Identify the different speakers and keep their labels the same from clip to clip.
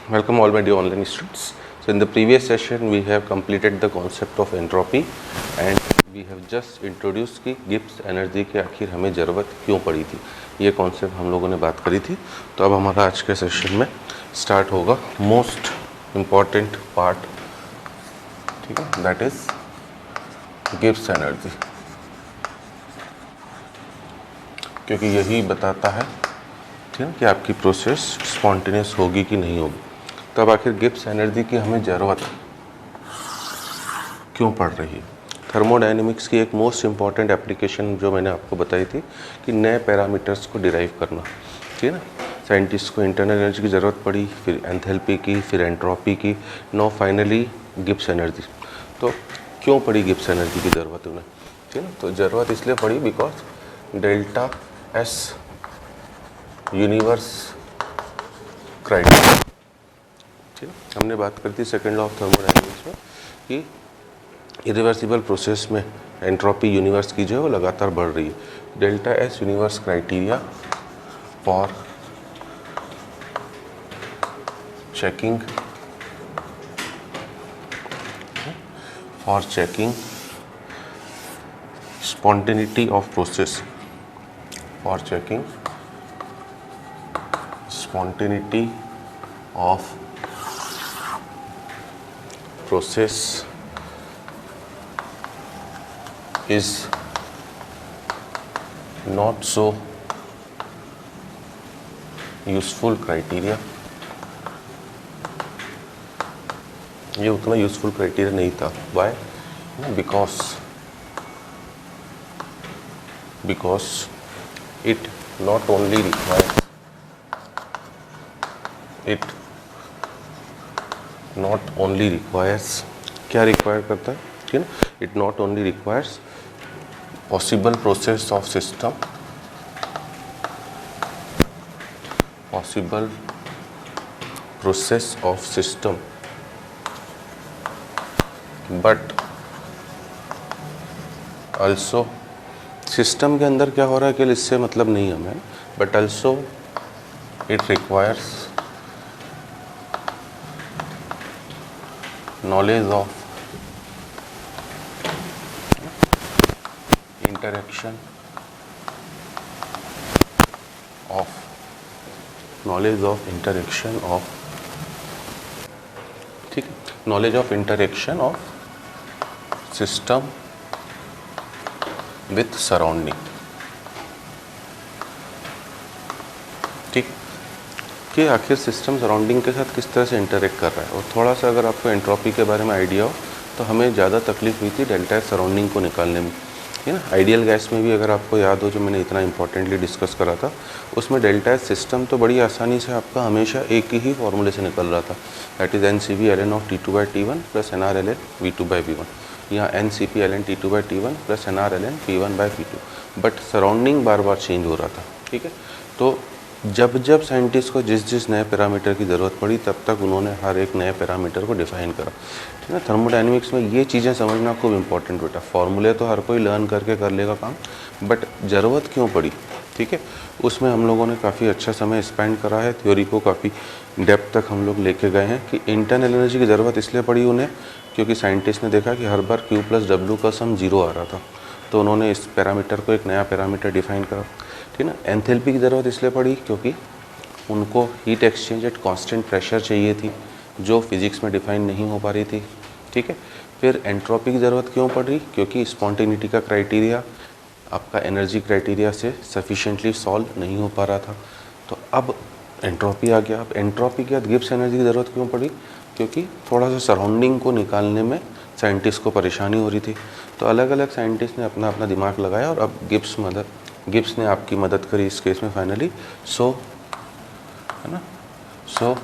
Speaker 1: Welcome all my dear online students. So in the previous session we have completed the concept of entropy and we have just introduced कि Gibbs energy की आखिर हमें ज़रूरत क्यों पड़ी थी, ये कॉन्सेप्ट हम लोगों ने बात करी थी। तो अब हमारा आज के सेशन में स्टार्ट होगा मोस्ट इम्पॉर्टेंट पार्ट, ठीक है, दैट इज गिब्स एनर्जी, क्योंकि यही बताता है ठीक है कि आपकी प्रोसेस स्पॉन्टेनियस होगी कि नहीं होगी। तब आखिर गिब्स एनर्जी की हमें ज़रूरत क्यों पड़ रही है। थर्मोडायनेमिक्स की एक मोस्ट इम्पॉर्टेंट एप्लीकेशन जो मैंने आपको बताई थी कि नए पैरामीटर्स को डिराइव करना, ठीक है ना। साइंटिस्ट को इंटरनल एनर्जी की ज़रूरत पड़ी, फिर एंथैल्पी की, फिर एंट्रोपी की, नो फाइनली गिब्स एनर्जी। तो क्यों पड़ी गिब्स एनर्जी की ज़रूरत उन्हें, ठीक है ना। तो ज़रूरत इसलिए पड़ी because delta S universe criteria, ठीक है। हमने बात करी थी सेकेंड लॉ ऑफ थर्मोडायनेमिक्स में कि इरिवर्सिबल प्रोसेस में एंट्रोपी यूनिवर्स की जो है वो लगातार बढ़ रही है। Delta S universe criteria for checking spontaneity of process, for checking spontaneity of process is not so useful criteria, ये उतना यूजफुल क्राइटेरिया नहीं था। Why? Because it not only requires क्या रिक्वायर करता है, ठीक है ना। It not only requires possible process of system, but also system के अंदर क्या हो रहा है कि इससे मतलब नहीं हमें, but also it requires knowledge of interaction of system with surrounding, ठीक, कि आखिर सिस्टम सराउंडिंग के साथ किस तरह से इंटरेक्ट कर रहा है। और थोड़ा सा अगर आपको एंट्रोपी के बारे में आइडिया हो तो हमें ज़्यादा तकलीफ हुई थी डेल्टा सराउंडिंग को निकालने में, है ना। आइडियल गैस में भी अगर आपको याद हो, जो मैंने इतना इंपॉर्टेंटली डिस्कस करा था, उसमें डेल्टा सिस्टम तो बड़ी आसानी से आपका हमेशा एक ही फॉर्मूले से निकल रहा था, that is NCV ln of T2/T1 plus NR ln V2/V1, या NCP ln T2/T1 plus NR ln P1/P2। But surrounding bar bar change हो रहा था, ठीक है। तो जब जब साइंटिस्ट को जिस जिस नए पैरामीटर की ज़रूरत पड़ी तब तक उन्होंने हर एक नए पैरामीटर को डिफाइन करा, ठीक है। थर्मोडायनेमिक्स में ये चीज़ें समझना खूब इंपॉर्टेंट बेटा। फॉर्मूले तो हर कोई लर्न करके कर लेगा काम, बट ज़रूरत क्यों पड़ी, ठीक है, उसमें हम लोगों ने काफ़ी अच्छा समय स्पेंड करा है। थ्योरी को काफ़ी डेप्थ तक हम लोग लेके गए हैं कि इंटरनल एनर्जी की ज़रूरत इसलिए पड़ी उन्हें क्योंकि साइंटिस्ट ने देखा कि हर बार Q + W का सम 0 आ रहा था, तो उन्होंने इस पैरामीटर को एक नया पैरामीटर डिफाइन करा, ठीक है ना। एंथैल्पी की ज़रूरत इसलिए पड़ी क्योंकि उनको heat exchange eight constant pressure चाहिए थी, जो फिज़िक्स में डिफाइन नहीं हो पा रही थी, ठीक है। फिर एंट्रोपी की ज़रूरत क्यों पड़ रही, क्योंकि स्पॉन्टेनिटी का क्राइटेरिया आपका एनर्जी क्राइटेरिया से सफिशेंटली सॉल्व नहीं हो पा रहा था, तो अब एंट्रोपी आ गया। अब एंट्रोपी के बाद गिब्स एनर्जी की ज़रूरत क्यों पड़ी, क्योंकि थोड़ा सा सराउंडिंग को निकालने में साइंटिस्ट को परेशानी हो रही थी। तो अलग अलग साइंटिस्ट ने अपना अपना दिमाग लगाया और अब गिब्स ने आपकी मदद करी इस केस में फाइनली। सो है ना, so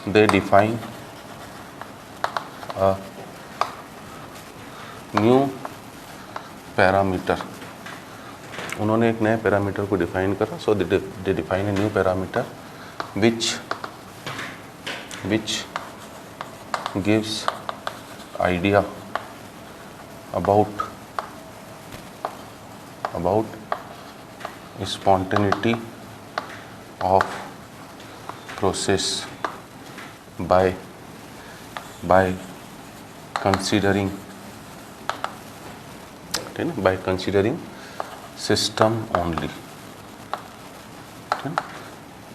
Speaker 1: they define a new parameter, उन्होंने एक नए पैरामीटर को डिफाइन करा। So they define a new parameter which gives idea about spontaneity of process by considering, ठीक है, by considering system only.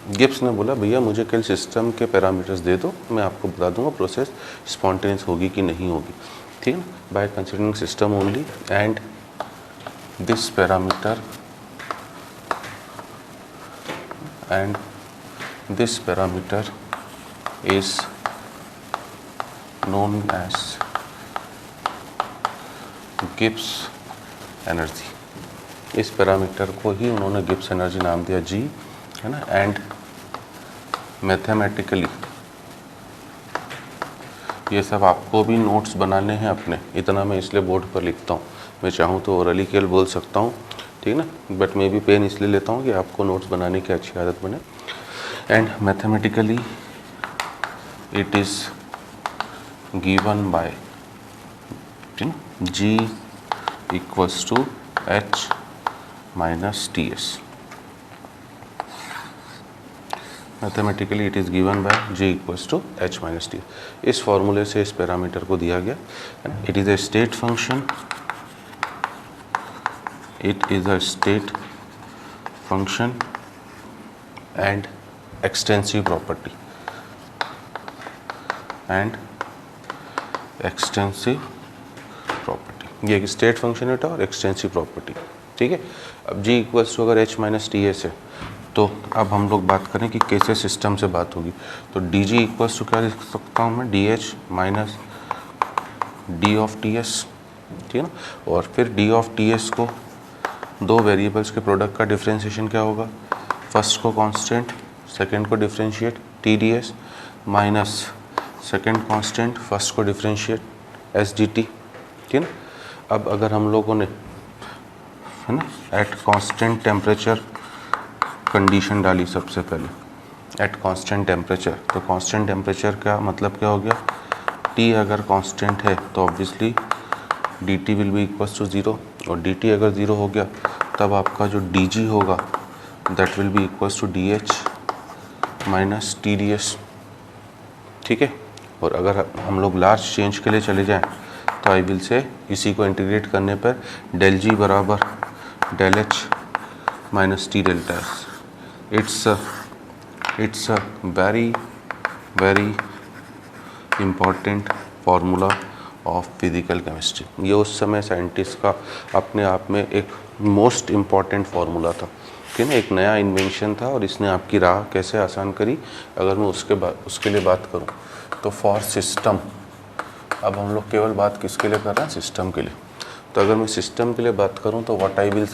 Speaker 1: Gibbs ने बोला भैया मुझे केवल सिस्टम के पैरामीटर्स दे दो, मैं आपको बता दूंगा प्रोसेस स्पॉन्टेनियस होगी कि नहीं होगी, ठीक है। By considering system only and this parameter is known as Gibbs energy. इस पैरामीटर को ही उन्होंने गिब्स एनर्जी नाम दिया, जी, है ना। एंड मैथमेटिकली, ये सब आपको भी नोट्स बनाने हैं अपने, इतना मैं इसलिए बोर्ड पर लिखता हूँ, मैं चाहूँ तो ओरली केवल बोल सकता हूँ, ठीक है ना, बट मैं भी पेन इसलिए लेता हूँ कि आपको नोट्स बनाने की अच्छी आदत बने। And mathematically it is given by G equals to H minus T S. Mathematically it is given by G equals to H minus T. इस फॉर्मूले से इस पैरामीटर को दिया गया। It is a state function, it is a state function and extensive property, and extensive property. ये एक state function है और एक्सटेंसिव प्रॉपर्टी, ठीक है। अब जी इक्वल्स टू अगर एच माइनस टी एस है, तो अब हम लोग बात करें कि कैसे सिस्टम से बात होगी। तो डी जी इक्वल्स टू क्या लिख सकता हूँ मैं, D H minus D of T S, ठीक है ना। और फिर डी ऑफ टी एस को दो वेरिएबल्स के प्रोडक्ट का डिफ्रेंशिएशन क्या होगा, फर्स्ट को कांस्टेंट, सेकंड को differentiate T d S, minus second constant, first को डिफ्रेंशिएट एस डी टी, ठीक है ना। अब अगर हम लोगों ने, है ना, एट कांस्टेंट टेम्परेचर कंडीशन डाली सबसे पहले, एट कांस्टेंट टेम्परेचर, तो कांस्टेंट टेम्परेचर का मतलब क्या हो गया, टी अगर कांस्टेंट है तो obviously d T will be equals to zero, और डी टी अगर ज़ीरो हो गया तब आपका जो डी जी होगा that will be equals to d H minus T d S, ठीक है। और अगर हम लोग लार्ज चेंज के लिए चले जाएं तो आई विल से इसी को इंटीग्रेट करने पर डेल जी बराबर del H minus T delta S. It's a very very important formula of physical chemistry. ये उस समय साइंटिस्ट का अपने आप में एक मोस्ट इम्पॉर्टेंट फार्मूला था, ठीक है ना। एक नया इन्वेंशन था और इसने आपकी राह कैसे आसान करी। अगर मैं उसके लिए बात करूं तो फॉर सिस्टम, अब हम लोग केवल बात किसके लिए कर रहे हैं, सिस्टम के लिए। तो अगर मैं सिस्टम के लिए बात करूं तो what I will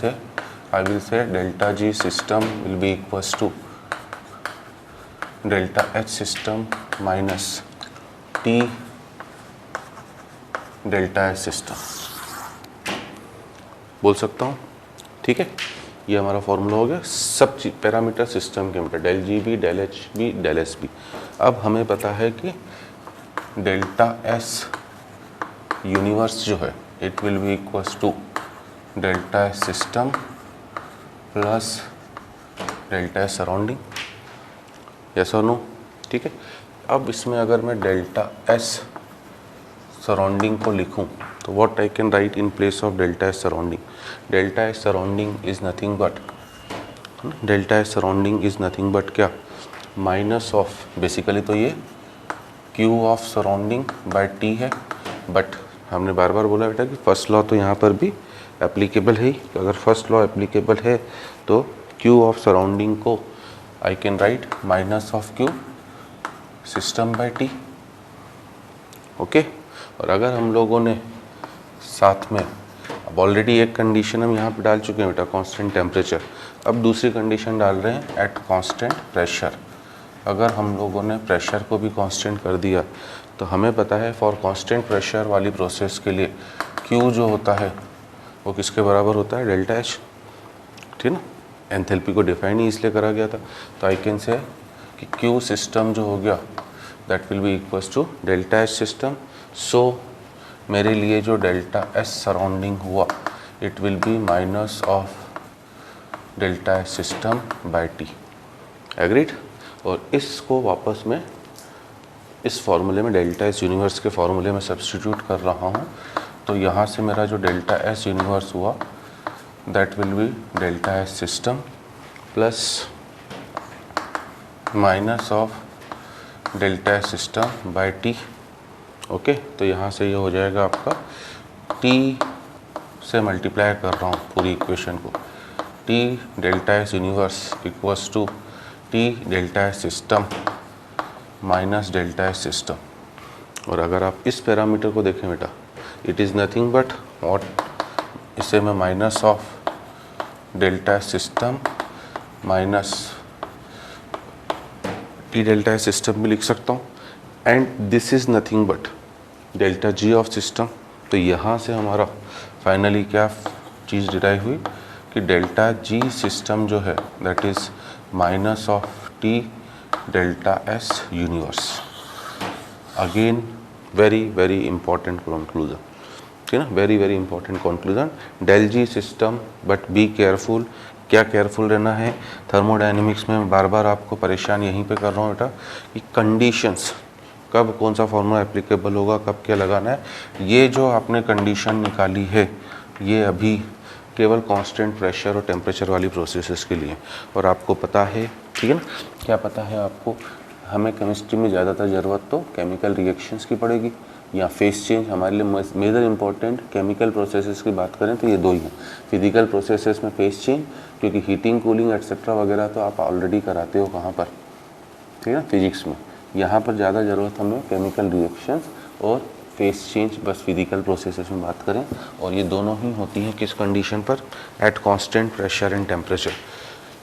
Speaker 1: say delta G system will be equals to delta H system minus T delta H system बोल सकता हूँ, ठीक है। ये हमारा फॉर्मूला हो गया सब पैरामीटर सिस्टम के meter, del G B, del H B, del S B. अब हमें पता है कि डेल्टा एस यूनिवर्स जो है it will be equals to delta S system plus delta S surrounding, yes और नो, ठीक है। अब इसमें अगर मैं डेल्टा एस सराउंडिंग को लिखूं तो what I can write in place of delta S surrounding, delta S surrounding is nothing but, delta S surrounding is nothing but क्या, माइनस ऑफ, बेसिकली तो ये Q of surrounding by T है, but हमने बार बार बोला बेटा कि first law तो यहाँ पर भी एप्लीकेबल है ही। अगर फर्स्ट लॉ एप्लीकेबल है तो क्यू ऑफ सराउंडिंग को आई can right minus of Q system by T, okay. और अगर हम लोगों ने साथ में, अब ऑलरेडी एक कंडीशन हम यहाँ पे डाल चुके हैं बेटा कांस्टेंट टेम्परेचर, अब दूसरी कंडीशन डाल रहे हैं एट कांस्टेंट प्रेशर। अगर हम लोगों ने प्रेशर को भी कांस्टेंट कर दिया तो हमें पता है फॉर कांस्टेंट प्रेशर वाली प्रोसेस के लिए क्यू जो होता है वो किसके बराबर होता है, डेल्टा एच, ठीक है ना। एंथैल्पी को डिफाइन ही इसलिए करा गया था। तो आई कैन से कि क्यू सिस्टम जो हो गया that will be equals to delta H system. So मेरे लिए जो डेल्टा एस सराउंडिंग हुआ it will be minus of delta S system by T, agreed. और इसको वापस मैं इस फॉर्मूले में डेल्टा एस यूनिवर्स के फॉर्मूले में सब्स्टिट्यूट कर रहा हूँ, तो यहाँ से मेरा जो डेल्टा एस यूनिवर्स हुआ that will B delta S system plus minus of delta S system by T. Okay, तो यहाँ से ये हो जाएगा आपका टी से मल्टीप्लाई कर रहा हूँ पूरी इक्वेशन को, T delta S universe equals to T delta S system minus delta S system. और अगर आप इस पैरामीटर को देखें बेटा, it is nothing but what, इसे मैं minus of delta S system minus T delta S system भी लिख सकता हूँ, and this is nothing but delta G of system. तो यहाँ से हमारा फाइनली क्या चीज़ डिराइव हुई कि डेल्टा जी सिस्टम जो है that is minus of T delta S universe. Again very very important conclusion, ठीक है ना, very very important conclusion. Del G system, but be careful. क्या केयरफुल रहना है? थर्मोडायनेमिक्स में बार बार आपको परेशान यहीं पे कर रहा हूँ बेटा कि कंडीशंस, कब कौन सा फॉर्मूला एप्लीकेबल होगा, कब क्या लगाना है। ये जो आपने कंडीशन निकाली है ये अभी केवल कांस्टेंट प्रेशर और टेम्परेचर वाली प्रोसेसेस के लिए, और आपको पता है, ठीक है ना, क्या पता है आपको, हमें केमिस्ट्री में ज़्यादातर ज़रूरत तो केमिकल रिएक्शंस की पड़ेगी या फेस चेंज। हमारे लिए मेजर इंपॉर्टेंट केमिकल प्रोसेसेस की बात करें तो ये दो ही हैं, फिजिकल प्रोसेसेस में फेस चेंज, क्योंकि हीटिंग कूलिंग एट्सेट्रा वगैरह तो आप ऑलरेडी कराते हो कहाँ पर, ठीक है ना, फिजिक्स में। यहाँ पर ज़्यादा ज़रूरत हमें केमिकल रिएक्शंस और फेस चेंज, बस फिजिकल प्रोसेसेस में बात करें, और ये दोनों ही होती हैं किस कंडीशन पर, eight constant pressure and temperature.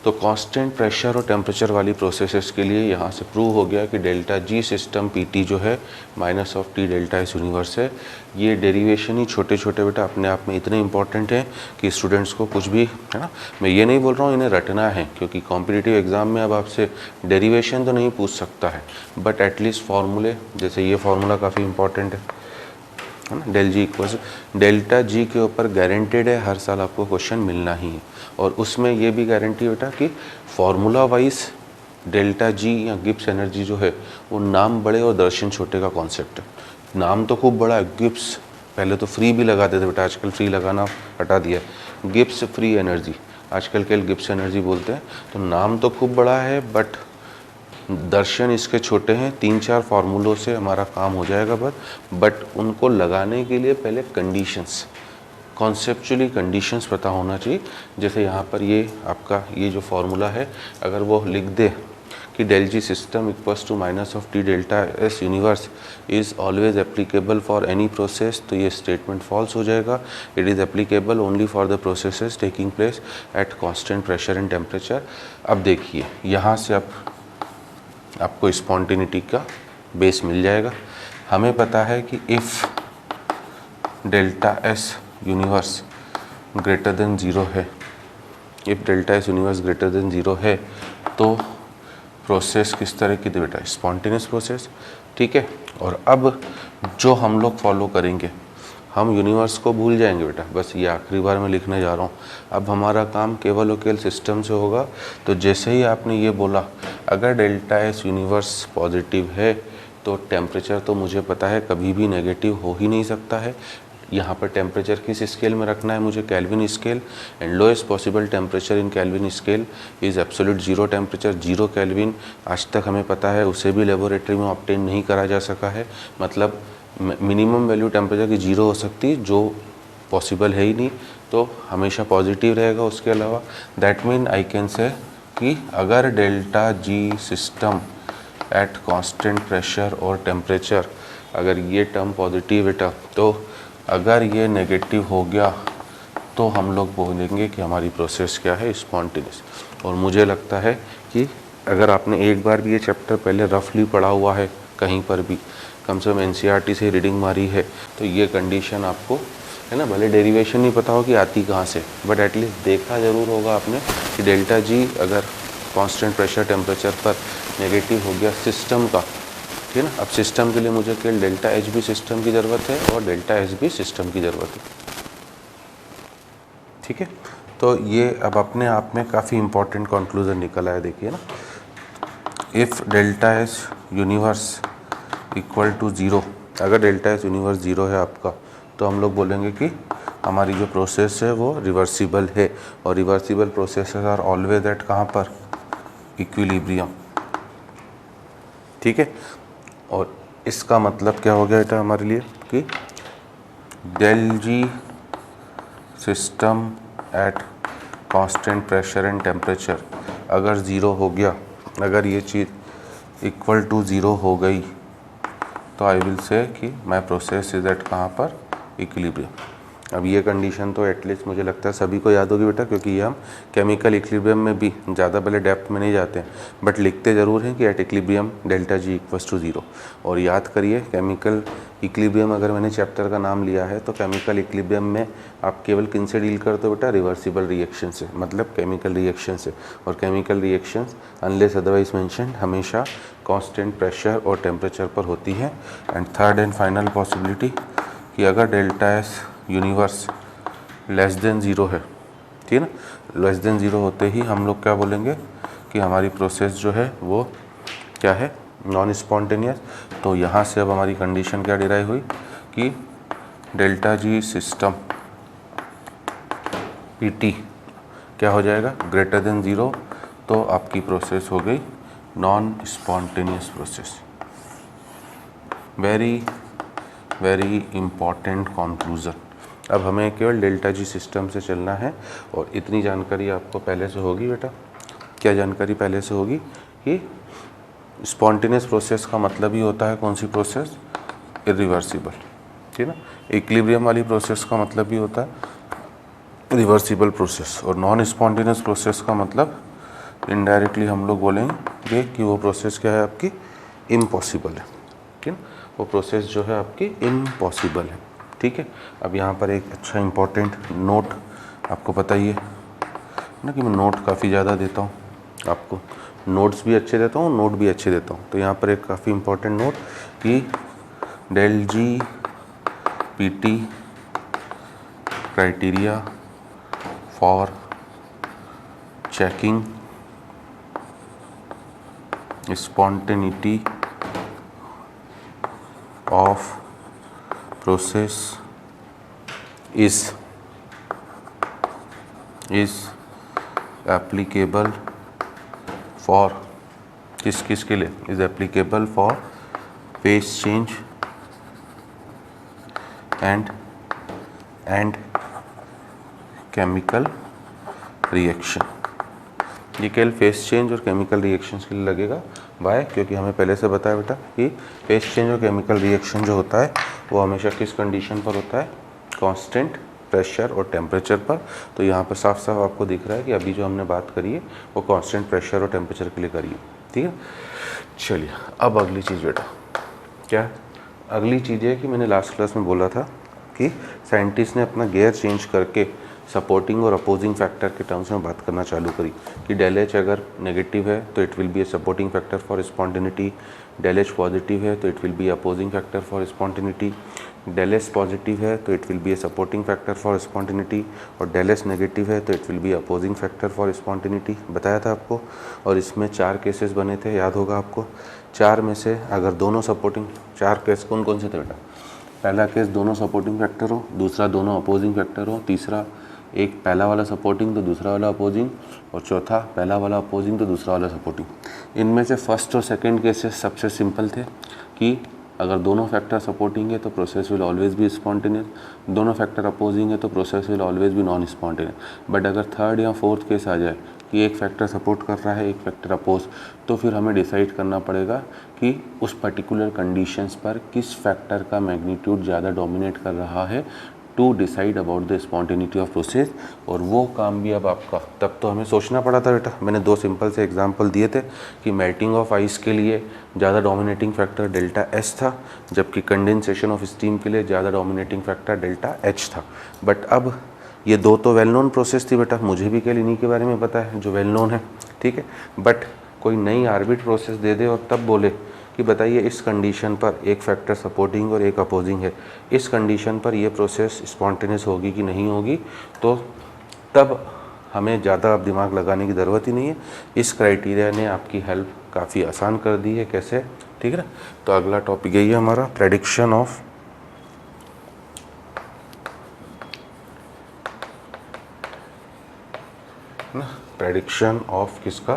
Speaker 1: तो कांस्टेंट प्रेशर और टेम्परेचर वाली प्रोसेसेस के लिए यहाँ से प्रूव हो गया कि डेल्टा जी सिस्टम पीटी जो है minus of T delta S universe है। ये डेरिवेशन ही छोटे छोटे बेटा अपने आप में इतने इंपॉर्टेंट हैं कि स्टूडेंट्स को कुछ भी, है ना, मैं ये नहीं बोल रहा हूँ इन्हें रटना है, क्योंकि कॉम्पिटिटिव एग्जाम में अब आपसे डेरिवेशन तो नहीं पूछ सकता है, बट एटलीस्ट फार्मूले, जैसे ये फार्मूला काफ़ी इंपॉर्टेंट है ना, del G equals delta G के ऊपर गारंटेड है हर साल आपको क्वेश्चन मिलना ही है। और उसमें ये भी गारंटी बेटा कि फॉर्मूला वाइज डेल्टा जी या गिब्स एनर्जी जो है वो नाम बड़े और दर्शन छोटे का कॉन्सेप्ट है। नाम तो खूब बड़ा है गिब्स, पहले तो फ्री भी लगाते थे बेटा, आजकल फ्री लगाना हटा दिया है, गिब्स फ्री एनर्जी, आजकल के गिब्स एनर्जी बोलते हैं। तो नाम तो खूब बड़ा है बट दर्शन इसके छोटे हैं, 3-4 फार्मूलों से हमारा काम हो जाएगा बट उनको लगाने के लिए पहले कंडीशंस, कॉन्सेप्चुअली कंडीशंस पता होना चाहिए। जैसे यहाँ पर ये आपका ये जो फार्मूला है, अगर वो लिख दे कि del G system equals to minus of T delta S universe is always applicable for any process, तो ये स्टेटमेंट फॉल्स हो जाएगा। It is applicable only for the processes taking place at constant pressure and temperature. अब देखिए यहाँ से आपको spontaneity का बेस मिल जाएगा। हमें पता है कि if delta S universe greater than zero है, if delta S universe greater than zero है तो प्रोसेस किस तरह की थी बेटा, स्पॉन्टेनियस प्रोसेस, ठीक है। और अब जो हम लोग फॉलो करेंगे, हम यूनिवर्स को भूल जाएंगे बेटा, बस ये आखिरी बार मैं लिखने जा रहा हूँ। अब हमारा काम केवल और केवल सिस्टम से होगा। तो जैसे ही आपने ये बोला अगर डेल्टा एस यूनिवर्स पॉजिटिव है तो टेम्परेचर तो मुझे पता है कभी भी नेगेटिव हो ही नहीं सकता है। यहाँ पर टेम्परेचर किस स्केल में रखना है मुझे, kelvin scale, and lowest possible temperature in kelvin scale is absolute zero temperature, 0 kelvin. आज तक हमें पता है उसे भी लेबोरेटरी में ऑब्टेन नहीं करा जा सका है, मतलब मिनिमम वैल्यू टेम्परेचर की 0 हो सकती है जो पॉसिबल है ही नहीं, तो हमेशा पॉजिटिव रहेगा। उसके अलावा that mean I can say कि अगर delta G system at constant pressure और टेम्परेचर, अगर ये टर्म पॉजिटिव बेटा, तो अगर ये नेगेटिव हो गया तो हम लोग बोलेंगे कि हमारी प्रोसेस क्या है, स्पॉन्टेनियस। और मुझे लगता है कि अगर आपने एक बार भी ये चैप्टर पहले रफली पढ़ा हुआ है कहीं पर भी, कम से कम एनसीईआरटी से रीडिंग मारी है, तो ये कंडीशन आपको, है ना, भले डेरिवेशन नहीं पता हो कि आती कहाँ से, बट एटलीस्ट देखा ज़रूर होगा आपने कि डेल्टा जी अगर कांस्टेंट प्रेशर टेम्परेचर पर नेगेटिव हो गया सिस्टम का, ठीक है ना। अब सिस्टम के लिए मुझे केवल डेल्टा एच भी सिस्टम की ज़रूरत है और डेल्टा एस भी सिस्टम की ज़रूरत है, ठीक है। तो ये अब अपने आप में काफ़ी इंपॉर्टेंट कंक्लूजन निकल आया, देखिए ना। If delta S universe equal to zero, अगर डेल्टा एस यूनिवर्स ज़ीरो है आपका, तो हम लोग बोलेंगे कि हमारी जो प्रोसेस है वो रिवर्सिबल है। और reversible processes are always at कहाँ पर, इक्विलिब्रियम। ठीक है, और इसका मतलब क्या हो गया बेटा हमारे लिए कि del G system at constant pressure and temperature अगर ज़ीरो हो गया, अगर ये चीज़ इक्वल टू ज़ीरो हो गई, तो आई विल से कि माई प्रोसेस इज एट कहाँ पर, इक्विलिब्रियम। अब ये कंडीशन तो एटलीस्ट मुझे लगता है सभी को याद होगी बेटा, क्योंकि ये हम केमिकल इक्विलिब्रियम में भी ज़्यादा पहले डेप्थ में नहीं जाते हैं, बट लिखते ज़रूर हैं कि at equilibrium delta G equals to zero. और याद करिए, केमिकल इक्विलिब्रियम अगर मैंने चैप्टर का नाम लिया है तो केमिकल इक्विलिब्रियम में आप केवल किन से डील करते हो बेटा, रिवर्सिबल रिएक्शन से, मतलब केमिकल रिएक्शन से। और chemical reactions unless otherwise mention हमेशा कांस्टेंट प्रेशर और टेम्परेचर पर होती है। And third and final possibility कि अगर delta S universe less than zero है, ठीक है ना, लेस देन ज़ीरो होते ही हम लोग क्या बोलेंगे कि हमारी प्रोसेस जो है वो क्या है, नॉन स्पॉन्टेनियस। तो यहाँ से अब हमारी कंडीशन क्या डिराइव हुई कि delta G system P T क्या हो जाएगा, ग्रेटर देन ज़ीरो, तो आपकी प्रोसेस हो गई non spontaneous process. Very very important conclusion. अब हमें केवल डेल्टा जी सिस्टम से चलना है, और इतनी जानकारी आपको पहले से होगी बेटा। क्या जानकारी पहले से होगी कि स्पॉन्टेनियस प्रोसेस का मतलब ही होता है कौन सी प्रोसेस, इरिवर्सिबल, ठीक है ना। इक्विलिब्रियम वाली प्रोसेस का मतलब भी होता है रिवर्सिबल प्रोसेस, और नॉन स्पॉन्टेनियस प्रोसेस का मतलब इनडायरेक्टली हम लोग बोलेंगे कि वो प्रोसेस क्या है आपकी, इम्पॉसिबल है, ठीक है। वो प्रोसेस जो है आपकी इम्पॉसिबल है, ठीक है। अब यहाँ पर एक अच्छा इम्पॉर्टेंट नोट, आपको पता ही है ना कि मैं नोट काफ़ी ज़्यादा देता हूँ आपको, नोट्स भी अच्छे देता हूँ, नोट भी अच्छे देता हूँ। तो यहाँ पर एक काफ़ी इम्पॉर्टेंट नोट कि del G P T criteria for checking spontaneity of process is applicable for किस के लिए, is applicable for phase change and chemical reaction। ये केवल फेस चेंज और केमिकल रिएक्शंस के लिए लगेगा। वाई, क्योंकि हमें पहले से बताया बेटा कि फेस चेंज और केमिकल रिएक्शन जो होता है वो हमेशा किस कंडीशन पर होता है, कांस्टेंट प्रेशर और टेम्परेचर पर। तो यहाँ पर साफ साफ आपको दिख रहा है कि अभी जो हमने बात करी है वो कांस्टेंट प्रेशर और टेम्परेचर के लिए करी है, ठीक है। चलिए अब अगली चीज़ बेटा, क्या अगली चीज़ है कि मैंने लास्ट क्लास में बोला था कि साइंटिस्ट ने अपना गियर चेंज करके सपोर्टिंग और अपोजिंग फैक्टर के टर्म्स में बात करना चालू करी कि डेल एच अगर नेगेटिव है तो it will be a supporting factor for spontaneity, del H positive है तो it will be opposing factor for spontaneity, del S positive है तो it will be a supporting factor for spontaneity, और del S negative है तो it will be opposing factor for spontaneity. बताया था आपको, और इसमें 4 केसेस बने थे, याद होगा आपको। 4 में से अगर दोनों सपोर्टिंग, 4 केस कौन कौन से थे बेटा, पहला केस दोनों सपोर्टिंग फैक्टर हो, दूसरा दोनों अपोजिंग फैक्टर हो, तीसरा एक पहला वाला सपोर्टिंग तो दूसरा वाला अपोजिंग, और चौथा पहला वाला अपोजिंग तो दूसरा वाला सपोर्टिंग। इनमें से फर्स्ट और सेकंड केसेस सबसे सिंपल थे कि अगर दोनों फैक्टर सपोर्टिंग है तो process will always be spontaneous, दोनों फैक्टर अपोजिंग है तो process will always be non spontaneous. But अगर थर्ड या फोर्थ केस आ जाए कि एक फैक्टर सपोर्ट कर रहा है एक फैक्टर अपोज, तो फिर हमें डिसाइड करना पड़ेगा कि उस पर्टिकुलर कंडीशंस पर किस फैक्टर का मैग्नीट्यूड ज़्यादा डोमिनेट कर रहा है to decide about the spontaneity of process. और वो काम भी अब आपका, तब तो हमें सोचना पड़ा था बेटा, मैंने 2 सिंपल से एग्जांपल दिए थे कि मेल्टिंग ऑफ आइस के लिए ज़्यादा डोमिनेटिंग फैक्टर डेल्टा एस था, जबकि कंडेंसेशन ऑफ स्टीम के लिए ज़्यादा डोमिनेटिंग फैक्टर डेल्टा एच था। बट अब ये 2 तो वेल नोन प्रोसेस थी बेटा, मुझे भी केवल इन्हीं के बारे में पता है जो वेल नोन है, ठीक है। बट कोई नई आर्बिट प्रोसेस दे दे और तब बोले कि बताइए इस कंडीशन पर एक फैक्टर सपोर्टिंग और एक अपोजिंग है, इस कंडीशन पर ये प्रोसेस स्पॉन्टेनियस होगी कि नहीं होगी, तो तब हमें ज़्यादा अब दिमाग लगाने की ज़रूरत ही नहीं है। इस क्राइटेरिया ने आपकी हेल्प काफ़ी आसान कर दी है कैसे, ठीक है ना। तो अगला टॉपिक यही है हमारा, प्रेडिक्शन ऑफ ना, प्रेडिक्शन ऑफ किसका,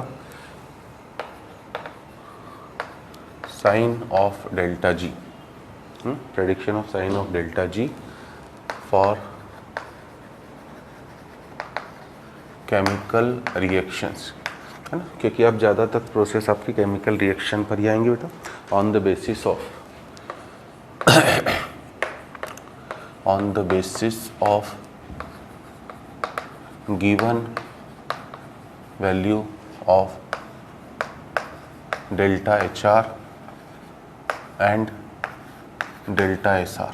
Speaker 1: sign of delta G, prediction of sign of delta G for chemical reactions, है ना, क्योंकि आप ज़्यादातर प्रोसेस आपकी केमिकल रिएक्शन पर ही आएंगे बेटा, on the basis of given value of delta H are and delta S are,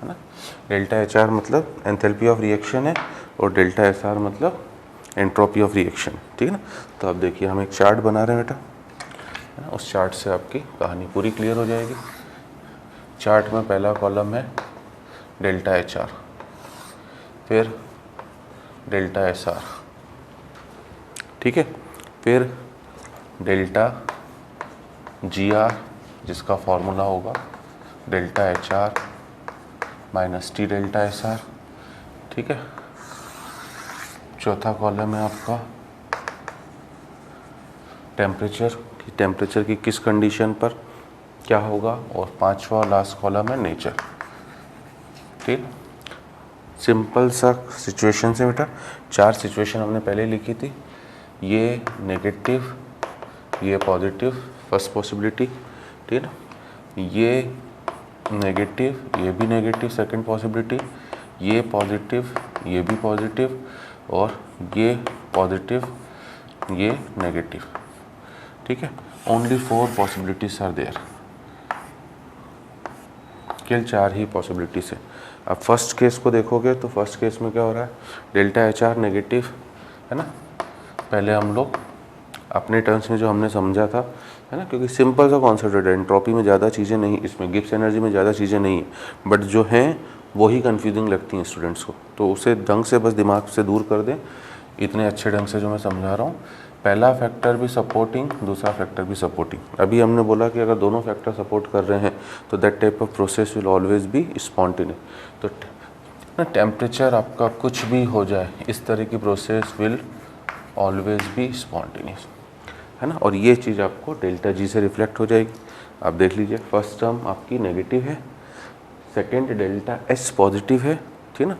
Speaker 1: है ना। डेल्टा एच आर मतलब एंथैल्पी ऑफ रिएक्शन है और डेल्टा एस आर मतलब एंट्रोपी ऑफ रिएक्शन, ठीक है ना। तो अब देखिए हम एक चार्ट बना रहे हैं बेटा, है ना, उस चार्ट से आपकी कहानी पूरी क्लियर हो जाएगी। चार्ट में पहला कॉलम है डेल्टा एच आर, फिर डेल्टा एस आर, ठीक है, फिर डेल्टा जी आर जिसका फॉर्मूला होगा delta H R minus T delta S are, ठीक है। चौथा कॉलम है आपका टेम्परेचर की किस कंडीशन पर क्या होगा, और पांचवा लास्ट कॉलम है नेचर, ठीक। सिंपल सा सिचुएशन से बेटा, 4 सिचुएशन हमने पहले लिखी थी, ये नेगेटिव, ये पॉजिटिव फर्स्ट पॉसिबिलिटी, ठीक है ना, ये नेगेटिव, ये भी नेगेटिव सेकंड पॉसिबिलिटी, ये पॉजिटिव, ये भी पॉजिटिव, और ये पॉजिटिव, ये नेगेटिव, ठीक है। ओनली 4 पॉसिबिलिटीज आर देयर, केवल 4 ही पॉसिबिलिटीज है। अब फर्स्ट केस को देखोगे तो फर्स्ट केस में क्या हो रहा है, डेल्टा एच आर नेगेटिव, है ना। पहले हम लोग अपने टर्म्स में जो हमने समझा था, है ना, क्योंकि सिंपल सा कॉन्सेप्ट है, एंट्रोपी में ज़्यादा चीज़ें नहीं, इसमें गिब्स एनर्जी में ज़्यादा चीज़ें नहीं है, बट जो हैं वही कंफ्यूजिंग लगती हैं स्टूडेंट्स को, तो उसे ढंग से बस दिमाग से दूर कर दें, इतने अच्छे ढंग से जो मैं समझा रहा हूँ। पहला फैक्टर भी सपोर्टिंग, दूसरा फैक्टर भी सपोर्टिंग। अभी हमने बोला कि अगर दोनों फैक्टर सपोर्ट कर रहे हैं तो that type of process will always be spontaneous. तो ना टेम्परेचर आपका कुछ भी हो जाए, इस तरह की process will always be spontaneous, है ना। और ये चीज़ आपको डेल्टा जी से रिफ्लेक्ट हो जाएगी। आप देख लीजिए, फर्स्ट टर्म आपकी नेगेटिव है, सेकेंड डेल्टा एस पॉजिटिव है, ठीक ना।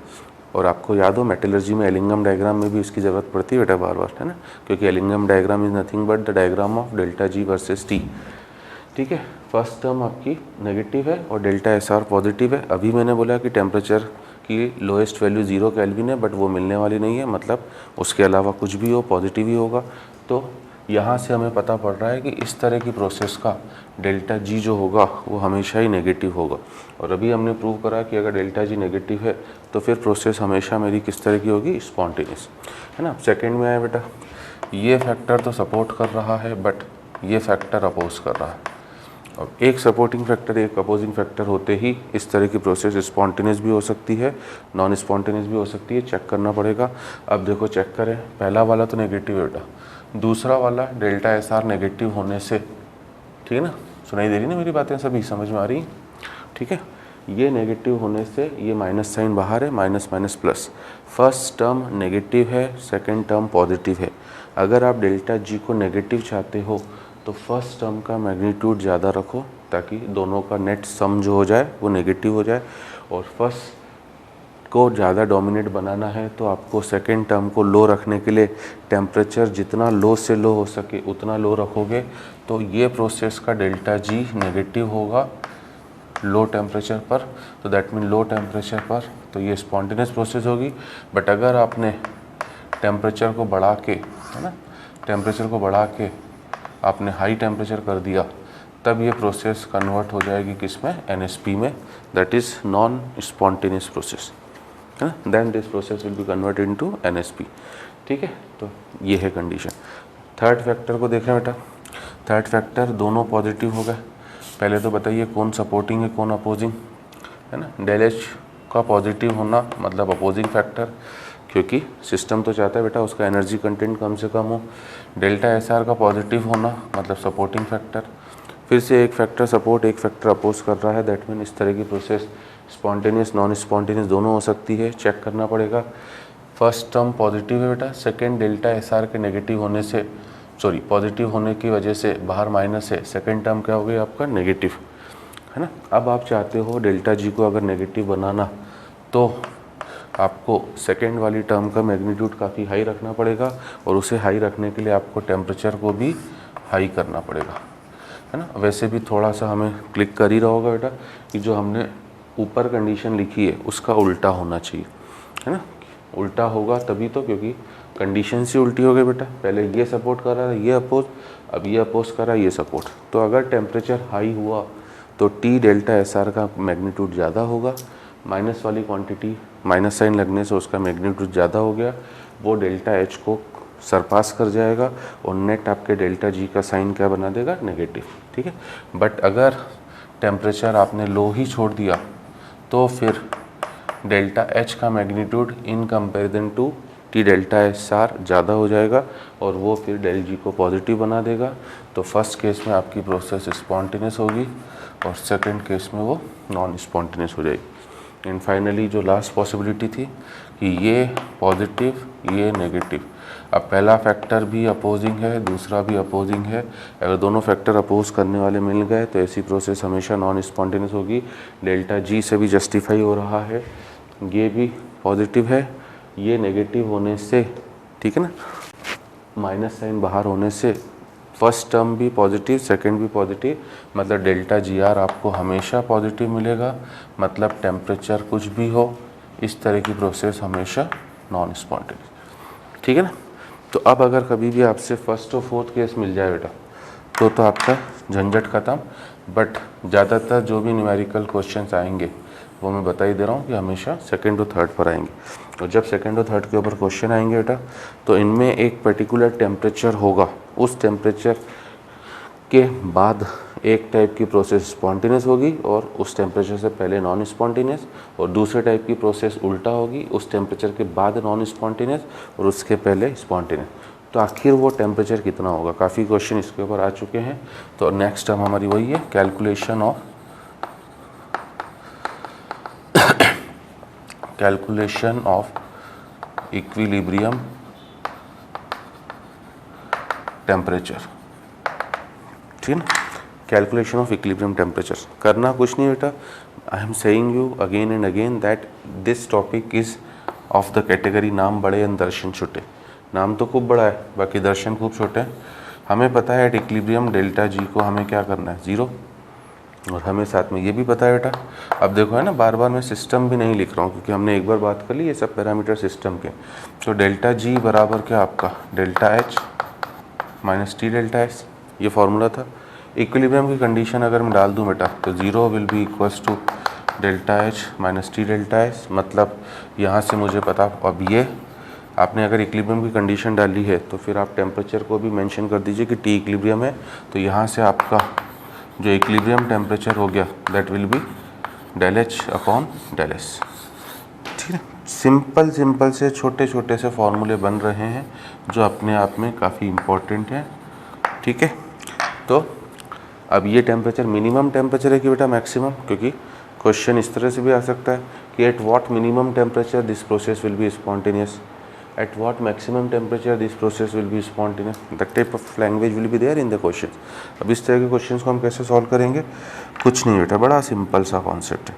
Speaker 1: और आपको याद हो मेटलर्जी में एलिंगम डायग्राम में भी इसकी ज़रूरत पड़ती है बेटा बार बार, है ना, क्योंकि Ellingham diagram is nothing but the diagram of delta ji versus T, ठीक है। फर्स्ट टर्म आपकी नेगेटिव है और डेल्टा एस आर पॉजिटिव है। अभी मैंने बोला कि टेम्परेचर की लोएस्ट वैल्यू 0 केल्विन है, बट वो मिलने वाली नहीं है, मतलब उसके अलावा कुछ भी हो पॉजिटिव ही होगा। तो यहाँ से हमें पता पड़ रहा है कि इस तरह की प्रोसेस का डेल्टा जी जो होगा वो हमेशा ही नेगेटिव होगा। और अभी हमने प्रूव करा कि अगर डेल्टा जी नेगेटिव है तो फिर प्रोसेस हमेशा मेरी किस तरह की होगी, स्पॉन्टेनियस, है ना। सेकंड में आया बेटा, ये फैक्टर तो सपोर्ट कर रहा है बट ये फैक्टर अपोज कर रहा है। अब एक सपोर्टिंग फैक्टर एक अपोजिंग फैक्टर होते ही इस तरह की प्रोसेस स्पॉन्टेनियस भी हो सकती है, नॉन स्पॉन्टेनियस भी हो सकती है, चेक करना पड़ेगा। अब देखो चेक करें, पहला वाला तो नेगेटिव है बेटा, दूसरा वाला डेल्टा एस आर नेगेटिव होने से, ठीक है ना, सुनाई दे रही ना मेरी बातें, सभी समझ में आ रही, ठीक है। ये नेगेटिव होने से ये माइनस साइन बाहर है, minus minus plus, first term negative है, सेकेंड टर्म पॉजिटिव है। अगर आप डेल्टा जी को नेगेटिव चाहते हो तो फर्स्ट टर्म का मैग्नीट्यूड ज़्यादा रखो ताकि दोनों का नेट सम जो हो जाए वो नेगेटिव हो जाए, और फर्स्ट को ज़्यादा डोमिनेट बनाना है तो आपको सेकेंड टर्म को लो रखने के लिए टेम्परेचर जितना लो से लो हो सके उतना लो रखोगे, तो ये प्रोसेस का डेल्टा जी नेगेटिव होगा लो टेम्परेचर पर। तो दैट मीन लो टेम्परेचर पर तो ये स्पॉन्टेनियस प्रोसेस होगी। बट अगर आपने टेम्परेचर को बढ़ा के, है ना, टेम्परेचर को बढ़ा के आपने हाई टेम्परेचर कर दिया, तब ये प्रोसेस कन्वर्ट हो जाएगी किस में, NSP में, that is non spontaneous process, है ना। Then this process will be convert into NSP, ठीक है। तो ये है कंडीशन। थर्ड फैक्टर को देखें बेटा, थर्ड फैक्टर दोनों पॉजिटिव हो गए। पहले तो बताइए कौन सपोर्टिंग है कौन अपोजिंग, है ना। डेल एच का पॉजिटिव होना मतलब अपोजिंग फैक्टर, क्योंकि सिस्टम तो चाहता है बेटा उसका एनर्जी कंटेंट कम से कम हो। डेल्टा एस आर का पॉजिटिव होना मतलब सपोर्टिंग फैक्टर, फिर से एक फैक्टर सपोर्ट एक फैक्टर अपोज कर रहा है, दैट मीन इस तरह की प्रोसेस स्पॉन्टेनियस नॉन स्पॉन्टेनियस दोनों हो सकती है, चेक करना पड़ेगा। फर्स्ट टर्म पॉजिटिव है बेटा, सेकेंड डेल्टा एस आर के नेगेटिव होने से पॉजिटिव होने की वजह से बाहर माइनस है, सेकेंड टर्म क्या हो गया आपका नेगेटिव, है ना। अब आप चाहते हो डेल्टा जी को अगर नेगेटिव बनाना तो आपको सेकेंड वाली टर्म का मैग्नीट्यूड काफ़ी हाई रखना पड़ेगा, और उसे हाई रखने के लिए आपको टेम्परेचर को भी हाई करना पड़ेगा, है ना। वैसे भी थोड़ा सा हमें क्लिक कर ही रहा होगा बेटा कि जो हमने ऊपर कंडीशन लिखी है उसका उल्टा होना चाहिए, है ना। उल्टा होगा तभी तो, क्योंकि कंडीशन से उल्टी हो गई बेटा, पहले ये सपोर्ट कर रहा था ये अपोज, अब ये अपोज कर रहा है ये सपोर्ट। तो अगर टेम्परेचर हाई हुआ तो टी डेल्टा एस आर का मैग्नीट्यूड ज़्यादा होगा, माइनस वाली क्वांटिटी माइनस साइन लगने से उसका मैग्नीट्यूड ज़्यादा हो गया, वो डेल्टा एच को सरपास कर जाएगा और नेट आपके डेल्टा जी का साइन क्या बना देगा नेगेटिव, ठीक है। बट अगर टेम्परेचर आपने लो ही छोड़ दिया तो फिर डेल्टा एच का magnitude in comparison to T delta S are ज़्यादा हो जाएगा और वो फिर डेल जी को पॉजिटिव बना देगा। तो फर्स्ट केस में आपकी प्रोसेस स्पॉन्टेनियस होगी और सेकंड केस में वो नॉन स्पॉन्टेनियस हो जाएगी। एंड फाइनली जो लास्ट पॉसिबिलिटी थी कि ये पॉजिटिव ये नेगेटिव, अब पहला फैक्टर भी अपोजिंग है दूसरा भी अपोजिंग है, अगर दोनों फैक्टर अपोज करने वाले मिल गए तो ऐसी प्रोसेस हमेशा नॉन स्पॉन्टेनियस होगी। डेल्टा जी से भी जस्टिफाई हो रहा है, ये भी पॉजिटिव है ये नेगेटिव होने से, ठीक है ना, माइनस साइन बाहर होने से फर्स्ट टर्म भी पॉजिटिव सेकंड भी पॉजिटिव, मतलब डेल्टा जी आर आपको हमेशा पॉजिटिव मिलेगा, मतलब टेम्परेचर कुछ भी हो इस तरह की प्रोसेस हमेशा नॉन स्पॉन्टेनियस, ठीक है ना। तो अब अगर कभी भी आपसे फर्स्ट और फोर्थ केस मिल जाए बेटा तो आपका झंझट ख़त्म। बट ज़्यादातर जो भी न्यूमेरिकल क्वेश्चंस आएंगे वो मैं बता ही दे रहा हूँ कि हमेशा सेकंड और थर्ड पर आएंगे, और जब सेकंड और थर्ड के ऊपर क्वेश्चन आएंगे बेटा तो इनमें एक पर्टिकुलर टेम्परेचर होगा, उस टेम्परेचर के बाद एक टाइप की प्रोसेस स्पॉन्टेनियस होगी और उस टेम्परेचर से पहले नॉन स्पॉन्टेनियस, और दूसरे टाइप की प्रोसेस उल्टा होगी, उस टेम्परेचर के बाद नॉन स्पॉन्टेनियस और उसके पहले स्पॉन्टेनियस। तो आखिर वो टेम्परेचर कितना होगा, काफ़ी क्वेश्चन इसके ऊपर आ चुके हैं। तो नेक्स्ट टर्म हमारी वही है कैलकुलेशन ऑफ इक्विलिब्रियम टेम्परेचर, ठीक है ना। कैलकुलेशन ऑफ इक्विलिब्रियम टेम्परेचर करना कुछ नहीं बेटा, I am saying you again and again that this topic is of the category नाम बड़े एंड दर्शन छोटे। नाम तो खूब बड़ा है बाकी दर्शन खूब छोटे हैं। हमें पता है एट इक्विलिब्रियम डेल्टा जी को हमें क्या करना है जीरो, और हमें साथ में ये भी पता है बेटा। अब देखो है ना, बार बार मैं सिस्टम भी नहीं लिख रहा हूँ क्योंकि हमने एक बार बात कर ली ये सब पैरामीटर सिस्टम के। तो डेल्टा जी बराबर क्या आपका delta H minus T delta S, ये फार्मूला था। इक्विलिब्रियम की कंडीशन अगर मैं डाल दूँ बेटा तो zero will be equals to delta H minus T delta S, मतलब यहाँ से मुझे पता। अब ये आपने अगर इक्विलिब्रियम की कंडीशन डाली है तो फिर आप टेम्परेचर को भी मेंशन कर दीजिए कि टी इक्विलिब्रियम है, तो यहाँ से आपका जो इक्विलिब्रियम टेम्परेचर हो गया that will be del H upon del S, ठीक है। सिंपल से छोटे छोटे से फॉर्मूले बन रहे हैं जो अपने आप में काफ़ी इम्पोर्टेंट हैं, ठीक है। तो अब ये टेम्परेचर मिनिमम टेम्परेचर है कि बेटा मैक्सिमम, क्योंकि क्वेश्चन इस तरह से भी आ सकता है कि at what minimum temperature this process will be spontaneous, at what maximum temperature this process will be spontaneous, that type of language will be there in the questions। अब इस तरह के क्वेश्चंस को हम कैसे सॉल्व करेंगे, कुछ नहीं बेटा, बड़ा सिंपल सा कॉन्सेप्ट है।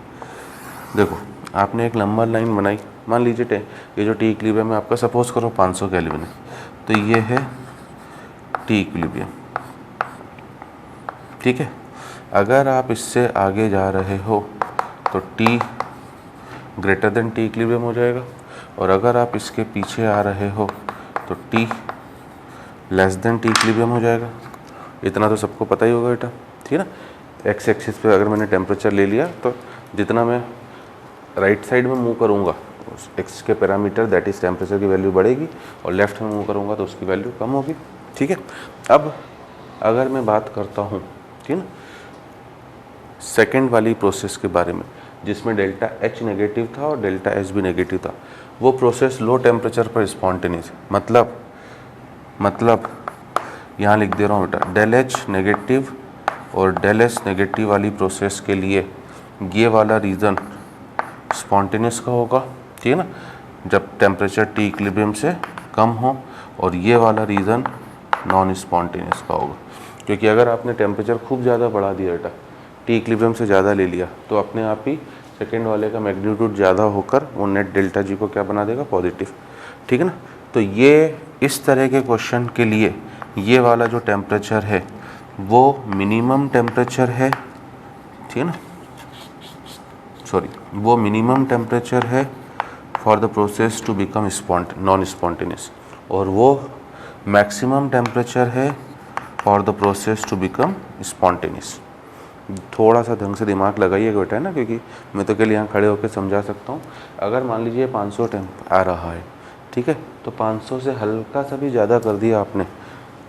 Speaker 1: देखो आपने एक नंबर लाइन बनाई, मान लीजिए ये जो टी इक्विलिब्रियम है आपका सपोज करो 500 केल्विन है, तो ये है टी इक्विलिब्रियम, ठीक है। अगर आप इससे आगे जा रहे हो तो T greater than T equilibrium हो जाएगा, और अगर आप इसके पीछे आ रहे हो तो T less than T equilibrium हो जाएगा। इतना तो सबको पता ही होगा बेटा, ठीक है ना। एक्स एक्सिस पे अगर मैंने टेम्परेचर ले लिया तो जितना मैं राइट साइड में मूव करूँगा एक्स के पैरामीटर दैट इज़ टेम्परेचर की वैल्यू बढ़ेगी, और लेफ्ट में मूव करूँगा तो उसकी वैल्यू कम होगी, ठीक है। अब अगर मैं बात करता हूँ, ठीक है ना, सेकेंड वाली प्रोसेस के बारे में जिसमें डेल्टा एच नेगेटिव था और डेल्टा एस भी नेगेटिव था, वो प्रोसेस लो टेम्परेचर पर स्पॉन्टेनियस, मतलब यहाँ लिख दे रहा हूँ बेटा, डेल एच नेगेटिव और डेल एस नेगेटिव वाली प्रोसेस के लिए ये वाला रीज़न स्पॉन्टेनियस का होगा, ठीक है ना, जब टेम्परेचर टी इक्विलिब्रियम से कम हो, और ये वाला रीज़न नॉन स्पॉन्टेनियस का होगा। क्योंकि अगर आपने टेम्परेचर खूब ज़्यादा बढ़ा दिया बेटा, टी इक्विलिब्रियम से ज़्यादा ले लिया, तो अपने आप ही सेकेंड वाले का मैग्नीट्यूड ज़्यादा होकर वो नेट डेल्टा जी को क्या बना देगा, पॉजिटिव, ठीक है ना। तो ये इस तरह के क्वेश्चन के लिए ये वाला जो टेम्परेचर है वो मिनिमम टेम्परेचर है, ठीक है ना, वो मिनिमम टेम्परेचर है for the process to become non spontaneous, और वो मैक्सिमम टेम्परेचर है for the process to become spontaneous. थोड़ा सा ढंग से दिमाग लगाइएगा बेटा, है ना, क्योंकि मैं तो केवल यहाँ खड़े होकर समझा सकता हूँ। अगर मान लीजिए 500 टेम्प आ रहा है, ठीक है, तो 500 से हल्का सा भी ज़्यादा कर दिया आपने,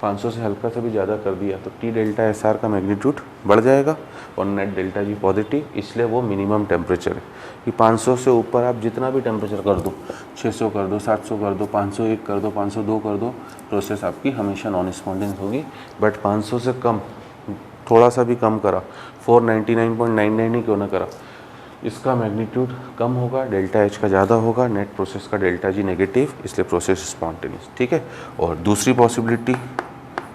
Speaker 1: 500 से हल्का सा भी ज़्यादा कर दिया तो टी डेल्टा एस आर का मैग्नीट्यूड बढ़ जाएगा और नेट डेल्टा जी पॉजिटिव, इसलिए वो मिनिमम टेम्परेचर है। कि 500 से ऊपर आप जितना भी टेम्परेचर कर दो, 600 कर दो, 700 कर दो, 501 कर दो, 502 कर दो, प्रोसेस आपकी हमेशा नॉन स्पॉन्टेनियस होगी। बट 500 से कम, थोड़ा सा भी कम करा, 499.99 ही क्यों ना करा, इसका मैग्नीट्यूड कम होगा, डेल्टा एच का ज़्यादा होगा, नेट प्रोसेस का डेल्टा जी नेगेटिव, इसलिए प्रोसेस स्पॉन्टेनियस, ठीक है। और दूसरी पॉसिबिलिटी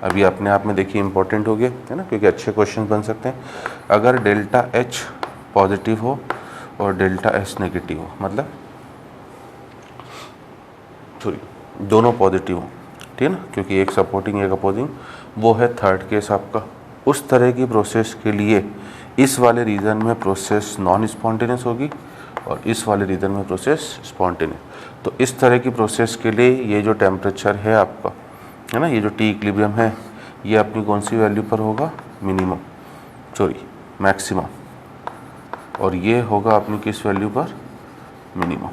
Speaker 1: अभी अपने आप में देखिए इंपॉर्टेंट हो गया, है ना, क्योंकि अच्छे क्वेश्चन बन सकते हैं। अगर डेल्टा एच पॉजिटिव हो और डेल्टा एस नेगेटिव हो, मतलब दोनों पॉजिटिव हो, ठीक है ना, क्योंकि एक सपोर्टिंग एक अपोजिंग, वो है थर्ड केस आपका। उस तरह की प्रोसेस के लिए इस वाले रीजन में प्रोसेस नॉन स्पॉन्टेनियस होगी और इस वाले रीजन में प्रोसेस स्पॉन्टेनियस। तो इस तरह की प्रोसेस के लिए ये जो टेम्परेचर है आपका, है ना, ये जो टी इक्विलिब्रियम है, ये अपनी कौन सी वैल्यू पर होगा, मैक्सिमम, और ये होगा अपनी किस वैल्यू पर, मिनिमम।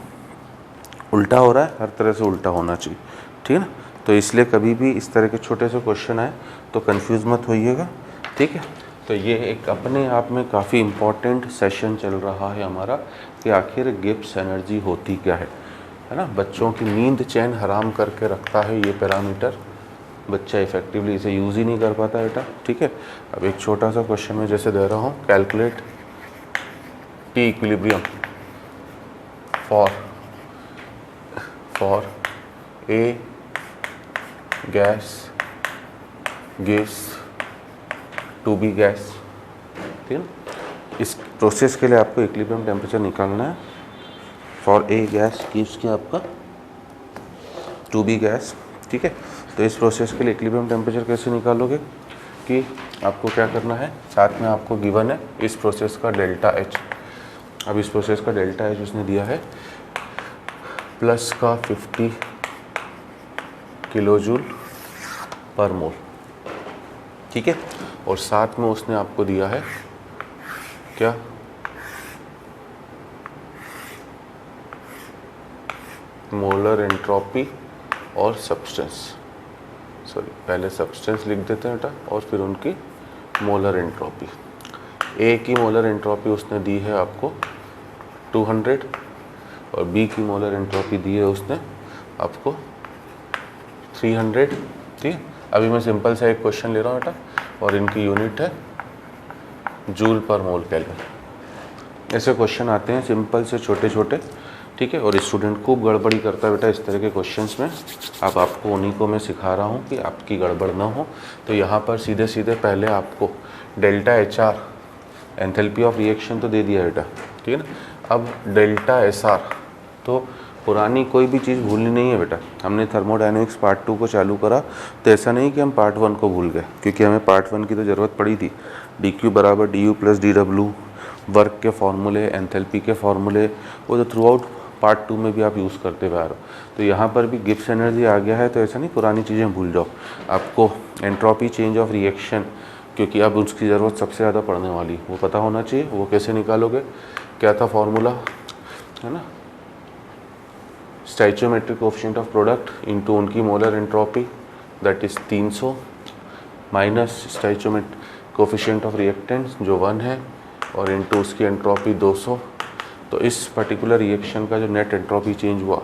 Speaker 1: उल्टा हो रहा है, हर तरह से उल्टा होना चाहिए, ठीक है ना। तो इसलिए कभी भी इस तरह के छोटे से क्वेश्चन आए तो कंफ्यूज मत होइएगा, ठीक है। तो ये एक अपने आप में काफ़ी इम्पॉर्टेंट सेशन चल रहा है हमारा कि आखिर गिब्स एनर्जी होती क्या है ना। बच्चों की नींद चैन हराम करके रखता है ये पैरामीटर, बच्चा इफेक्टिवली इसे यूज़ ही नहीं कर पाता बेटा, ठीक है। अब एक छोटा सा क्वेश्चन में जैसे दे रहा हूँ, calculate T equilibrium for A gas gives to B gas, ठीक है। इस प्रोसेस के लिए आपको इक्विलिब्रियम टेम्परेचर निकालना है फॉर ए गैस गिव्स क्या आपका टू बी गैस, ठीक है। तो इस प्रोसेस के लिए इक्विलिब्रियम टेम्परेचर कैसे निकालोगे कि आपको क्या करना है, साथ में आपको गिवन है इस प्रोसेस का डेल्टा एच। अब इस प्रोसेस का डेल्टा एच उसने दिया है प्लस का 50 किलोजूल पर मोल, ठीक है। और साथ में उसने आपको दिया है क्या, मोलर एंट्रोपी और सब्सटेंस, पहले सब्सटेंस लिख देते हैं बेटा और फिर उनकी मोलर एंट्रोपी। ए की मोलर एंट्रोपी उसने दी है आपको 200 और बी की मोलर एंट्रोपी दी है उसने आपको 300, ठीक है। अभी मैं सिंपल सा एक क्वेश्चन ले रहा हूँ बेटा और इनकी यूनिट है जूल पर मोल केल्विन। ऐसे क्वेश्चन आते हैं सिंपल से छोटे छोटे, ठीक है। और स्टूडेंट खूब गड़बड़ी करता है बेटा इस तरह के क्वेश्चंस में। अब आपको उन्हीं को मैं सिखा रहा हूँ कि आपकी गड़बड़ ना हो। तो यहाँ पर सीधे सीधे पहले आपको delta H are enthalpy of reaction तो दे दिया बेटा, ठीक है ना। अब डेल्टा एस आर, तो पुरानी कोई भी चीज़ भूलनी नहीं है बेटा। हमने थर्मोडायनेमिक्स पार्ट 2 को चालू करा तो ऐसा नहीं कि हम पार्ट 1 को भूल गए, क्योंकि हमें पार्ट 1 की तो ज़रूरत पड़ी थी। डी क्यू बराबर D you plus D W, work के फॉर्मूले, एंथैल्पी के फॉर्मूले, वो तो थ्रू आउट पार्ट 2 में भी आप यूज़ करते हुए आ रहे हो। तो यहाँ पर भी गिब्स एनर्जी आ गया है तो ऐसा नहीं पुरानी चीज़ें भूल जाओ। आपको एंट्रोपी चेंज ऑफ रिएक्शन, क्योंकि अब उसकी ज़रूरत सबसे ज़्यादा पड़ने वाली, वो पता होना चाहिए। वो कैसे निकालोगे, क्या था फॉर्मूला, है ना, stoichiometric coefficient of product into उनकी molar entropy that is 300 minus stoichiometric coefficient of reactants जो 1 है और इनटू उसकी एंट्रोपी 200। तो इस पर्टिकुलर रिएक्शन का जो नेट एंट्रोपी चेंज हुआ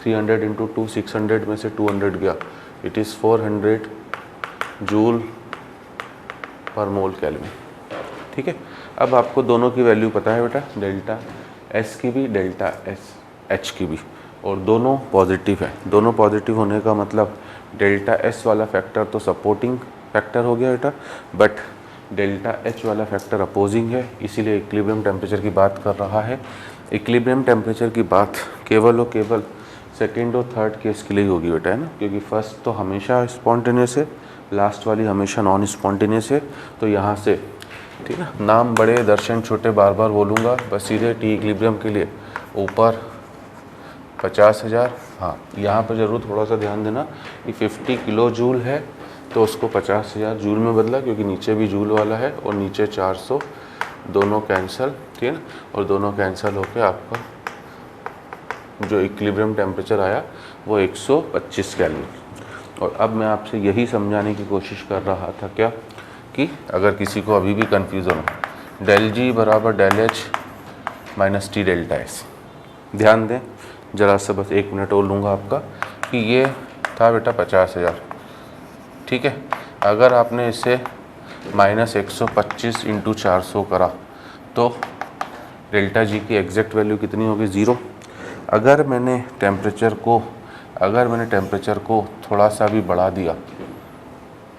Speaker 1: 300 इंटू 2, 600 में से 200 गया, it is 400 joule per mole kelvin. ठीक है, अब आपको दोनों की वैल्यू पता है बेटा, डेल्टा एस की भी, डेल्टा एस एच की भी, और दोनों पॉजिटिव है। दोनों पॉजिटिव होने का मतलब डेल्टा एस वाला फैक्टर तो सपोर्टिंग फैक्टर हो गया बेटा, बट डेल्टा एच वाला फैक्टर अपोजिंग है, इसीलिए इक्विलिब्रियम टेम्परेचर की बात कर रहा है। इक्विलिब्रियम टेम्परेचर की बात केवल और केवल सेकेंड और थर्ड केस के लिए होगी बेटा, है ना, क्योंकि फर्स्ट तो हमेशा स्पॉन्टेनियस है, लास्ट वाली हमेशा नॉन स्पॉन्टेनियस है। तो यहाँ से ठीक है, नाम बड़े दर्शन छोटे बार बार बोलूँगा, बस सीधे टी इक्विलिब्रियम के लिए ऊपर 50,000। हाँ, यहाँ पर ज़रूर थोड़ा सा ध्यान देना कि 50 किलो जूल है तो उसको 50,000 जूल में बदला, क्योंकि नीचे भी जूल वाला है और नीचे 400, दोनों कैंसिल, ठीक है ना, और दोनों कैंसिल होकर आपका जो इक्विलिब्रियम टेम्परेचर आया वो 125 केल्विन। और अब मैं आपसे यही समझाने की कोशिश कर रहा था क्या, कि अगर किसी को अभी भी कन्फ्यूज़न हो, डेल जी बराबर del H minus T delta S. ध्यान दें ज़रा सा, बस 1 मिनट और लूँगा आपका, कि ये था बेटा 50,000, ठीक है। अगर आपने इसे -125 इंटू 400 करा तो डेल्टा जी की एग्जैक्ट वैल्यू कितनी होगी, 0। अगर मैंने टेम्परेचर को थोड़ा सा भी बढ़ा दिया,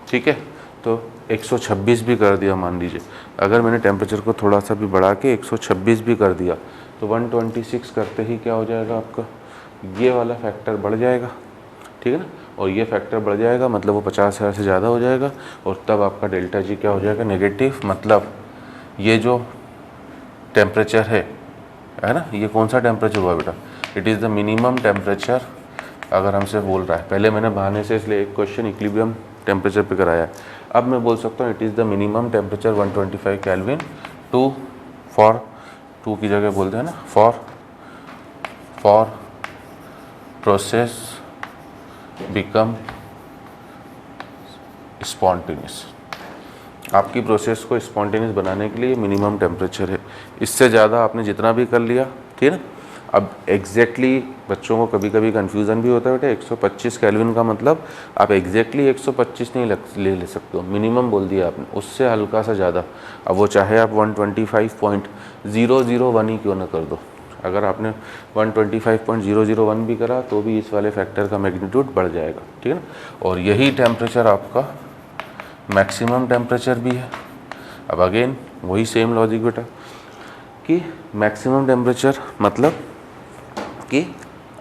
Speaker 1: ठीक है, तो 126 भी कर दिया मान लीजिए, अगर मैंने टेम्परेचर को थोड़ा सा भी बढ़ा के 126 भी कर दिया तो 126 करते ही क्या हो जाएगा आपका, ये वाला फैक्टर बढ़ जाएगा, ठीक है ना, और ये फैक्टर बढ़ जाएगा मतलब वो 50,000 से ज़्यादा हो जाएगा, और तब आपका डेल्टा जी क्या हो जाएगा, नेगेटिव। मतलब ये जो टेम्परेचर है ना, ये कौन सा टेम्परेचर हुआ बेटा, it is the minimum temperature. अगर हमसे बोल रहा है, पहले मैंने बहाने से इसलिए एक क्वेश्चन इक्विलिब्रियम टेम्परेचर पे कराया है, अब मैं बोल सकता हूँ it is the minimum temperature 125 kelvin to for, to की जगह बोलते हैं ना, फॉर प्रोसेस बिकम स्पॉन्टेनियस। आपकी प्रोसेस को स्पॉन्टेनियस बनाने के लिए मिनिमम टेम्परेचर है, इससे ज़्यादा आपने जितना भी कर लिया, ठीक है ना। अब एग्जैक्टली बच्चों को कभी कभी कन्फ्यूज़न भी होता है बेटा, 125 केल्विन का मतलब आप एग्जैक्टली 125 नहीं ले सकते हो, मिनिमम बोल दिया आपने, उससे हल्का सा ज़्यादा। अब वो चाहे आप 125.001 ही क्यों ना कर दो, अगर आपने 125.001 भी करा तो भी इस वाले फैक्टर का मैग्नीट्यूड बढ़ जाएगा, ठीक है ना। और यही टेम्परेचर आपका मैक्सिमम टेम्परेचर भी है। अब अगेन वही सेम लॉजिक बेटा, कि मैक्सिमम टेम्परेचर मतलब कि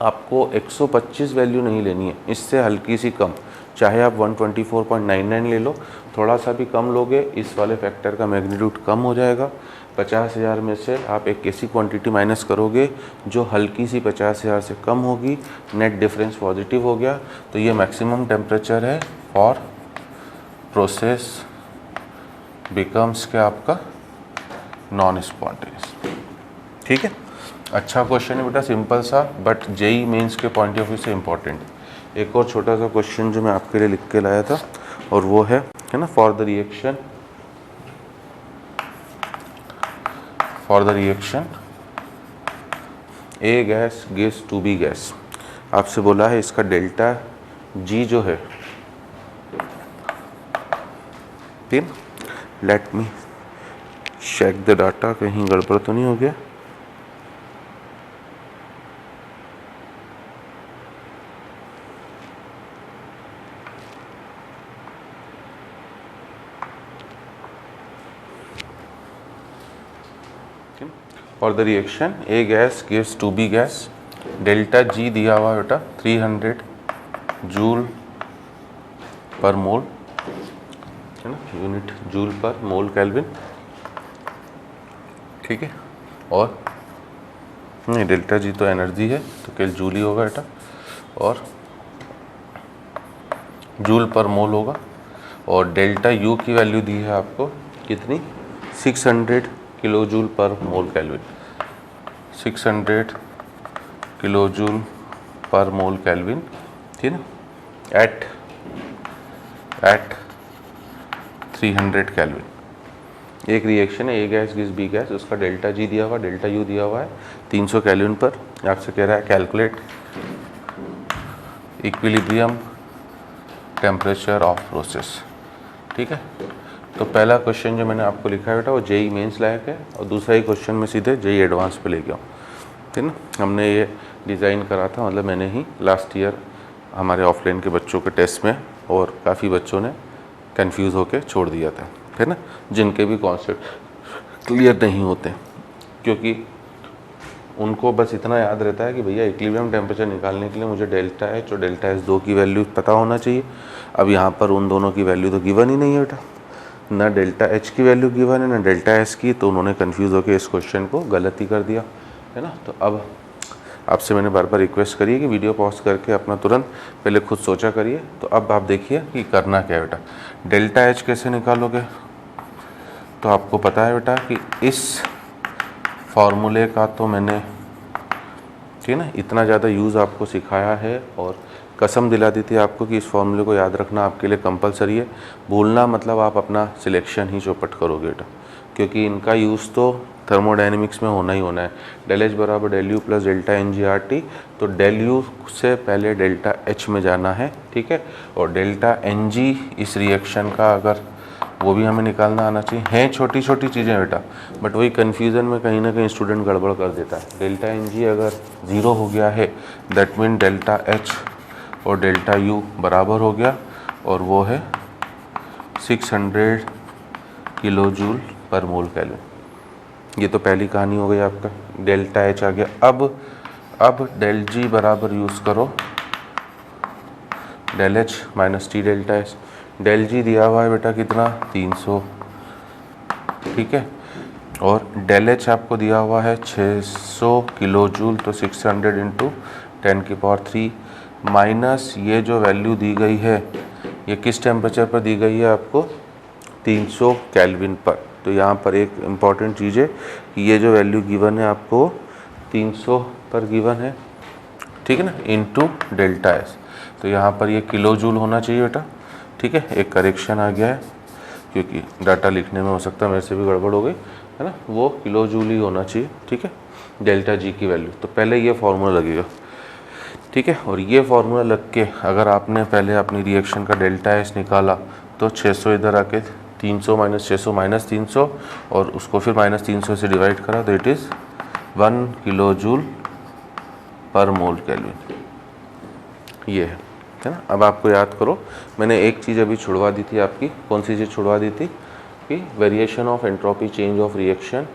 Speaker 1: आपको 125 वैल्यू नहीं लेनी है, इससे हल्की सी कम, चाहे आप 124.99 ले लो, थोड़ा सा भी कम लोगे इस वाले फैक्टर का मैग्नीट्यूड कम हो जाएगा। 50,000 में से आप एक ऐसी क्वांटिटी माइनस करोगे जो हल्की सी 50,000 से कम होगी, नेट डिफरेंस पॉजिटिव हो गया, तो ये मैक्सिमम टेम्परेचर है फॉर प्रोसेस बिकम्स क्या आपका नॉन स्पॉन्टेनियस, ठीक है। अच्छा क्वेश्चन है बेटा, सिंपल सा, बट जेई मेंस के पॉइंट ऑफ व्यू से इम्पॉर्टेंट। एक और छोटा सा क्वेश्चन जो मैं आपके लिए लिख के लाया था, और वो है ना, for the reaction A gas gives to B gas. आपसे बोला है इसका डेल्टा जी जो है, ठीक, let me check the data, कहीं गड़बड़ तो नहीं हो गया। For the reaction A gas gives to B gas, delta G दिया हुआ बेटा 300 जूल पर मोल, है ना, यूनिट जूल पर मोल केल्विन, ठीक है। और नहीं, डेल्टा जी तो एनर्जी है तो केवल जूल ही होगा बेटा, और जूल पर मोल होगा। और डेल्टा यू की वैल्यू दी है आपको कितनी, 600 किलो जूल पर मोल केल्विन, 600 किलो जूल पर मोल केल्विन, ठीक है, एट 300 केल्विन। एक रिएक्शन है ए गैस गिव्स बी गैस, उसका डेल्टा जी दिया हुआ, डेल्टा यू दिया हुआ है 300 केल्विन पर। आपसे कह रहा है calculate equilibrium temperature of process. ठीक है, तो पहला क्वेश्चन जो मैंने आपको लिखा है बेटा वो जेई मेंस लायक है, और दूसरा ही क्वेश्चन मैं सीधे जेई एडवांस पे ले गया हूँ। ठीक है ना, हमने ये डिज़ाइन करा था, मतलब मैंने ही लास्ट ईयर हमारे ऑफलाइन के बच्चों के टेस्ट में, और काफ़ी बच्चों ने कंफ्यूज होकर छोड़ दिया था, है ना, जिनके भी कॉन्सेप्ट क्लियर नहीं होते, क्योंकि उनको बस इतना याद रहता है कि भैया इक्विलिब्रियम टेम्परेचर निकालने के लिए मुझे डेल्टा एच और डेल्टा एस दो की वैल्यू पता होना चाहिए। अब यहाँ पर उन दोनों की वैल्यू तो गिवन ही नहीं है बेटा, ना डेल्टा एच की वैल्यू गिवन है ना डेल्टा एस की, तो उन्होंने कंफ्यूज होकर इस क्वेश्चन को गलत ही कर दिया, है ना। तो अब आपसे मैंने बार बार रिक्वेस्ट करी है कि वीडियो पॉज करके अपना तुरंत पहले खुद सोचा करिए। तो अब आप देखिए कि करना क्या है बेटा। डेल्टा एच कैसे निकालोगे, तो आपको पता है बेटा कि इस फॉर्मूले का तो मैंने, ठीक है ना, इतना ज़्यादा यूज़ आपको सिखाया है और कसम दिला दी थी आपको कि इस फॉर्मूले को याद रखना आपके लिए कंपलसरी है। भूलना मतलब आप अपना सिलेक्शन ही चौपट करोगे बेटा, क्योंकि इनका यूज़ तो थर्मोडायनेमिक्स में होना ही होना है। डेल एच बराबर del U plus delta n g R T, तो डेल यू से पहले डेल्टा एच में जाना है, ठीक है, और डेल्टा एन जी इस रिएक्शन का अगर वो भी हमें निकालना आना चाहिए। हैं छोटी छोटी चीज़ें बेटा, बट वही कन्फ्यूज़न में कहीं ना कहीं स्टूडेंट गड़बड़ कर देता है। डेल्टा एन जी अगर ज़ीरो हो गया है, दैट मीन डेल्टा एच और डेल्टा यू बराबर हो गया, और वो है 600 किलो जूल पर मोल केल्विन। ये तो पहली कहानी हो गई आपका, डेल्टा एच आ गया। अब डेल जी बराबर यूज़ करो del H minus T delta H. Del G दिया हुआ है बेटा कितना, 300, ठीक है, और डेल एच आपको दिया हुआ है 600 किलो जूल, तो 600 इंटू 10⁻³ माइनस ये जो वैल्यू दी गई है ये किस टेम्परेचर पर दी गई है आपको, 300 केल्विन पर। तो यहाँ पर एक इम्पॉर्टेंट चीज़ है कि ये जो वैल्यू गिवन है आपको 300 पर गिवन है, ठीक है ना, इंटू डेल्टा एस। तो यहाँ पर ये किलो जूल होना चाहिए बेटा, ठीक है। एक करेक्शन आ गया है क्योंकि डाटा लिखने में हो सकता है मेरे से भी गड़बड़ हो गई, है ना, वो किलो जूल ही होना चाहिए, ठीक है, डेल्टा जी की वैल्यू। तो पहले ये फार्मूला लगेगा, ठीक है, और ये फार्मूला लग के अगर आपने पहले अपनी रिएक्शन का डेल्टा एस निकाला तो 600 इधर आके 300 माइनस 600 माइनस 300, और उसको फिर माइनस 300 से डिवाइड करा, तो it is 1 kilo joule per mole kelvin, ये है ना। अब आपको याद करो, मैंने एक चीज़ अभी छुड़वा दी थी आपकी, कौन सी चीज़ छुड़वा दी थी कि variation of entropy change of reaction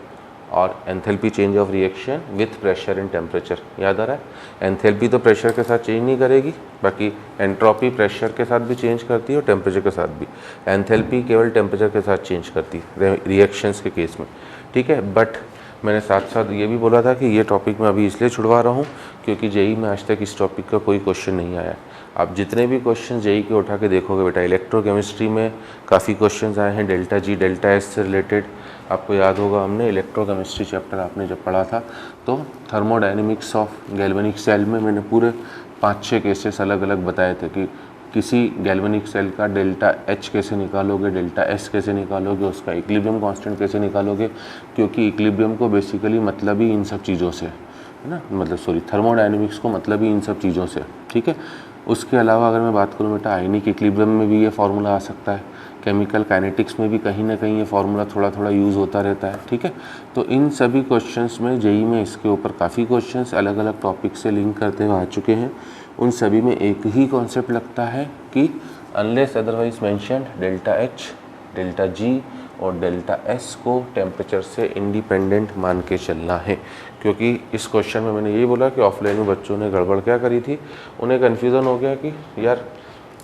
Speaker 1: और enthalpy change of reaction with pressure and temperature. याद आ रहा है, एंथैल्पी तो प्रेशर के साथ चेंज नहीं करेगी, बाकी एंट्रोपी प्रेशर के साथ भी चेंज करती है और टेम्परेचर के साथ भी। एंथैल्पी केवल टेम्परेचर के साथ चेंज करती है रिएक्शंस के केस में, ठीक है। बट मैंने साथ साथ ये भी बोला था कि ये टॉपिक मैं अभी इसलिए छुड़वा रहा हूँ क्योंकि जेई में आज तक इस टॉपिक का कोई क्वेश्चन नहीं आया। आप जितने भी क्वेश्चन जेई के उठा के देखोगे बेटा, इलेक्ट्रोकेमिस्ट्री में काफ़ी क्वेश्चंस आए हैं डेल्टा जी डेल्टा एस से रिलेटेड। आपको याद होगा हमने इलेक्ट्रोकेमिस्ट्री चैप्टर आपने जब पढ़ा था तो थर्मोडायनेमिक्स ऑफ गैल्वेनिक सेल में मैंने पूरे 5-6 केसेस अलग अलग बताए थे कि किसी गैल्वेनिक सेल का डेल्टा एच कैसे निकालोगे, डेल्टा एस कैसे निकालोगे, उसका इक्विलिब्रियम कांस्टेंट कैसे निकालोगे, क्योंकि इक्विलिब्रियम को बेसिकली मतलब ही इन सब चीज़ों से है ना, मतलब सॉरी थर्मोडायनेमिक्स को मतलब ही इन सब चीज़ों से, ठीक है। उसके अलावा अगर मैं बात करूँ बेटा, आयनिक इक्विलिब्रियम में भी ये फार्मूला आ सकता है, केमिकल काइनेटिक्स में भी कहीं ना कहीं ये फार्मूला थोड़ा थोड़ा यूज़ होता रहता है, ठीक है। तो इन सभी क्वेश्चंस में जेई में इसके ऊपर काफ़ी क्वेश्चंस अलग अलग टॉपिक से लिंक करते हुए आ चुके हैं। उन सभी में एक ही कॉन्सेप्ट लगता है कि unless otherwise mentioned delta H, delta G और डेल्टा एस को टेम्परेचर से इंडिपेंडेंट मान के चलना है। क्योंकि इस क्वेश्चन में मैंने यही बोला कि ऑफलाइन में बच्चों ने गड़बड़ क्या करी थी, उन्हें कन्फ्यूज़न हो गया कि यार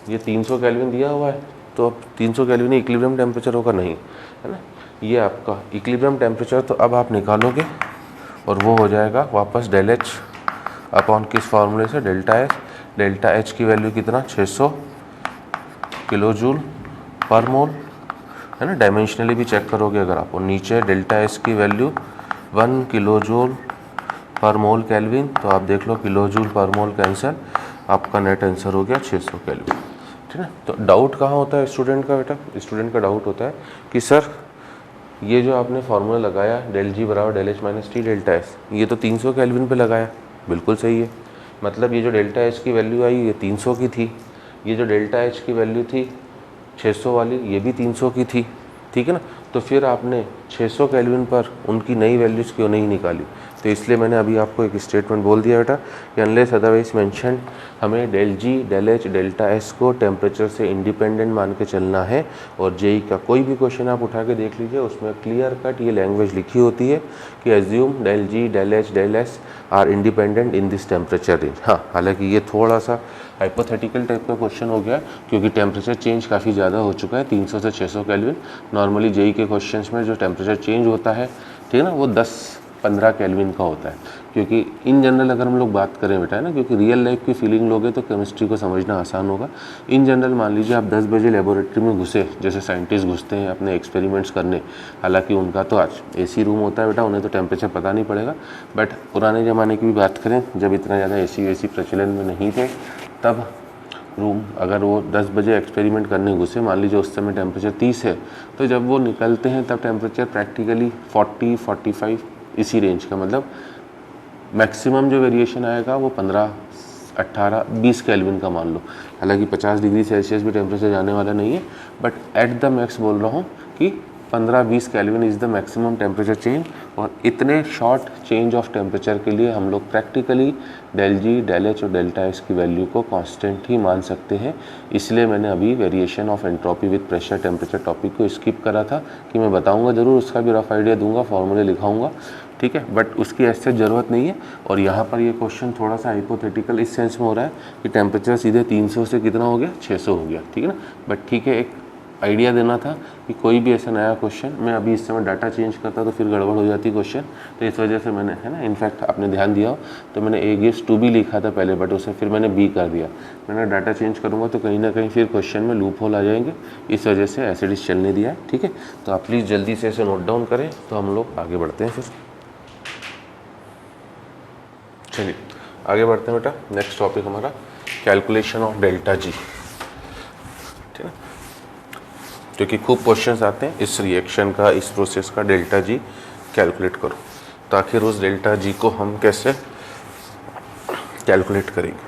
Speaker 1: ये 300 केल्विन दिया हुआ है तो अब 300 केल्विन इक्विलिब्रियम टेम्परेचर होगा, नहीं, है ना। ये आपका इक्विलिब्रियम टेम्परेचर तो अब आप निकालोगे और वो हो जाएगा वापस डेल एच अपॉन किस फार्मूले से, डेल्टा एच। डेल्टा एच की वैल्यू कितना, 600 किलो जूल पर मोल, है ना। डायमेंशनली भी चेक करोगे अगर आप, और नीचे डेल्टा एस की वैल्यू 1 किलो जूल पर मोल केल्विन, तो आप देख लो किलो जूल पर मोल कैंसिल, आपका नेट आंसर हो गया 600 केल्विन, ठीक है। तो डाउट कहाँ होता है स्टूडेंट का बेटा, स्टूडेंट का डाउट होता है कि सर ये जो आपने फार्मूला लगाया डेल जी बराबर del H minus T delta S, ये तो 300 केल्विन पे लगाया, बिल्कुल सही है, मतलब ये जो डेल्टा एच की वैल्यू आई ये 300 की थी, ये जो डेल्टा एच की वैल्यू थी 600 वाली ये भी 300 की थी, ठीक है ना। तो फिर आपने 600 केल्विन पर उनकी नई वैल्यूज़ क्यों नहीं निकाली? तो इसलिए मैंने अभी आपको एक स्टेटमेंट बोल दिया बेटा कि अनलेस अदरवाइज मेंशन, हमें del G, del H, delta S को टेम्परेचर से इंडिपेंडेंट मान के चलना है। और जेई का कोई भी क्वेश्चन आप उठा के देख लीजिए, उसमें क्लियर कट ये लैंग्वेज लिखी होती है कि assume del G, del H, del S are independent in this temperature range. हाँ, हालांकि ये थोड़ा सा हाइपोथेटिकल टाइप का क्वेश्चन हो गया क्योंकि टेम्परेचर चेंज काफ़ी ज़्यादा हो चुका है, 300 से 600 केल्विन। नॉर्मली जेई के क्वेश्चंस में जो टेम्परेचर चेंज होता है, ठीक है ना, वो 10-15 केल्विन का होता है। क्योंकि इन जनरल अगर हम लोग बात करें बेटा, है ना, क्योंकि रियल लाइफ की फीलिंग लोगे तो केमिस्ट्री को समझना आसान होगा। इन जनरल मान लीजिए आप 10 बजे लेबोरेटरी में घुसे, जैसे साइंटिस्ट घुसते हैं अपने एक्सपेरिमेंट्स करने, हालांकि उनका तो आज एसी रूम होता है बेटा, उन्हें तो टेम्परेचर पता नहीं पड़ेगा। बट पुराने ज़माने की भी बात करें, जब इतना ज़्यादा एसी वेसी प्रचलन में नहीं थे, तब रूम अगर वो 10 बजे एक्सपेरिमेंट करने घुसे, मान लीजिए उस समय टेम्परेचर 30 है, तो जब वो निकलते हैं तब टेम्परेचर प्रैक्टिकली 40-45 इसी रेंज का, मतलब मैक्सिमम जो वेरिएशन आएगा वो 15-18-20 केल्विन का मान लो। हालांकि 50 डिग्री सेल्सियस भी टेम्परेचर जाने वाला नहीं है, बट एट द मैक्स बोल रहा हूँ कि 15-20 kelvin is the maximum temperature change. और इतने शॉर्ट चेंज ऑफ टेम्परेचर के लिए हम लोग practically del G, del H और डेल्टा एस की वैल्यू को कांस्टेंट ही मान सकते हैं। इसलिए मैंने अभी variation of entropy with pressure temperature topic को स्किप करा था कि मैं बताऊंगा ज़रूर, उसका भी रफ आइडिया दूंगा, फॉर्मूले लिखाऊंगा, ठीक है, बट उसकी ऐसे ज़रूरत नहीं है। और यहाँ पर ये क्वेश्चन थोड़ा सा हाइपोथेटिकल इस सेंस में हो रहा है कि टेम्परेचर सीधे 300 से कितना हो गया, 600 हो गया, ठीक है ना। बट ठीक है, एक आइडिया देना था कि कोई भी ऐसा नया क्वेश्चन, मैं अभी इस समय डाटा चेंज करता तो फिर गड़बड़ हो जाती क्वेश्चन, तो इस वजह से मैंने, है ना, इनफैक्ट आपने ध्यान दिया हो तो मैंने ए गिव्स टू बी लिखा था पहले, बट उसे फिर मैंने बी कर दिया। मैंने डाटा चेंज करूँगा तो कहीं ना कहीं फिर क्वेश्चन में लूप होल आ जाएंगे, इस वजह से एसिडिस चलने दिया है, ठीक है। तो आप प्लीज़ जल्दी से इसे नोट डाउन करें तो हम लोग आगे बढ़ते हैं। फिर चलिए आगे बढ़ते हैं बेटा। नेक्स्ट टॉपिक हमारा कैलकुलेशन ऑफ डेल्टा जी, ठीक है, क्योंकि खूब क्वेश्चंस आते हैं इस रिएक्शन का, इस प्रोसेस का, डेल्टा जी कैलकुलेट करो। तो आखिर उस डेल्टा जी को हम कैसे कैलकुलेट करेंगे?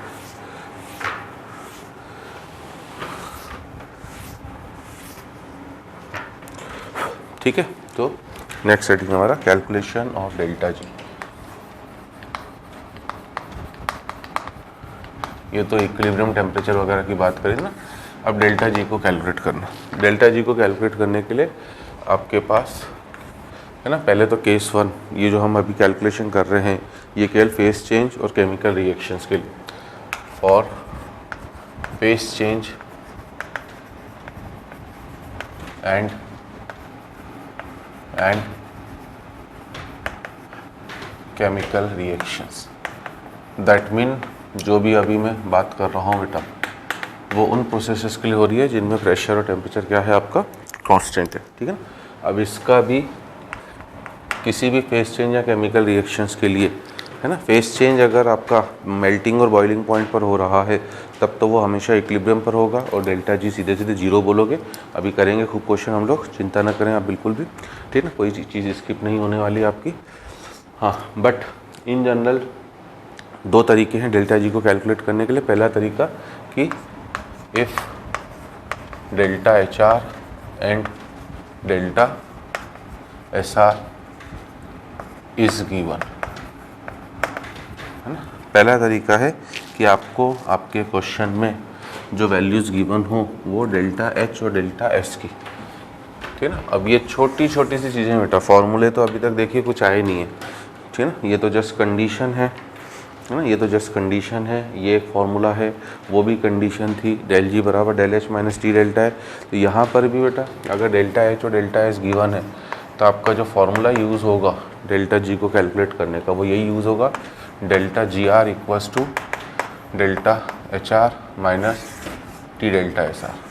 Speaker 1: ठीक है, तो नेक्स्ट सेटिंग हमारा कैलकुलेशन ऑफ डेल्टा जी। ये तो इक्विलिब्रियम टेम्परेचर वगैरह की बात करें ना, अब डेल्टा जी को कैलकुलेट करना। डेल्टा जी को कैलकुलेट करने के लिए आपके पास, है ना, पहले तो केस 1, ये जो हम अभी कैलकुलेशन कर रहे हैं ये केवल फेस चेंज और केमिकल रिएक्शंस के लिए। For face change and chemical reactions, that mean जो भी अभी मैं बात कर रहा हूँ बेटा वो उन प्रोसेसेस के लिए हो रही है जिनमें प्रेशर और टेम्परेचर क्या है आपका, कांस्टेंट है, ठीक है ना। अब इसका भी किसी भी फेस चेंज या केमिकल रिएक्शंस के लिए, है ना, फेस चेंज अगर आपका मेल्टिंग और बॉइलिंग पॉइंट पर हो रहा है तब तो वो हमेशा इक्विलिब्रियम पर होगा और डेल्टा जी सीधे सीधे जीरो बोलोगे। अभी करेंगे खूब क्वेश्चन हम लोग, चिंता ना करें आप बिल्कुल भी, ठीक है ना, कोई चीज़ स्किप नहीं होने वाली आपकी। हाँ, बट इन जनरल दो तरीके हैं डेल्टा जी को कैलकुलेट करने के लिए। पहला तरीका कि if delta H are and delta S are is given, है ना। पहला तरीका है कि आपको आपके क्वेश्चन में जो वैल्यूज़ गिवन हो वो डेल्टा एच और डेल्टा एस की, ठीक है ना। अब ये छोटी छोटी सी चीज़ें बेटा, फॉर्मूले तो अभी तक देखिए कुछ आए नहीं है, ठीक है ना। ये तो जस्ट कंडीशन है ना, ये तो जस्ट कंडीशन है। ये एक फार्मूला है, वो भी कंडीशन थी, डेल जी बराबर del H minus T delta है। तो यहाँ पर भी बेटा अगर डेल्टा एच और डेल्टा एस गिवन है तो आपका जो फार्मूला यूज़ होगा डेल्टा जी को कैलकुलेट करने का वो यही यूज़ होगा, delta G R equals to delta H R minus T delta S R.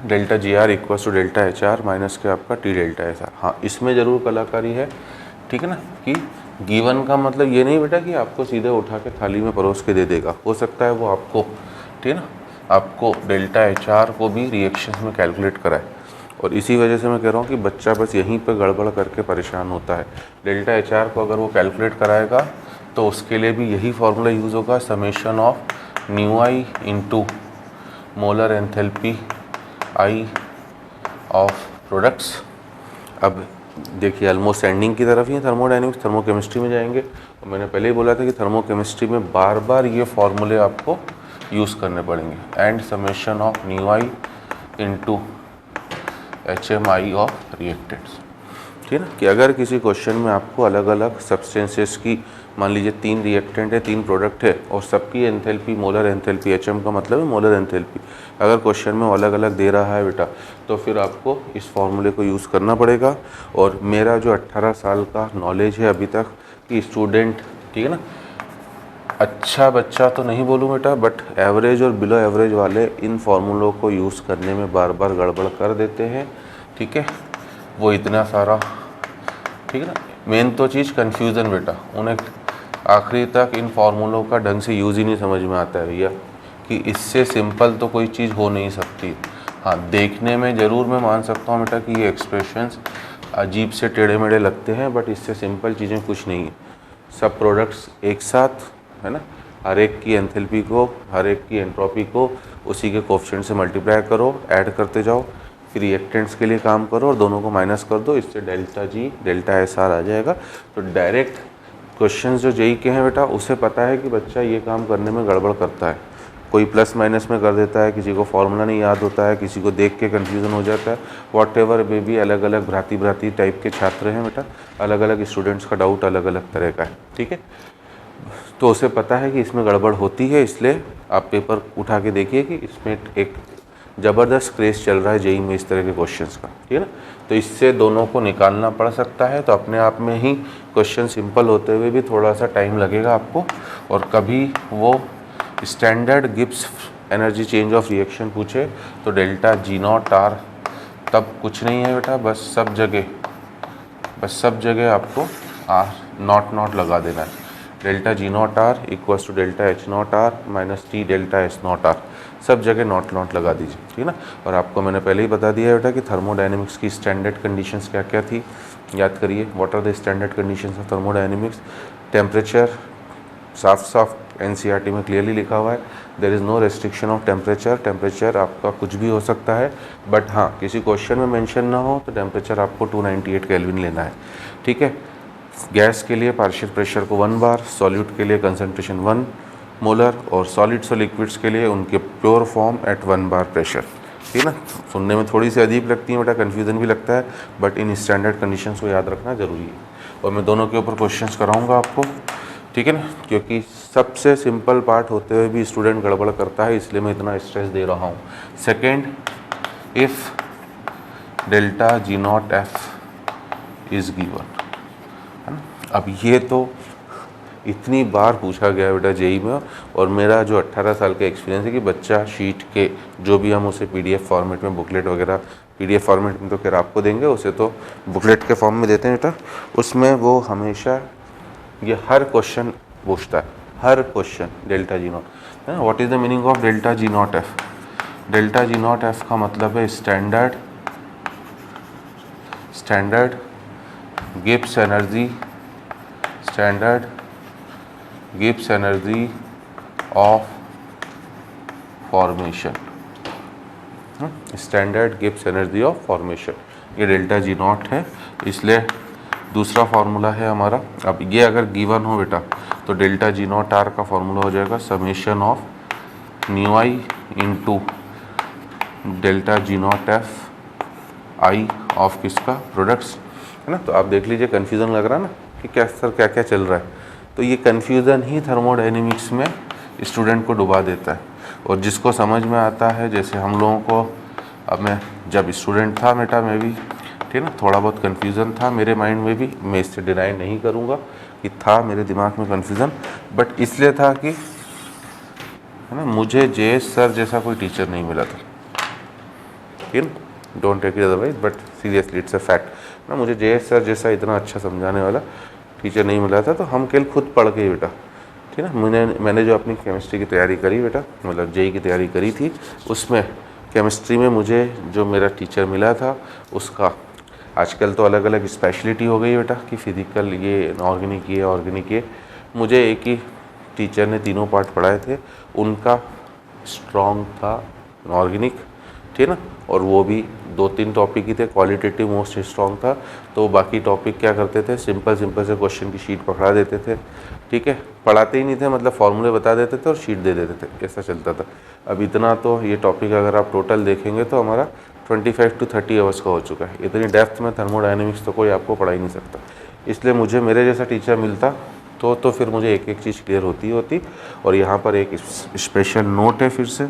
Speaker 1: Delta G R equals to delta H R minus के आपका टी डेल्टा एस आर। हाँ, इसमें ज़रूर कलाकारी है, ठीक है ना, कि गिवन का मतलब ये नहीं बेटा कि आपको सीधे उठा के थाली में परोस के दे देगा। हो सकता है वो आपको, ठीक है ना, आपको डेल्टा एच आर को भी रिएक्शन में कैलकुलेट कराए। और इसी वजह से मैं कह रहा हूँ कि बच्चा बस यहीं पर गड़बड़ करके परेशान होता है। डेल्टा एच आर को अगर वो कैलकुलेट कराएगा तो उसके लिए भी यही फार्मूला यूज़ होगा, summation of nu I into molar enthalpy I of products. अब देखिए ऑलमोस्ट एंडिंग की तरफ ही है थर्मोडायनेमिक्स, थर्मोकेमिस्ट्री में जाएंगे। और मैंने पहले ही बोला था कि थर्मोकेमिस्ट्री में बार बार ये फार्मूले आपको यूज़ करने पड़ेंगे। And summation of nu I into H M I of reactants, ठीक है ना। कि अगर किसी क्वेश्चन में आपको अलग अलग सब्सटेंसेस की, मान लीजिए 3 रिएक्टेंट है, 3 प्रोडक्ट है और सबकी enthalpy molar enthalpy, H M का मतलब है मोलर एंथैल्पी, अगर क्वेश्चन में अलग अलग दे रहा है बेटा तो फिर आपको इस फॉर्मूले को यूज़ करना पड़ेगा। और मेरा जो 18 साल का नॉलेज है अभी तक कि स्टूडेंट, ठीक है ना, अच्छा बच्चा तो नहीं बोलूँ बेटा, बट एवरेज और बिलो एवरेज वाले इन फार्मूलों को यूज़ करने में बार बार गड़बड़ कर देते हैं, ठीक है। वो इतना सारा, ठीक है ना, मेन तो चीज़ कन्फ्यूज़न बेटा, उन्हें आखिरी तक इन फार्मूलों का ढंग से यूज़ ही नहीं समझ में आता है भैया, कि इससे सिंपल तो कोई चीज़ हो नहीं सकती। हाँ, देखने में ज़रूर मैं मान सकता हूँ बेटा कि ये एक्सप्रेशंस अजीब से टेढ़े मेढ़े लगते हैं, बट इससे सिंपल चीज़ें कुछ नहीं है। सब प्रोडक्ट्स एक साथ, है ना, हर एक की एंथैल्पी को, हर एक की एंट्रोपी को उसी के कोएफिशिएंट से मल्टीप्लाई करो, ऐड करते जाओ, फिर रिएक्टेंट्स के लिए काम करो और दोनों को माइनस कर दो, इससे delta G delta S R आ जाएगा। तो डायरेक्ट क्वेश्चन जो जेई के हैं बेटा, उसे पता है कि बच्चा ये काम करने में गड़बड़ करता है, कोई प्लस माइनस में कर देता है, किसी को फॉर्मूला नहीं याद होता है, किसी को देख के कन्फ्यूज़न हो जाता है, वॉट एवर मे बी। अलग अलग भ्रांति टाइप के छात्र हैं बेटा, अलग अलग स्टूडेंट्स का डाउट अलग अलग तरह का है, ठीक है। तो उसे पता है कि इसमें गड़बड़ होती है, इसलिए आप पेपर उठा के देखिए कि इसमें एक ज़बरदस्त क्रेज़ चल रहा है जेई में इस तरह के क्वेश्चंस का, ठीक है ना। तो इससे दोनों को निकालना पड़ सकता है। तो अपने आप में ही क्वेश्चन सिंपल होते हुए भी थोड़ा सा टाइम लगेगा आपको। और कभी वो standard Gibbs energy change of reaction पूछे तो डेल्टा जी नॉट आर तब कुछ नहीं है बेटा, बस सब जगह आपको आर नॉट लगा देना है। Delta G naught R equals to delta H naught R minus T delta S naught R, सब जगह नॉट लगा दीजिए, ठीक है ना। और आपको मैंने पहले ही बता दिया है बेटा कि थर्मोडायनेमिक्स की स्टैंडर्ड कंडीशंस क्या क्या थी, याद करिए। What are the standard conditions of thermodynamics? Temperature, साफ एनसीईआरटी में क्लियरली लिखा हुआ है, there is no restriction of temperature. Temperature आपका कुछ भी हो सकता है, बट हाँ, किसी क्वेश्चन में मेंशन ना हो तो टेम्परेचर आपको 298 केल्विन लेना है, ठीक है। गैस के लिए पार्शियल प्रेशर को 1 बार, सॉल्यूट के लिए कंसंट्रेशन 1 मोलर और सॉलिड्स और लिक्विड्स के लिए उनके प्योर फॉर्म एट 1 बार प्रेशर, ठीक है ना। सुनने में थोड़ी सी अजीब लगती है बेटा, कन्फ्यूज़न भी लगता है, बट इन स्टैंडर्ड कंडीशंस को याद रखना ज़रूरी है। और मैं दोनों के ऊपर क्वेश्चंस कराऊंगा आपको, ठीक है ना, क्योंकि सबसे सिंपल पार्ट होते हुए भी स्टूडेंट गड़बड़ करता है, इसलिए मैं इतना स्ट्रेस दे रहा हूँ। Second, if delta G not F is given, है ना। अब ये तो इतनी बार पूछा गया बेटा जेई में, और मेरा जो 18 साल का एक्सपीरियंस है कि बच्चा शीट के जो भी हम उसे पीडीएफ फॉर्मेट में, बुकलेट वगैरह पीडीएफ फॉर्मेट में तो खैर आपको देंगे, उसे तो बुकलेट के फॉर्म में देते हैं बेटा, उसमें वो हमेशा ये हर क्वेश्चन पूछता है, हर क्वेश्चन डेल्टा जी नॉट, है ना। What is the meaning of delta G not F? Delta G not F का मतलब है standard Gibbs energy of formation, standard Gibbs energy of formation, ये डेल्टा जी नॉट है। इसलिए दूसरा फार्मूला है हमारा, अब ये अगर गिवन हो बेटा तो डेल्टा जी नॉट आर का फार्मूला हो जाएगा summation of nu I into delta G not F I of किसका? प्रोडक्ट्स, है ना। तो आप देख लीजिए कन्फ्यूज़न लग रहा है ना कि क्या सर क्या क्या चल रहा है, तो ये कन्फ्यूज़न ही थर्मोडायनेमिक्स में स्टूडेंट को डुबा देता है। और जिसको समझ में आता है, जैसे हम लोगों को, अब मैं जब स्टूडेंट था बेटा, मैं भी, ठीक है ना, थोड़ा बहुत कन्फ्यूज़न था मेरे माइंड में भी, मैं इससे डिनाई नहीं करूँगा कि था मेरे दिमाग में कन्फ्यूज़न, बट इसलिए था कि, है ना, मुझे जेएस सर जैसा कोई टीचर नहीं मिला था, ठीक है, don't take it otherwise, but seriously it's a fact ना, मुझे जेएस सर जैसा इतना अच्छा समझाने वाला टीचर नहीं मिला था। तो हम केवल खुद पढ़ के ही बेटा, ठीक है ना, मैंने जो अपनी केमिस्ट्री की तैयारी करी बेटा, मतलब जेई की तैयारी करी थी, उसमें केमिस्ट्री में मुझे जो मेरा टीचर मिला था उसका, आजकल तो अलग अलग स्पेशलिटी हो गई बेटा कि फिजिकल ये ऑर्गेनिक ये ऑर्गेनिक ये, मुझे एक ही टीचर ने तीनों पार्ट पढ़ाए थे, उनका स्ट्रॉन्ग था ऑर्गेनिक, ठीक है ना, और वो भी 2-3 टॉपिक ही थे, क्वालिटेटिव मोस्ट स्ट्रॉन्ग था, तो बाकी टॉपिक क्या करते थे, सिंपल सिंपल से क्वेश्चन की शीट पकड़ा देते थे, ठीक है, पढ़ाते ही नहीं थे, मतलब फॉर्मूले बता देते थे और शीट दे देते थे, ऐसा चलता था। अब इतना तो ये टॉपिक अगर आप टोटल देखेंगे तो हमारा 25 to 30 आवर्स का हो चुका है। इतनी डेप्थ में थर्मोडायनेमिक्स तो कोई आपको पढ़ा ही नहीं सकता। इसलिए मुझे मेरे जैसा टीचर मिलता तो फिर मुझे एक एक चीज़ क्लियर होती। और यहाँ पर एक स्पेशल नोट है फिर से,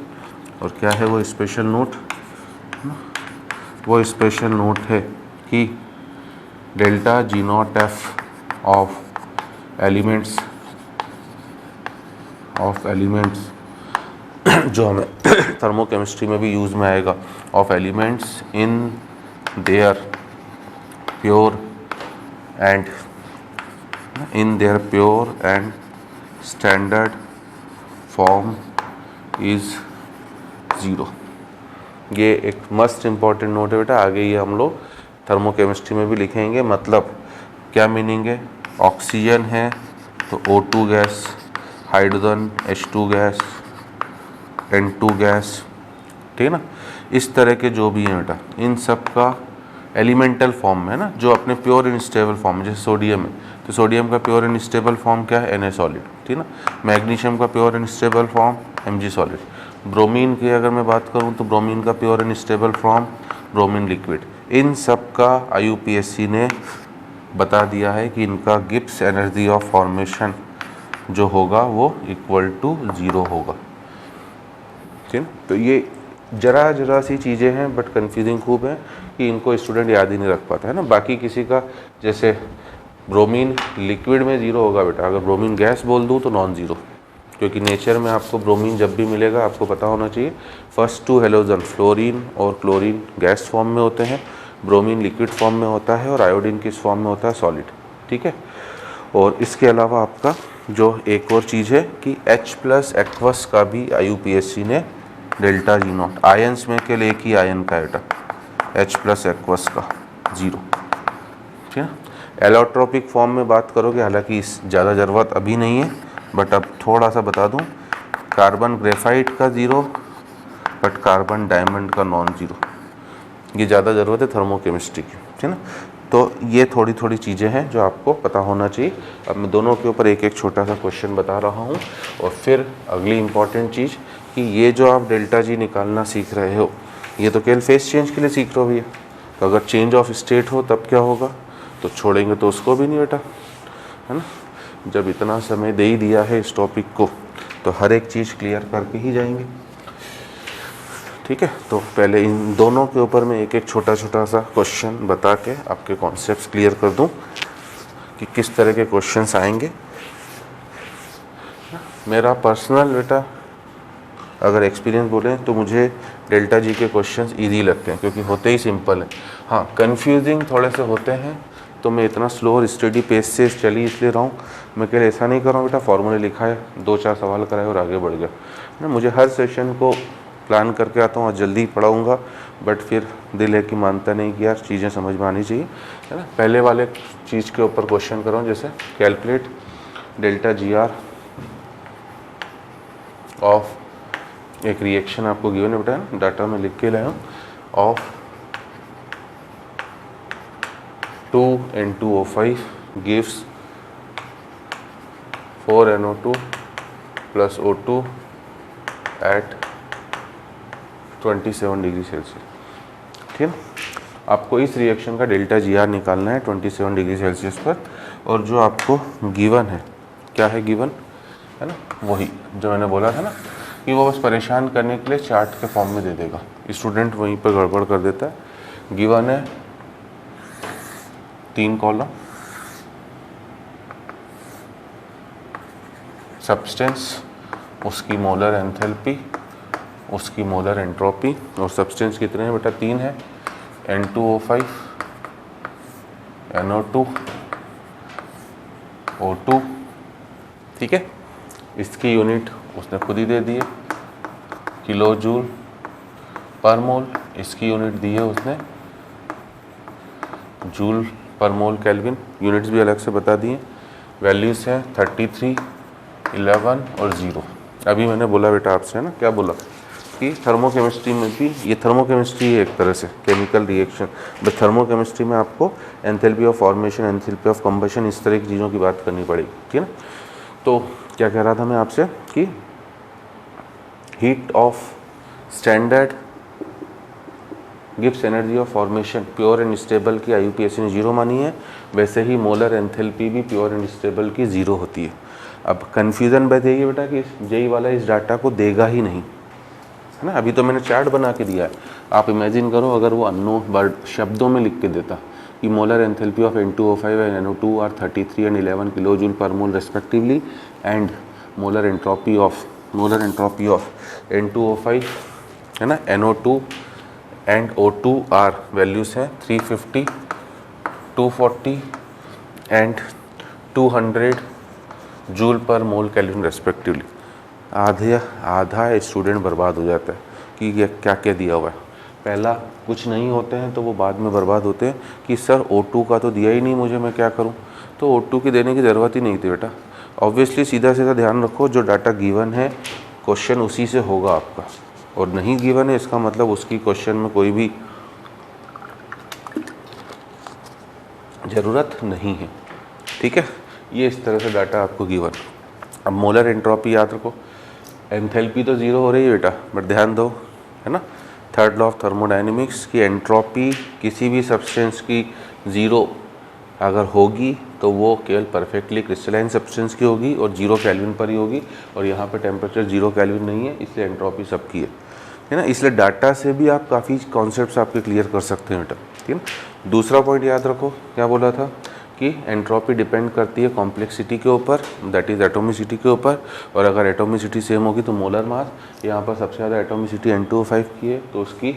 Speaker 1: और क्या है वो स्पेशल नोट, वो स्पेशल नोट है कि delta G not F of elements जो हमें थर्मोकेमिस्ट्री में भी यूज़ में आएगा, of elements in their pure and standard form is zero. ये एक मस्ट इम्पॉर्टेंट नोट है बेटा, आगे ये हम लोग थर्मोकेमिस्ट्री में भी लिखेंगे। मतलब क्या मीनिंग है, ऑक्सीजन है तो O2 gas, hydrogen H2 gas, N2 gas, ठीक है ना, इस तरह के जो भी हैं बेटा, इन सब का एलिमेंटल फॉर्म में है ना, जो अपने प्योर इनस्टेबल फॉर्म, जैसे सोडियम है तो सोडियम का प्योर इनस्टेबल फॉर्म क्या है, Na सॉलिड, ठीक है ना। मैग्नीशियम का pure unstable form Mg solid. Bromine की अगर मैं बात करूं तो ब्रोमीन का pure unstable form bromine liquid. इन सब का IUPAC ने बता दिया है कि इनका गिब्स एनर्जी ऑफ फॉर्मेशन जो होगा वो इक्वल टू 0 होगा, ठीक है। तो ये जरा सी चीज़ें हैं बट कंफ्यूजिंग खूब है कि इनको स्टूडेंट याद ही नहीं रख पाता है ना। बाकी किसी का जैसे ब्रोमीन लिक्विड में 0 होगा बेटा, अगर ब्रोमीन गैस बोल दूँ तो नॉन ज़ीरो, क्योंकि नेचर में आपको ब्रोमीन जब भी मिलेगा आपको पता होना चाहिए फर्स्ट 2 हेलोजन फ्लोरीन और क्लोरीन गैस फॉर्म में होते हैं, ब्रोमीन लिक्विड फॉर्म में होता है और आयोडीन किस फॉर्म में होता है, सॉलिड, ठीक है। और इसके अलावा आपका जो एक और चीज़ है कि H+ एक्वस का भी IUPAC ने डेल्टा जी नॉट, आयंस में केवल एक ही आयन का बेटा H+ एक्वस का 0, ठीक है। एलोट्रोपिक फॉर्म में बात करोगे, हालांकि इस ज़्यादा ज़रूरत अभी नहीं है बट अब थोड़ा सा बता दूं, कार्बन ग्रेफाइट का 0 बट कार्बन डायमंड का नॉन 0, ये ज़्यादा ज़रूरत है थर्मोकेमिस्ट्री की, ठीक है ना। तो ये थोड़ी थोड़ी चीज़ें हैं जो आपको पता होना चाहिए। अब मैं दोनों के ऊपर एक एक छोटा सा क्वेश्चन बता रहा हूँ, और फिर अगली इम्पॉर्टेंट चीज़ कि ये जो आप डेल्टा जी निकालना सीख रहे हो ये तो केवल फेस चेंज के लिए सीख रहे हो भैया, तो अगर चेंज ऑफ स्टेट हो तब क्या होगा, तो छोड़ेंगे तो उसको भी नहीं बेटा, है ना। जब इतना समय दे ही दिया है इस टॉपिक को तो हर एक चीज़ क्लियर करके ही जाएंगे, ठीक है। तो पहले इन दोनों के ऊपर मैं एक एक छोटा छोटा सा क्वेश्चन बता के आपके कॉन्सेप्ट्स क्लियर कर दूं कि किस तरह के क्वेश्चंस आएंगे। मेरा पर्सनल बेटा अगर एक्सपीरियंस बोले तो मुझे डेल्टा जी के क्वेश्चंस इजी लगते हैं क्योंकि होते ही सिंपल हैं। हाँ, कंफ्यूजिंग थोड़े से होते हैं, तो मैं इतना स्लो और स्टडी पेस से चली इसलिए रहा हूँ। मैं कह ऐसा नहीं कर रहा हूँ बेटा फॉर्मूले लिखा है 2-4 सवाल कराए और आगे बढ़ गया ना। मुझे हर सेशन को प्लान करके आता हूँ और जल्दी पढ़ाऊँगा, बट फिर दिल है कि मानता नहीं कि यार चीज़ें समझ में आनी चाहिए, है ना। पहले वाले चीज़ के ऊपर क्वेश्चन कर रहा हूँ, जैसे कैलकुलेट डेल्टा GR ऑफ, एक रिएक्शन आपको गिवन है बेटा, डाटा में लिख के लाया हूँ, of 2N2O5 gives 4NO2 plus O2 at 27 degree Celsius, ठीक है ना। आपको इस रिएक्शन का डेल्टा GR निकालना है 27 डिग्री सेल्सियस पर, और जो आपको गिवन है, क्या है गिवन, है ना, वही जो मैंने बोला था ना कि वो बस परेशान करने के लिए चार्ट के फॉर्म में दे देगा, स्टूडेंट वहीं पर गड़बड़ कर देता है। गिवन है 3 कॉलम, सब्सटेंस, उसकी मोलर एंथैल्पी, उसकी मोलर एंट्रोपी, और सब्सटेंस कितने हैं बेटा, 3 है, N2O5, NO2, O2, ठीक है। इसकी यूनिट उसने खुद ही दे दी है, किलो जूल पर मोल, इसकी यूनिट दी है उसने जूल पर मोल केल्विन, यूनिट्स भी अलग से बता दी हैं। वैल्यूज़ हैं 33, 11 और 0। अभी मैंने बोला बेटा आपसे, है ना, क्या बोला कि थर्मोकेमिस्ट्री में भी, ये थर्मोकेमिस्ट्री है एक तरह से, केमिकल रिएक्शन, बट थर्मोकेमिस्ट्री में आपको enthalpy of formation, enthalpy of combustion, इस तरह की चीज़ों की बात करनी पड़ेगी, ठीक है ना। तो क्या कह रहा था मैं आपसे कि heat of standard gives energy of formation pure and stable की IUPAC ने 0 मानी है, वैसे ही मोलर एंथैल्पी भी प्योर एंड स्टेबल की 0 होती है। अब कन्फ्यूज़न बात यही है बेटा कि जेई वाला इस डाटा को देगा ही नहीं, है ना। अभी तो मैंने चार्ट बना के दिया है, आप इमेजिन करो अगर वो अननोन वर्ड शब्दों में लिख के देता कि molar enthalpy of N2O5 and NO2 are 33 and 11 kilo joule per mole respectively, and molar entropy of N2O5, है ना, NO2 and O2 are values हैं 350, 240 and 200 joule per mole kelvin respectively. आधा स्टूडेंट बर्बाद हो जाता है कि ये क्या क्या दिया हुआ है। पहला कुछ नहीं होते हैं तो वो बाद में बर्बाद होते हैं कि सर O2 का तो दिया ही नहीं मुझे, मैं क्या करूं। तो O2 की देने की ज़रूरत ही नहीं थी बेटा। ऑब्वियसली सीधा सीधा ध्यान रखो, जो डाटा गिवन है क्वेश्चन उसी से होगा आपका, और नहीं गिवन है इसका मतलब उसकी क्वेश्चन में कोई भी ज़रूरत नहीं है, ठीक है। ये इस तरह से डाटा आपको गिवन। अब मोलर एंट्रोपी याद रखो, एंथैल्पी तो 0 हो रही है बेटा, बट ध्यान दो, है ना, थर्ड लॉ ऑफ थर्मोडायनेमिक्स की एंट्रोपी किसी भी सब्सटेंस की 0 अगर होगी तो वो केवल परफेक्टली क्रिस्टलाइन सब्सटेंस की होगी और 0 केल्विन पर ही होगी, और यहाँ पे टेम्परेचर 0 केल्विन नहीं है, इसलिए एंट्रोपी सबकी है ना। इसलिए डाटा से भी आप काफ़ी कॉन्सेप्ट्स आपके क्लियर कर सकते हैं बेटा, ठीक है। दूसरा पॉइंट याद रखो, क्या बोला था कि एंट्रोपी डिपेंड करती है कॉम्प्लेक्सिटी के ऊपर, दैट इज़ एटोमिसिटी के ऊपर, और अगर एटोमिसिटी सेम होगी तो मोलर मास, यहाँ पर सबसे ज़्यादा एटोमिसिटी N2O5 की है तो उसकी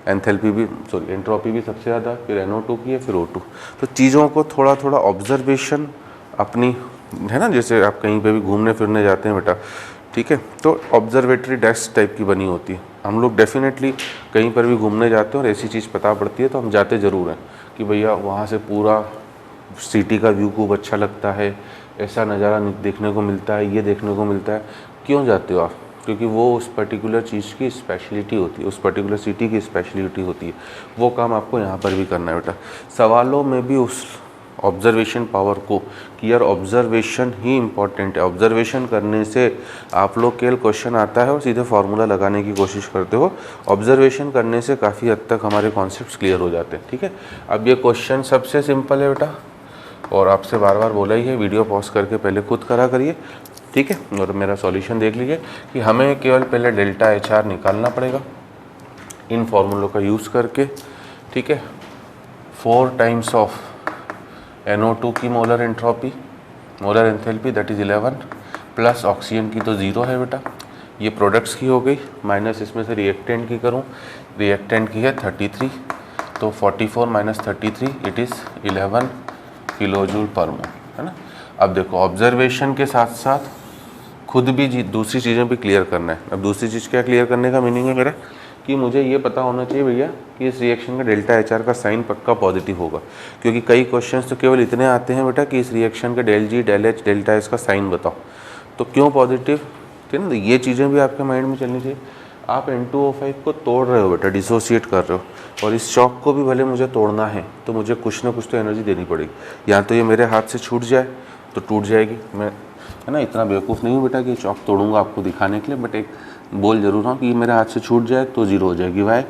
Speaker 1: एंथैल्पी भी एंट्रोपी भी सबसे ज़्यादा, फिर NO2 की है, फिर O2। तो चीज़ों को थोड़ा थोड़ा ऑब्जर्वेशन अपनी, है ना, जैसे आप कहीं पे भी घूमने फिरने जाते हैं बेटा, ठीक है, तो ऑब्जर्वेटरी डेस्क टाइप की बनी होती है। हम लोग डेफिनेटली कहीं पर भी घूमने जाते हैं और ऐसी चीज़ पता पड़ती है तो हम जाते ज़रूर हैं कि भैया वहाँ से पूरा सिटी का व्यू खूब अच्छा लगता है, ऐसा नज़ारा देखने को मिलता है, ये देखने को मिलता है। क्यों जाते हो आप? क्योंकि वो उस पर्टिकुलर चीज़ की स्पेशलिटी होती है, उस पर्टिकुलर सिटी की स्पेशलिटी होती है। वो काम आपको यहाँ पर भी करना है बेटा। सवालों में भी उस ऑब्जर्वेशन पावर को कि यार ऑब्जर्वेशन ही इम्पॉर्टेंट है, ऑब्जर्वेशन करने से आप लोग केवल क्वेश्चन आता है और सीधे फार्मूला लगाने की कोशिश करते हो। ऑब्जर्वेशन करने से काफ़ी हद तक हमारे कॉन्सेप्ट्स क्लियर हो जाते हैं, ठीक है। अब ये क्वेश्चन सबसे सिंपल है बेटा, और आपसे बार बार बोला ही है, वीडियो पॉज करके पहले खुद करा करिए, ठीक है, और मेरा सॉल्यूशन देख लीजिए कि हमें केवल पहले डेल्टा HR निकालना पड़ेगा इन फॉर्मूलों का यूज़ करके, ठीक है। 4 टाइम्स ऑफ NO2 की molar entropy, molar enthalpy that is 11, plus oxygen की तो 0 है बेटा, ये प्रोडक्ट्स की हो गई, माइनस इसमें से रिएक्टेंट की करूँ, रिएक्टेंट की है 33, तो 44 minus 33 it is 11 kilo joule per mole, है ना। अब देखो ऑब्जर्वेशन के साथ साथ खुद भी दूसरी चीज़ें भी क्लियर करना है। अब दूसरी चीज़ क्या क्लियर करने का मीनिंग है मेरा कि मुझे ये पता होना चाहिए भैया कि इस रिएक्शन का डेल्टा HR का साइन पक्का पॉजिटिव होगा, क्योंकि कई क्वेश्चंस तो केवल इतने आते हैं बेटा कि इस रिएक्शन का del G del H delta S का साइन बताओ, तो क्यों पॉजिटिव, ठीक है ना। ये चीज़ें भी आपके माइंड में चलनी चाहिए। आप N2O5 को तोड़ रहे हो बेटा, डिसोसिएट कर रहे हो, और इस चौक को भी भले मुझे तोड़ना है तो मुझे कुछ ना कुछ तो एनर्जी देनी पड़ेगी। या तो ये मेरे हाथ से छूट जाए तो टूट जाएगी, मैं, है ना, इतना बेवकूफ़ नहीं हूँ बेटा कि चौक तोड़ूंगा आपको दिखाने के लिए, बट एक बोल जरूर हूँ कि ये मेरे हाथ से छूट जाए तो 0 हो जाएगी। वाई?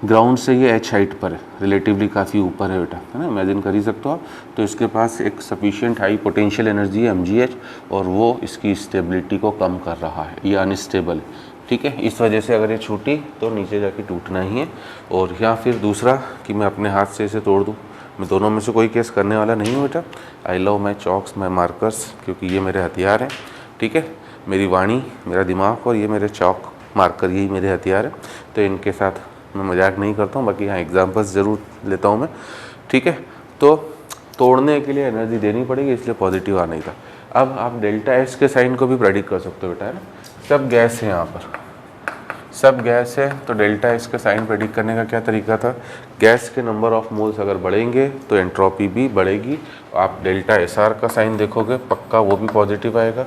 Speaker 1: ग्राउंड से ये H हाइट पर है, रिलेटिवली काफ़ी ऊपर है बेटा, है ना, इमेजिन कर ही सकते हो आप। तो इसके पास एक सफिशिएंट हाई पोटेंशियल एनर्जी है MgH, और वो इसकी स्टेबिलिटी को कम कर रहा है, ये अनस्टेबल है, ठीक है। इस वजह से अगर ये छूटी तो नीचे जाके टूटना ही है। और या फिर दूसरा कि मैं अपने हाथ से इसे तोड़ दूँ, मैं दोनों में से कोई केस करने वाला नहीं हूँ बेटा। I love my chalks, my markers, क्योंकि ये मेरे हथियार हैं, ठीक है। मेरी वाणी, मेरा दिमाग और ये मेरे चॉक मार्कर, यही मेरे हथियार हैं। तो इनके साथ मैं मजाक नहीं करता हूँ, बाकी यहाँ एग्जाम्पल्स ज़रूर लेता हूँ मैं, ठीक है। तो तोड़ने के लिए एनर्जी देनी पड़ेगी, इसलिए पॉजिटिव आना ही था। अब आप डेल्टा S के साइन को भी प्रेडिक्ट कर सकते हो बेटा, है ना। सब गैस है यहाँ पर, सब गैस है तो डेल्टा एस का साइन प्रेडिक्ट करने का क्या तरीका था, गैस के नंबर ऑफ मोल्स अगर बढ़ेंगे तो एंट्रोपी भी बढ़ेगी। आप डेल्टा एस आर का साइन देखोगे पक्का वो भी पॉजिटिव आएगा।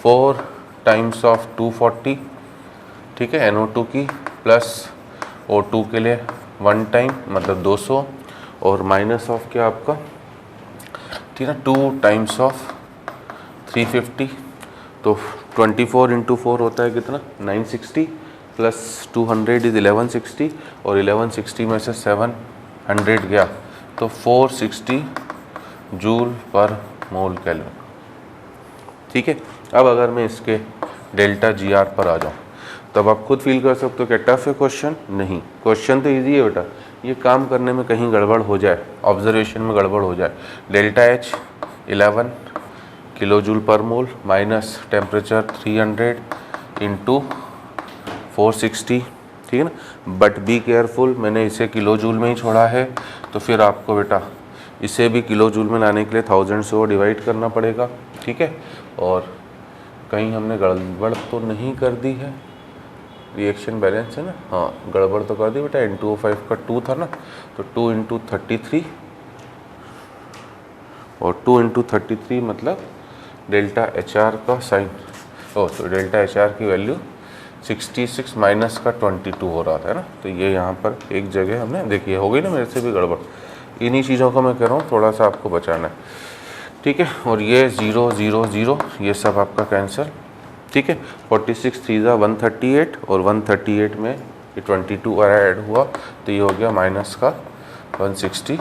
Speaker 1: 4 टाइम्स ऑफ 240, ठीक है, NO2 की, प्लस O2 के लिए 1 टाइम मतलब 200, और माइनस ऑफ क्या आपका, ठीक है, 2 टाइम्स ऑफ 350, तो 24 इंटू 4 होता है कितना, 960, प्लस 200 इज 1160, और 1160 में से 700 गया तो 460 जूल पर मोल केल्विन। ठीक है, अब अगर मैं इसके डेल्टा GR पर आ जाऊँ तब आप खुद फील कर सकते हो कि टफ है क्वेश्चन। नहीं, क्वेश्चन तो इजी है बेटा, ये काम करने में कहीं गड़बड़ हो जाए, ऑब्जर्वेशन में गड़बड़ हो जाए। Delta H 11 kilo joule per mole minus temperature 300 into 460, ठीक है ना, बट बी केयरफुल, मैंने इसे किलो जूल में ही छोड़ा है, तो फिर आपको बेटा इसे भी किलो जूल में लाने के लिए 1000 से वो डिवाइड करना पड़ेगा। ठीक है, और कहीं हमने गड़बड़ तो नहीं कर दी है, रिएक्शन बैलेंस है ना, हाँ गड़बड़ तो कर दी बेटा, N2O5 का 2 था ना, तो 2 इंटू 33, और 2 इंटू 33 मतलब डेल्टा HR का साइन, तो डेल्टा HR की वैल्यू 66 माइनस का 22 हो रहा था ना, तो ये यहाँ पर एक जगह हमने देखिए हो गई ना मेरे से भी गड़बड़। इन्हीं चीज़ों को मैं कह रहा हूँ, थोड़ा सा आपको बचाना है। ठीक है, और ये 0 0 0 ये सब आपका कैंसिल। ठीक है, 46 3 138, और 138 में ये 22 ऐड हुआ तो ये हो गया माइनस का 160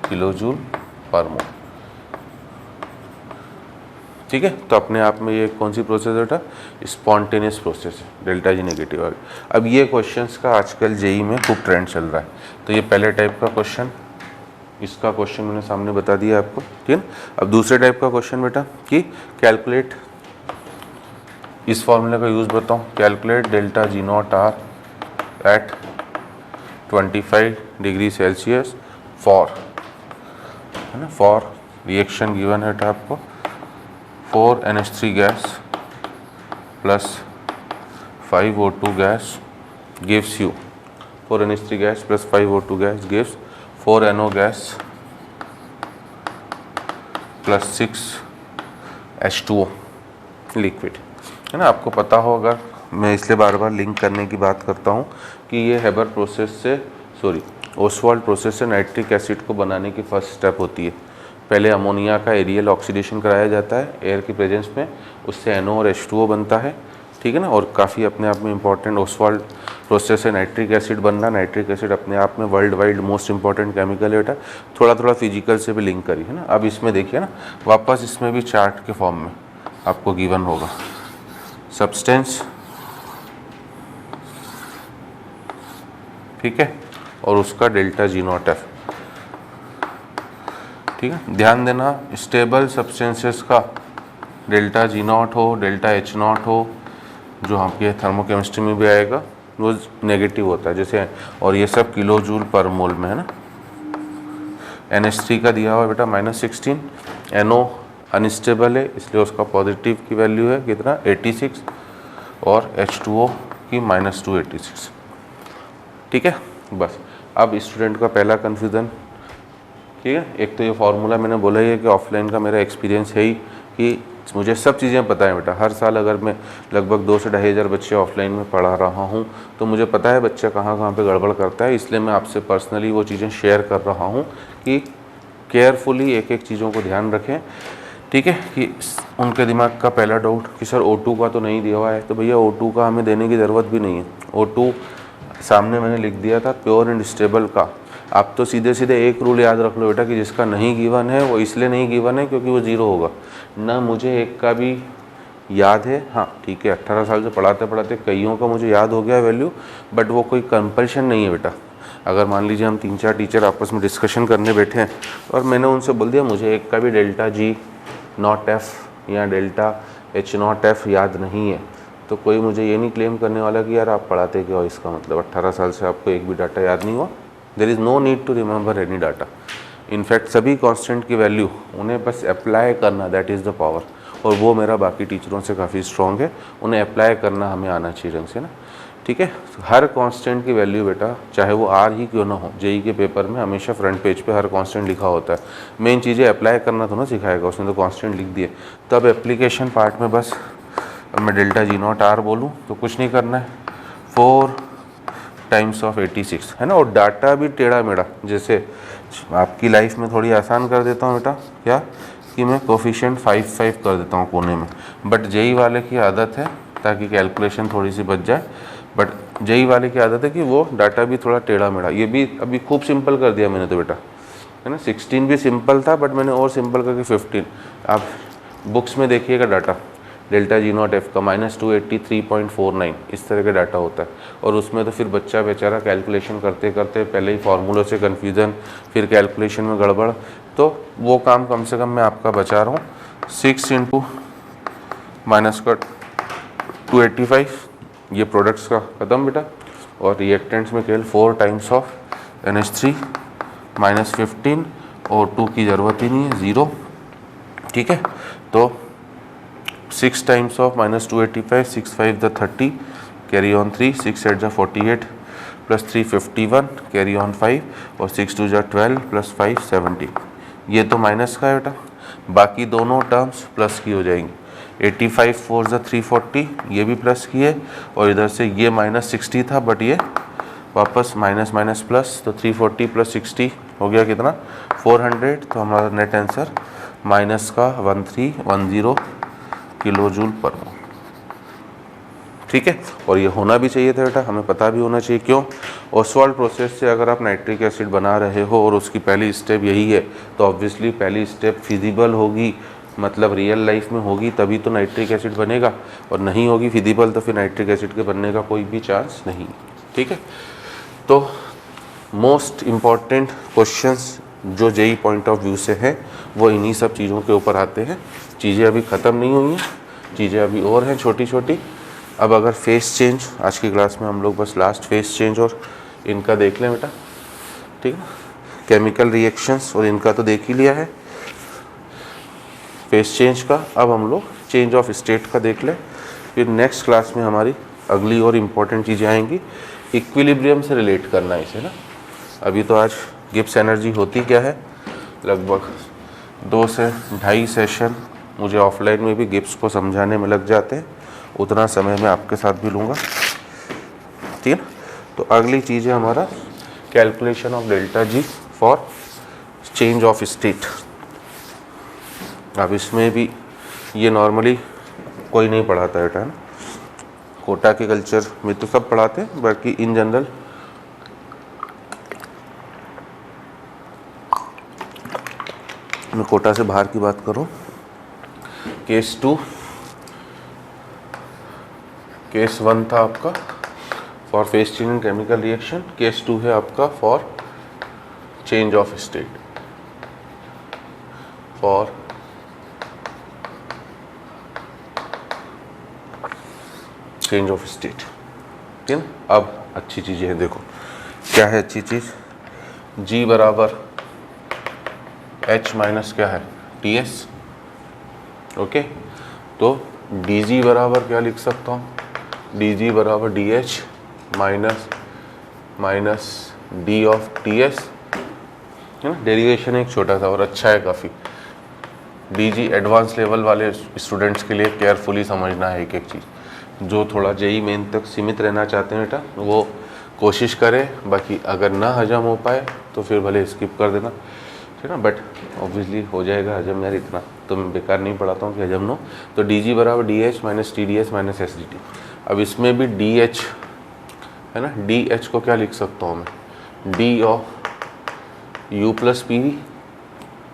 Speaker 1: किलो जूल पर मोल। ठीक है, तो अपने आप में ये कौन सी प्रोसेस है बेटा, स्पॉन्टेनियस प्रोसेस है, डेल्टा जी नेगेटिव आ गया। अब ये क्वेश्चंस का आजकल जेई में खूब ट्रेंड चल रहा है, तो ये पहले टाइप का क्वेश्चन, इसका क्वेश्चन मैंने सामने बता दिया आपको। ठीक है, अब दूसरे टाइप का क्वेश्चन बेटा कि कैलकुलेट, इस फॉर्मूले का यूज़ बताऊँ, calculate delta G0R at 25 degree Celsius for, है ना, फॉर रिएक्शन गिवन है आपको 4NH3 gas plus 5O2 gas gives you, 4NH3 gas plus 5O2 gas gives 4NO gas plus 6H2O liquid, है ना। आपको पता हो, अगर मैं इसलिए बार बार लिंक करने की बात करता हूँ कि ये हेबर प्रोसेस से, ओसवाल्ड प्रोसेस से नाइट्रिक एसिड को बनाने की फर्स्ट स्टेप होती है। पहले अमोनिया का एरियल ऑक्सीडेशन कराया जाता है एयर की प्रेजेंस में, उससे NO और H2O बनता है। ठीक है ना, और काफ़ी अपने आप में इंपॉर्टेंट ओसवाल्ड प्रोसेस है नाइट्रिक एसिड बनना। नाइट्रिक एसिड अपने आप में world wide most important chemical है बेटा, थोड़ा फिजिकल से भी लिंक करी, है ना। अब इसमें देखिए ना, वापस इसमें भी चार्ट के फॉर्म में आपको गिवन होगा सब्सटेंस, ठीक है, और उसका डेल्टा G0F। ठीक है, ध्यान देना, स्टेबल सब्सटेंसेस का डेल्टा G0 हो, डेल्टा H0 हो, जो आपके थर्मोकेमिस्ट्री में भी आएगा, वो नेगेटिव होता है जैसे, और ये सब किलो जूल पर मोल में है ना। NH3 का दिया हुआ बेटा -16, NO अनस्टेबल है इसलिए उसका पॉजिटिव की वैल्यू है कितना 86, और H2O की -286। ठीक है, बस अब स्टूडेंट का पहला कन्फ्यूज़न, ठीक है, एक तो ये फार्मूला मैंने बोला ही है कि ऑफलाइन का मेरा एक्सपीरियंस है ही कि मुझे सब चीज़ें पता है बेटा। हर साल अगर मैं लगभग 2 से 2,500 बच्चे ऑफलाइन में पढ़ा रहा हूँ तो मुझे पता है बच्चा कहाँ कहाँ पे गड़बड़ करता है, इसलिए मैं आपसे पर्सनली वो चीज़ें शेयर कर रहा हूँ कि केयरफुली एक एक चीज़ों को ध्यान रखें। ठीक है, कि उनके दिमाग का पहला डाउट कि सर O2 का तो नहीं दिया हुआ है, तो भैया O2 का हमें देने की ज़रूरत भी नहीं है। O2 सामने मैंने लिख दिया था प्योर एंड स्टेबल का। आप तो सीधे सीधे एक रूल याद रख लो बेटा कि जिसका नहीं गिवन है वो इसलिए नहीं गिवन है क्योंकि वो 0 होगा ना। मुझे एक का भी याद है, हाँ ठीक है, 18 साल से पढ़ाते पढ़ाते कईयों का मुझे याद हो गया वैल्यू, बट वो कोई कंपल्शन नहीं है बेटा। अगर मान लीजिए हम 3-4 टीचर आपस में डिस्कशन करने बैठे हैं और मैंने उनसे बोल दिया मुझे एक का भी डेल्टा G0F या डेल्टा H0F याद नहीं है, तो कोई मुझे ये नहीं क्लेम करने वाला कि यार आप पढ़ाते क्यों, इसका मतलब 18 साल से आपको एक भी डाटा याद नहीं हुआ। There is no need to remember any data. In fact सभी कांस्टेंट की वैल्यू उन्हें बस अप्लाई करना, दैट इज़ द पावर, और वो मेरा बाकी टीचरों से काफ़ी स्ट्रॉन्ग है। उन्हें अप्लाई करना हमें आना चाहिए ढंग से ना। ठीक है। हर कांस्टेंट की वैल्यू बेटा चाहे वो आर ही क्यों ना हो, जेई के पेपर में हमेशा फ्रंट पेज पे हर कांस्टेंट लिखा होता है। मेन चीज़ें अप्लाई करना तो ना सिखाएगा, उसने तो कांस्टेंट लिख दिए। तो अब एप्लीकेशन पार्ट में बस अब मैं डेल्टा जी नॉट आर बोलूँ तो कुछ नहीं करना है, 4 टाइम्स ऑफ 86 है ना। और डाटा भी टेढ़ा मेढ़ा, जैसे आपकी लाइफ में थोड़ी आसान कर देता हूँ बेटा क्या, कि मैं कोफिशिएंट 5 कर देता हूँ कोने में। बट जेई वाले की आदत है, ताकि कैलकुलेशन थोड़ी सी बच जाए, बट जेई वाले की आदत है कि वो डाटा भी थोड़ा टेढ़ा मेढ़ा। ये भी अभी खूब सिंपल कर दिया मैंने तो बेटा, है ना। 16 भी सिंपल था बट मैंने और सिंपल करके 15। आप बुक्स में देखिएगा data delta G not F का -283.49 इस तरह का डाटा होता है। और उसमें तो फिर बच्चा बेचारा कैलकुलेशन करते करते पहले ही फार्मूलों से कन्फ्यूज़न, फिर कैलकुलेशन में गड़बड़, तो वो काम कम से कम मैं आपका बचा रहा हूँ। 6 इंटू माइनस का 285, ये प्रोडक्ट्स का ख़त्म बेटा। और रिएक्टेंट्स में केवल 4 टाइम्स ऑफ NH3 -15 और 2 की ज़रूरत ही नहीं है, 0। ठीक है, तो 6 times of -285, 6 5 the 30, carry on 3, 6 8 the 48 plus 3 51, carry on 5 और 6 2 ज 12 प्लस 5 70। ये तो माइनस का है बेटा, बाकी दोनों टर्म्स प्लस की हो जाएंगी। 85 4 ज 340, ये भी प्लस की है। और इधर से ये -60 था बट ये वापस माइनस माइनस प्लस, तो 340 प्लस 60 हो गया कितना, 400। तो हमारा नेट आंसर माइनस का 1310 किलो जूल पर मोल। ठीक है, और ये होना भी चाहिए था बेटा, हमें पता भी होना चाहिए क्यों। ओसवाल्ड प्रोसेस से अगर आप नाइट्रिक एसिड बना रहे हो और उसकी पहली स्टेप यही है, तो ऑब्वियसली पहली स्टेप फिजिबल होगी, मतलब रियल लाइफ में होगी, तभी तो नाइट्रिक एसिड बनेगा। और नहीं होगी फिजिबल तो फिर नाइट्रिक एसिड के बनने का कोई भी चांस नहीं। ठीक है, तो मोस्ट इम्पॉर्टेंट क्वेश्चंस जो जेई पॉइंट ऑफ व्यू से है वो इन्हीं सब चीज़ों के ऊपर आते हैं। चीज़ें अभी ख़त्म नहीं हुई हैं, चीज़ें अभी और हैं छोटी छोटी। अब अगर फेस चेंज, आज की क्लास में हम लोग बस लास्ट फेस चेंज और इनका देख लें बेटा, ठीक है। केमिकल रिएक्शंस और इनका तो देख ही लिया है फेस चेंज का। अब हम लोग चेंज ऑफ स्टेट का देख लें, फिर नेक्स्ट क्लास में हमारी अगली और इम्पोर्टेंट चीज़ें आएंगी। इक्विलिब्रियम से रिलेट करना है इसे ना। अभी तो आज गिब्स एनर्जी होती क्या है, लगभग 2 से 2.5 सेशन मुझे ऑफलाइन में भी गिब्स को समझाने में लग जाते हैं, उतना समय मैं आपके साथ भी लूँगा। ठीक है, तो अगली चीज़ है हमारा calculation of delta G for change of state. अब इसमें भी ये नॉर्मली कोई नहीं पढ़ाता बेटा, है ना। कोटा के कल्चर में तो सब पढ़ाते हैं, बाकी इन जनरल मैं कोटा से बाहर की बात करूं। केस 2, केस 1 था आपका for face change in chemical reaction, case 2 है आपका for change of state, for change of state. ठीक है, अब अच्छी चीज़ें हैं, देखो क्या है अच्छी चीज़। G बराबर H माइनस क्या है TS, ओके। तो DG बराबर क्या लिख सकता हूँ, DG बराबर DH minus D of TS, है ना। डेरिवेशन एक छोटा सा और अच्छा है काफ़ी। DG एडवांस लेवल वाले स्टूडेंट्स के लिए केयरफुली समझना है एक एक चीज़। जो थोड़ा जेई मेन तक सीमित रहना चाहते हैं बेटा वो कोशिश करें, बाकी अगर ना हजम हो पाए तो फिर भले स्किप कर देना, ठीक है ना। बट ऑब्वियसली हो जाएगा हजम यार, इतना तो मैं बेकार नहीं पढ़ाता हूँ कि हजम ना हो। तो DG बराबर DH minus TDS minus SDT। अब इसमें भी DH है ना, DH को क्या लिख सकता हूँ मैं, D of U plus PV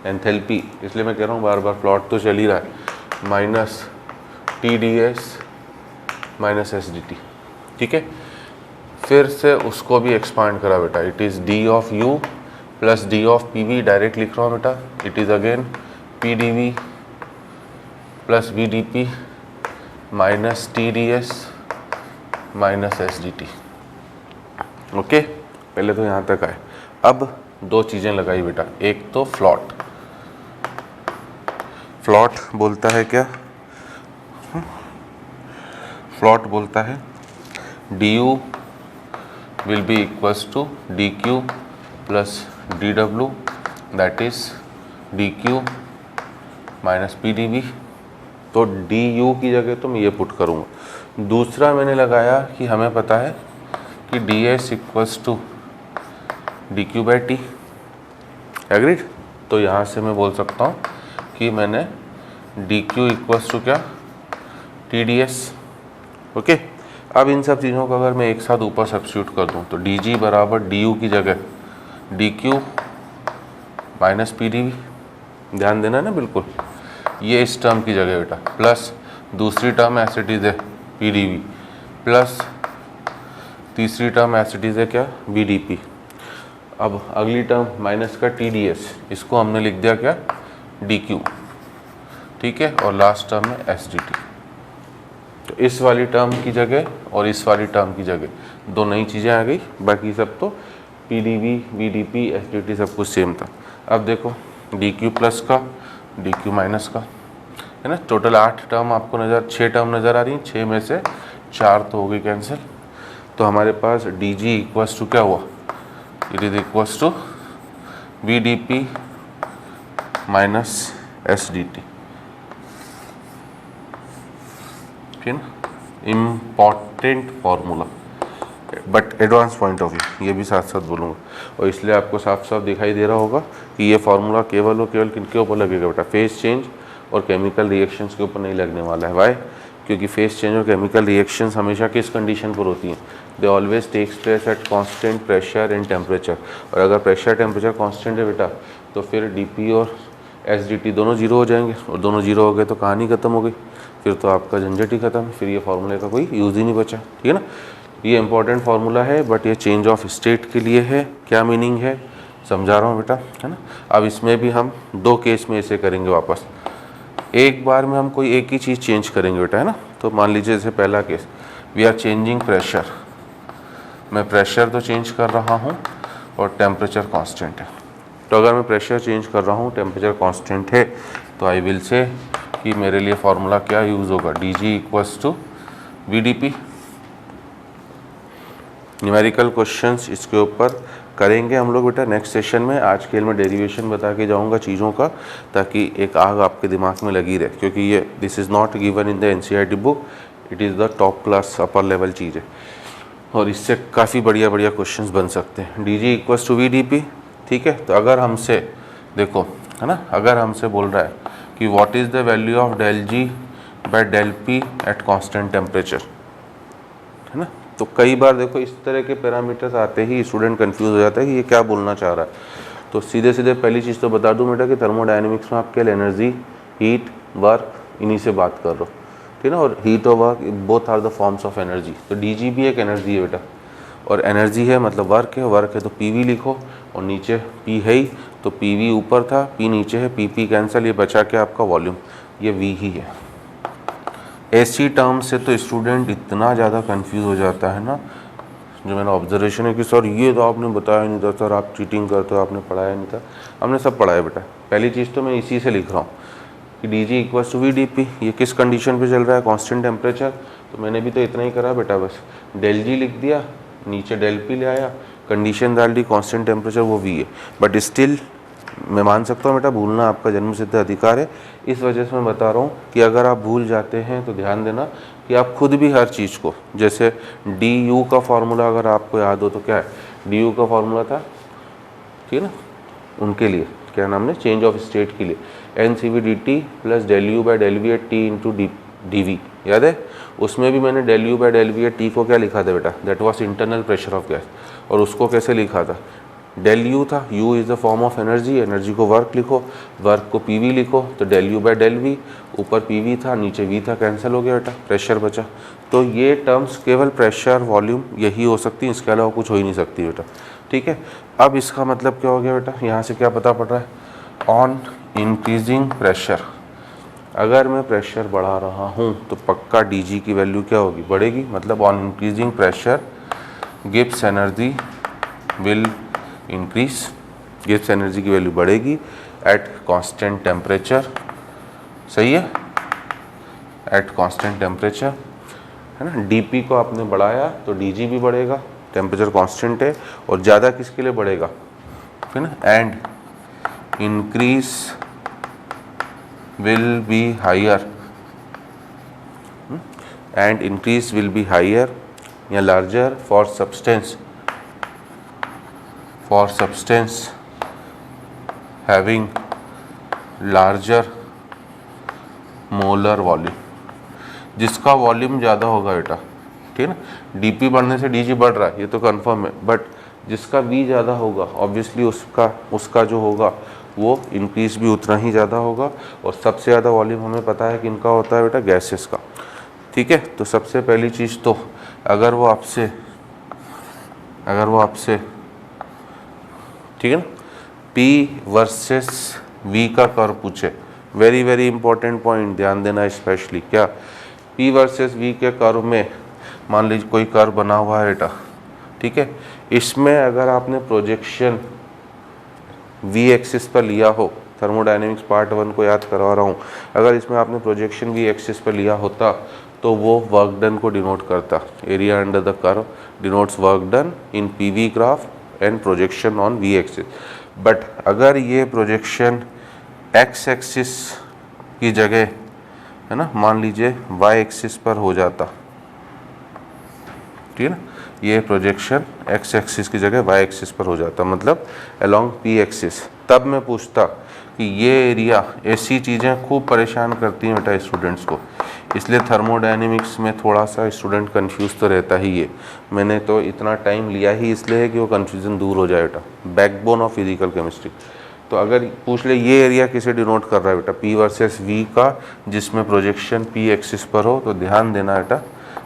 Speaker 1: enthalpy, इसलिए मैं कह रहा हूँ बार बार प्लॉट तो चल ही रहा है, माइनस TDS माइनस SDT। ठीक है, फिर से उसको भी एक्सपांड करा बेटा, it is D of U plus D of PV, direct लिख रहा हूँ बेटा, it is again PDV plus VDP minus TDS minus SDT। Okay, पहले तो यहाँ तक आए। अब 2 चीज़ें लगाई बेटा, एक तो फ्लॉट। फ्लॉट बोलता है क्या, फ्लॉट बोलता है du will be equals to dq plus dw, that is dq minus pdv। तो du की जगह तो मैं ये पुट करूँगा। दूसरा मैंने लगाया कि हमें पता है कि ds equals to dq by T, agreed. तो यहाँ से मैं बोल सकता हूँ कि मैंने dq इक्वल्स टू क्या, TDS। ओके, अब इन सब चीज़ों का अगर मैं एक साथ ऊपर सब्स्टिट्यूट कर दूँ तो dg बराबर du की जगह dq माइनस pdv, ध्यान देना ना बिल्कुल, ये इस टर्म की जगह बेटा, प्लस दूसरी टर्म एज इट इज़ है pdv, प्लस तीसरी टर्म एज इट इज़ है क्या, bdp। अब अगली टर्म माइनस का TDS, इसको हमने लिख दिया क्या, dq, ठीक है, और लास्ट टर्म है SDT। तो इस वाली टर्म की जगह और इस वाली टर्म की जगह दो नई चीज़ें आ गई, बाकी सब तो PDV, BDP, SDT सब कुछ सेम था। अब देखो dq प्लस का, dq माइनस का, है ना, टोटल 8 टर्म आपको नज़र, 6 टर्म नज़र आ रही हैं, 6 में से 4 तो हो गई कैंसिल। तो हमारे पास dg इक्वल्स टू क्या हुआ, it is equals to VDP minus SDT, ठीक है ना, important formula but advance point of view, ये भी साथ साथ बोलूँगा। और इसलिए आपको साफ साफ दिखाई दे रहा होगा कि ये फार्मूला केवल और केवल किनके ऊपर लगेगा बेटा, फेज चेंज और केमिकल रिएक्शंस के ऊपर नहीं लगने वाला है। वाई, क्योंकि फेज चेंज और केमिकल रिएक्शंस हमेशा किस कंडीशन पर होती हैं, they always takes place at constant pressure and temperature. और अगर प्रेशर टेम्परेचर कांस्टेंट है बेटा तो फिर DP और SDT दोनों जीरो हो जाएंगे, और दोनों जीरो हो गए तो कहानी खत्म हो गई, फिर तो आपका झंझट ही खत्म, फिर ये फार्मूले का कोई यूज़ ही नहीं बचा, ठीक है ना। ये इंपॉर्टेंट फार्मूला है बट ये चेंज ऑफ स्टेट के लिए है। क्या मीनिंग है समझा रहा हूँ बेटा, है ना। अब इसमें भी हम दो केस में ऐसे करेंगे वापस, एक बार में हम कोई एक ही चीज़ चेंज करेंगे बेटा, है ना। तो मान लीजिए जैसे पहला case, we are changing pressure, मैं प्रेशर तो चेंज कर रहा हूँ और टेम्परेचर कांस्टेंट है। तो अगर मैं प्रेशर चेंज कर रहा हूँ, टेम्परेचर कांस्टेंट है, तो आई विल से कि मेरे लिए फार्मूला क्या यूज़ होगा, dg equals to VDP। Numerical questions इसके ऊपर करेंगे हम लोग बेटा नेक्स्ट सेशन में। आज के मैं डेरिवेशन बता के जाऊंगा चीज़ों का, ताकि एक आग आपके दिमाग में लगी रहे, क्योंकि ये this is not given in the NCERT book, it is the top class upper level चीज़ है, और इससे काफ़ी बढ़िया बढ़िया क्वेश्चंस बन सकते हैं। dg इक्वल्स टू VDP, ठीक है। तो अगर हमसे देखो, है ना, अगर हमसे बोल रहा है कि what is the value of del G by del P at constant temperature, है ना, तो कई बार देखो इस तरह के पैरामीटर्स आते ही स्टूडेंट कंफ्यूज हो जाता है कि ये क्या बोलना चाह रहा है। तो सीधे सीधे पहली चीज़ तो बता दूं बेटा कि थर्मोडायनेमिक्स में आप केवल एनर्जी, हीट, वर्क इन्हीं से बात कर रहे हो, ठीक है ना। और हीट और work both are the forms of energy. तो dg भी एक एनर्जी है बेटा, और एनर्जी है मतलब वर्क है तो PV लिखो, और नीचे P है ही तो PV ऊपर था, P नीचे है, PP कैंसिल, ये बचा के आपका वॉल्यूम, ये V ही है। ऐसी टर्म से तो स्टूडेंट इतना ज़्यादा कंफ्यूज हो जाता है ना, जो मेरा ऑब्जर्वेशन है कि सर ये तो आपने बताया नहीं था, सर आप चीटिंग करते हो, आपने पढ़ाया नहीं था। हमने सब पढ़ाया बेटा। पहली चीज़ तो मैं इसी से लिख रहा हूँ कि dg इक्वल्स टू VDP, ये किस कंडीशन पे चल रहा है, कांस्टेंट टेम्परेचर। तो मैंने भी तो इतना ही करा बेटा, बस del G लिख दिया, नीचे del P ले आया, कंडीशन डाल दी, कांस्टेंट टेम्परेचर वो V है। बट स्टिल मैं मान सकता हूँ बेटा भूलना आपका जन्मसिद्ध अधिकार है, इस वजह से मैं बता रहा हूँ कि अगर आप भूल जाते हैं तो ध्यान देना कि आप खुद भी हर चीज़ को, जैसे du का फार्मूला अगर आपको याद हो तो क्या है, du का फार्मूला था, ठीक है ना, उनके लिए क्या नाम है, चेंज ऑफ स्टेट के लिए NCV/dt plus del u by del v eight t into dv, याद है। उसमें भी मैंने del u by del v eight t को क्या लिखा था बेटा, that was internal pressure of gas, और उसको कैसे लिखा था, del u था, u is the form of energy, energy को वर्क लिखो, वर्क को PV लिखो, तो del u by del v, ऊपर PV था नीचे V था, कैंसिल हो गया बेटा, प्रेशर बचा। तो ये टर्म्स केवल प्रेशर वॉल्यूम यही हो सकती है, इसके अलावा कुछ हो ही नहीं सकती बेटा, ठीक है। अब इसका मतलब क्या हो गया बेटा, यहाँ से क्या पता पड़ रहा है, ऑन इंक्रीजिंग प्रेशर, अगर मैं प्रेशर बढ़ा रहा हूँ तो पक्का dg की वैल्यू क्या होगी, बढ़ेगी। मतलब on increasing pressure Gibbs energy will increase, Gibbs energy की वैल्यू बढ़ेगी एट कांस्टेंट टेम्परेचर, सही है, एट कांस्टेंट टेम्परेचर। है ना। डीपी को आपने बढ़ाया तो डीजी भी बढ़ेगा, टेम्परेचर कांस्टेंट है, और ज़्यादा किसके लिए बढ़ेगा, है ना, and increase will be higher, and increase will be higher या larger for substance having larger molar volume, जिसका वॉल्यूम ज़्यादा होगा बेटा, ठीक है ना। डीपी बढ़ने से डीजी बढ़ रहा है ये तो कंफर्म है, बट जिसका वी ज़्यादा होगा ऑब्वियसली उसका जो होगा वो इंक्रीज भी उतना ही ज़्यादा होगा। और सबसे ज़्यादा वॉल्यूम हमें पता है कि इनका होता है बेटा गैसेस का, ठीक है। तो सबसे पहली चीज़ तो अगर वो आपसे ठीक है ना पी वर्सेस वी का कर्व पूछे, वेरी वेरी इंपॉर्टेंट पॉइंट ध्यान देना स्पेशली, क्या पी वर्सेस वी के कर्व में मान लीजिए कोई कर्व बना हुआ है बेटा, ठीक है, इसमें अगर आपने प्रोजेक्शन वी एक्सिस पर लिया हो, थर्मोडायनेमिक्स पार्ट 1 को याद करवा रहा हूँ, अगर इसमें आपने प्रोजेक्शन वी एक्सिस पर लिया होता तो वो वर्क डन को डिनोट करता, area under the curve denotes work done in PV graph and projection on we axis. But अगर ये प्रोजेक्शन एक्स एक्सिस की जगह, है ना, मान लीजिए वाई एक्सिस पर हो जाता, ठीक है ना, ये प्रोजेक्शन एक्स एक्सिस की जगह वाई एक्सिस पर हो जाता, मतलब अलोंग पी एक्सिस, तब मैं पूछता कि ये एरिया, ऐसी चीज़ें खूब परेशान करती हैं बेटा स्टूडेंट्स को, इसलिए थर्मोडायनेमिक्स में थोड़ा सा स्टूडेंट कंफ्यूज तो रहता ही है। मैंने तो इतना टाइम लिया ही इसलिए है कि वो कन्फ्यूज़न दूर हो जाए बेटा, बैकबोन ऑफ फिजिकल केमिस्ट्री। तो अगर पूछ ले ये एरिया किसे डिनोट कर रहा है बेटा, पी वर्सेस वी का, जिसमें प्रोजेक्शन पी एक्सिस पर हो, तो ध्यान देना बेटा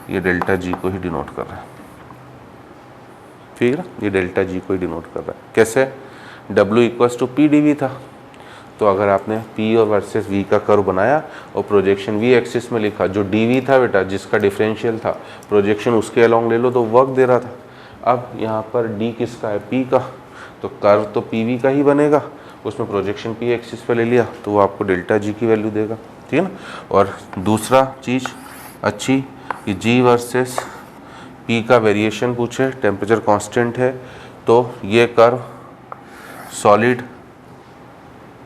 Speaker 1: ये डेल्टा जी को ही डिनोट कर रहा है, ठीक है ना, ये डेल्टा जी को ही डिनोट कर रहा है। कैसे, W equals to P D V था, तो अगर आपने P और वर्सेस V का कर्व बनाया और प्रोजेक्शन V एक्सिस में लिखा, जो dV था बेटा जिसका डिफरेंशियल था, प्रोजेक्शन उसके अलोंग ले लो तो वर्क दे रहा था। अब यहाँ पर D किसका है, P का, तो कर्व तो PV का ही बनेगा, उसमें प्रोजेक्शन P एक्सिस पे ले लिया तो वो आपको डेल्टा G की वैल्यू देगा, ठीक है ना। और दूसरा चीज़ अच्छी कि G वर्सेस P का वेरिएशन पूछे, टेम्परेचर कांस्टेंट है, तो ये कर्व सॉलिड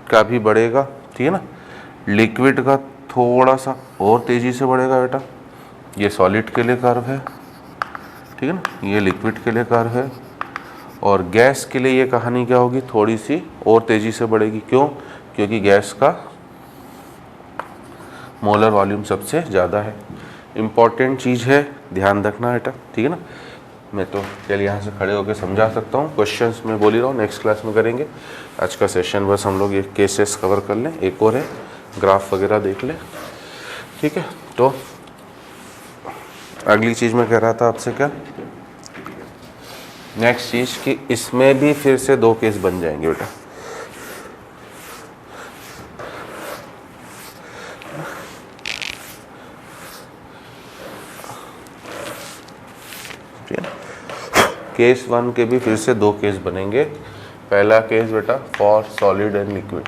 Speaker 1: का भी बढ़ेगा, ठीक है ना, लिक्विड का थोड़ा सा और तेज़ी से बढ़ेगा बेटा, ये सॉलिड के लिए कर्व है, ठीक है ना, ये लिक्विड के लिए कर्व है, और गैस के लिए ये कहानी क्या होगी, थोड़ी सी और तेज़ी से बढ़ेगी। क्यों, क्योंकि गैस का मोलर वॉल्यूम सबसे ज़्यादा है। इम्पॉर्टेंट चीज़ है, ध्यान रखना बेटा, ठीक है ना। मैं तो चलिए यहाँ से खड़े होकर समझा सकता हूँ, क्वेश्चंस में बोल ही रहा हूँ, नेक्स्ट क्लास में करेंगे। आज का सेशन बस हम लोग ये केसेस कवर कर लें, एक और है ग्राफ वगैरह देख लें, ठीक है। तो अगली चीज़ मैं कह रहा था आपसे, क्या नेक्स्ट चीज़ कि इसमें भी फिर से 2 केस बन जाएंगे बेटा, केस 1 के भी फिर से 2 केस बनेंगे। पहला केस बेटा फॉर सॉलिड एंड लिक्विड।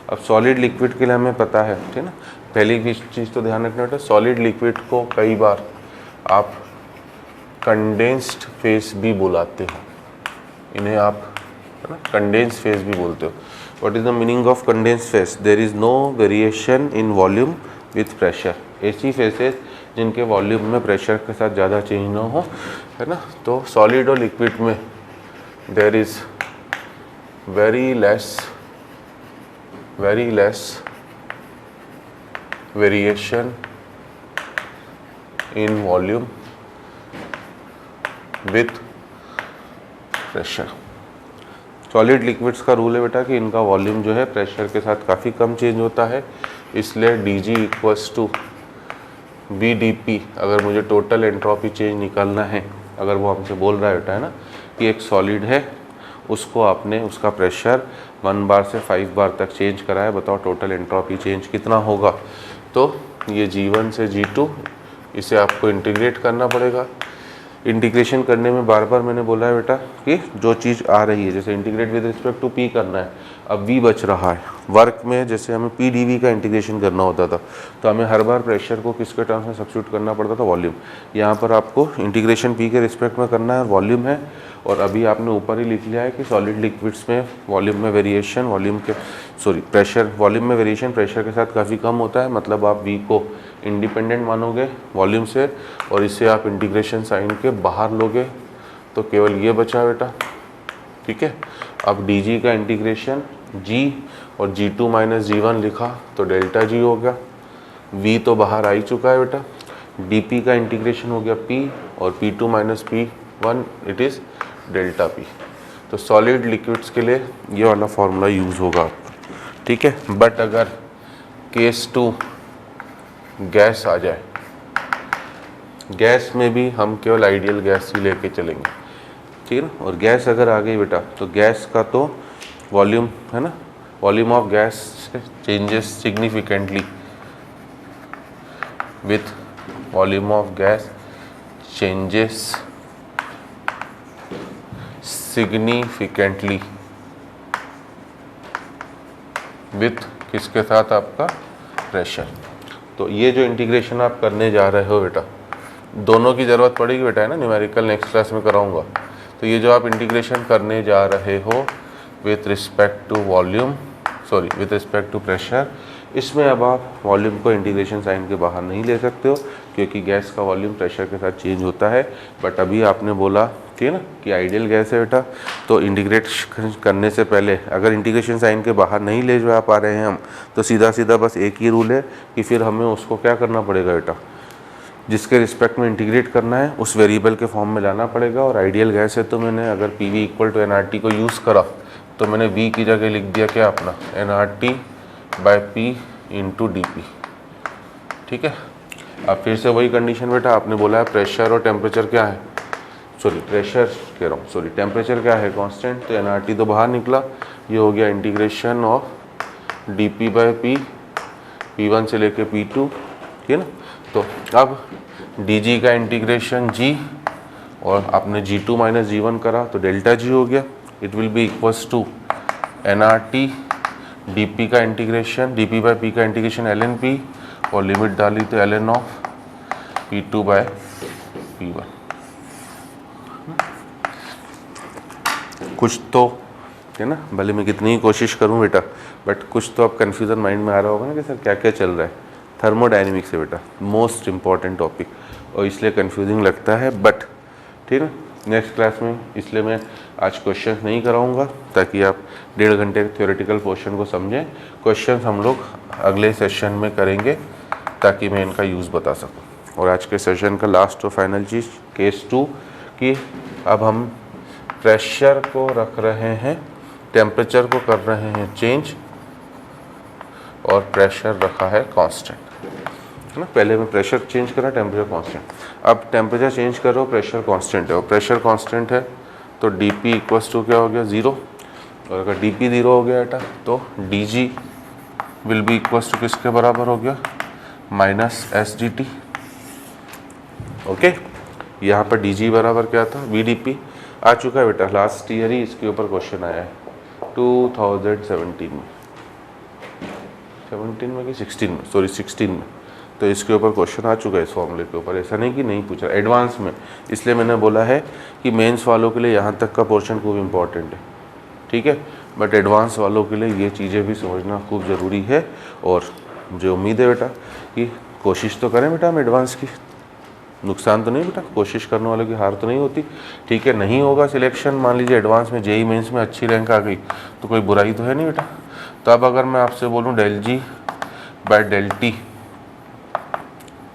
Speaker 1: अब सॉलिड लिक्विड के लिए हमें पता है, ठीक है ना, पहली चीज़ तो ध्यान रखना बेटा, सॉलिड लिक्विड को कई बार आप कंडेंस्ड फेस भी बुलाते हो, इन्हें आप, है ना, कंडेंस फेस भी बोलते हो। What is the meaning of condense phase, there is no variation in volume with pressure, ऐसी फेसेस जिनके वॉल्यूम में प्रेशर के साथ ज़्यादा चेंज ना हो, है ना। तो सॉलिड और लिक्विड में there is very less variation in volume with pressure. Solid liquids का रूल है बेटा कि इनका वॉल्यूम जो है प्रेशर के साथ काफ़ी कम चेंज होता है, इसलिए dG इक्वल्स टू BDP। अगर मुझे टोटल एंट्रोपी चेंज निकालना है, अगर वो हमसे बोल रहा है बेटा, है ना, कि एक सॉलिड है उसको आपने उसका प्रेशर 1 बार से 5 बार तक चेंज करा है, बताओ टोटल एंट्रोपी चेंज कितना होगा। तो ये G1 से G2, इसे आपको इंटीग्रेट करना पड़ेगा। इंटीग्रेशन करने में बार बार मैंने बोला है बेटा कि जो चीज़ आ रही है, जैसे integrate with respect to P करना है, अब V बच रहा है। वर्क में जैसे हमें पी डी वी का इंटीग्रेशन करना होता था तो हमें हर बार प्रेशर को किसके टर्म्स में सब्स्टिट्यूट करना पड़ता था, वॉल्यूम। यहाँ पर आपको इंटीग्रेशन पी के रिस्पेक्ट में करना है, वॉल्यूम है। और अभी आपने ऊपर ही लिख लिया है कि सॉलिड लिक्विड्स में वॉल्यूम में वेरिएशन प्रेशर, वॉल्यूम में वेरिएशन प्रेशर के साथ काफ़ी कम होता है। मतलब आप V को इंडिपेंडेंट मानोगे वॉल्यूम से और इसे आप इंटीग्रेशन साइन के बाहर लोगे तो केवल ये बचा बेटा, ठीक है। अब dg का इंटीग्रेशन g और g2 माइनस g1 लिखा तो डेल्टा g हो गया। v तो बाहर आ ही चुका है बेटा। dp का इंटीग्रेशन हो गया p और p2 minus p1 it is delta p। तो सॉलिड लिक्विड्स के लिए ये वाला फॉर्मूला यूज़ होगा, ठीक है। बट अगर केस 2 गैस आ जाए, गैस में भी हम केवल आइडियल गैस ही लेके चलेंगे, ठीक है ना। और गैस अगर आ गई बेटा तो गैस का तो वॉल्यूम है ना, volume of gas changes significantly with volume of gas changes significantly with किसके साथ, आपका प्रेशर। तो ये जो इंटीग्रेशन आप करने जा रहे हो बेटा, दोनों की ज़रूरत पड़ेगी बेटा, है ना। न्यूमेरिकल नेक्स्ट क्लास में कराऊंगा। तो ये जो आप इंटीग्रेशन करने जा रहे हो with respect to volume, with respect to pressure, इसमें अब आप वॉल्यूम को इंटीग्रेशन साइन के बाहर नहीं ले सकते हो क्योंकि गैस का वॉल्यूम प्रेशर के साथ चेंज होता है। बट अभी आपने बोला ठीक है ना कि आइडियल गैस है बेटा, तो इंटीग्रेट करने से पहले अगर इंटीग्रेशन साइन के बाहर नहीं ले जा पा रहे हैं हम, तो सीधा सीधा बस एक ही रूल है कि फिर हमें उसको क्या करना पड़ेगा बेटा, जिसके रिस्पेक्ट में इंटीग्रेट करना है उस वेरिएबल के फॉर्म में लाना पड़ेगा। और आइडियल गैस है तो मैंने अगर P V equal to N R T को यूज़ करा तो मैंने वी की जगह लिख दिया क्या अपना, N R T by P into D P, ठीक है। अब फिर से वही कंडीशन बेटा, आपने बोला है प्रेशर और टेम्परेचर क्या है, टेम्परेचर क्या है कांस्टेंट, तो एन आर टी तो बाहर निकला, ये हो गया integration of D P by P, P one से लेके पी टू, ठीक है ना। तो अब dg का इंटीग्रेशन g और आपने g2 माइनस g1 करा तो डेल्टा g हो गया। It will be equals to nRT dp का इंटीग्रेशन dp बाई p का इंटीग्रेशन ln p और लिमिट डाली तो ln of p2 bye p1। कुछ तो है ना, भले मैं कितनी ही कोशिश करूं बेटा, बट कुछ तो अब कन्फ्यूज़न माइंड में आ रहा होगा ना कि सर क्या क्या चल रहा है। थर्मोडायनेमिक्स है बेटा, मोस्ट इम्पॉर्टेंट टॉपिक, और इसलिए कंफ्यूजिंग लगता है, बट ठीक है। नेक्स्ट क्लास में इसलिए मैं आज क्वेश्चन नहीं कराऊंगा ताकि आप 1.5 घंटे थ्योरेटिकल पोर्शन को समझें। क्वेश्चन हम लोग अगले सेशन में करेंगे ताकि मैं इनका यूज़ बता सकूं। और आज के सेशन का लास्ट और फाइनल चीज़ केस 2 की, अब हम प्रेशर को रख रहे हैं, टेम्परेचर को कर रहे हैं चेंज और प्रेशर रखा है कांस्टेंट, है ना। पहले मैं प्रेशर चेंज करा, टेम्परेचर कांस्टेंट। अब टेम्परेचर चेंज करो, प्रेशर कांस्टेंट है, और प्रेशर कांस्टेंट है तो dp इक्वल्स टू क्या हो गया, 0। और अगर dp 0 हो गया बेटा तो dg will be equals to किसके बराबर हो गया, minus S D T. Okay, यहाँ पर dg बराबर क्या था, vdp आ चुका है बेटा। लास्ट ईयर ही इसके ऊपर क्वेश्चन आया है 2017 में, 17 में कि 16 में, 16 में। तो इसके ऊपर क्वेश्चन आ चुका है इस फॉर्मूले के ऊपर, ऐसा नहीं कि नहीं पूछा, एडवांस में। इसलिए मैंने बोला है कि मेंस वालों के लिए यहाँ तक का पोर्शन खूब इम्पॉर्टेंट है, ठीक है। बट एडवांस वालों के लिए ये चीज़ें भी समझना खूब ज़रूरी है। और मुझे उम्मीद है बेटा कि कोशिश तो करें बेटा हम एडवांस की, नुकसान तो नहीं बेटा, कोशिश करने वालों की हार तो नहीं होती, ठीक है। नहीं होगा सिलेक्शन, मान लीजिए एडवांस में जेई मेंस में अच्छी रैंक आ गई तो कोई बुराई तो है नहीं बेटा। तो अब अगर मैं आपसे बोलूँ del G by del T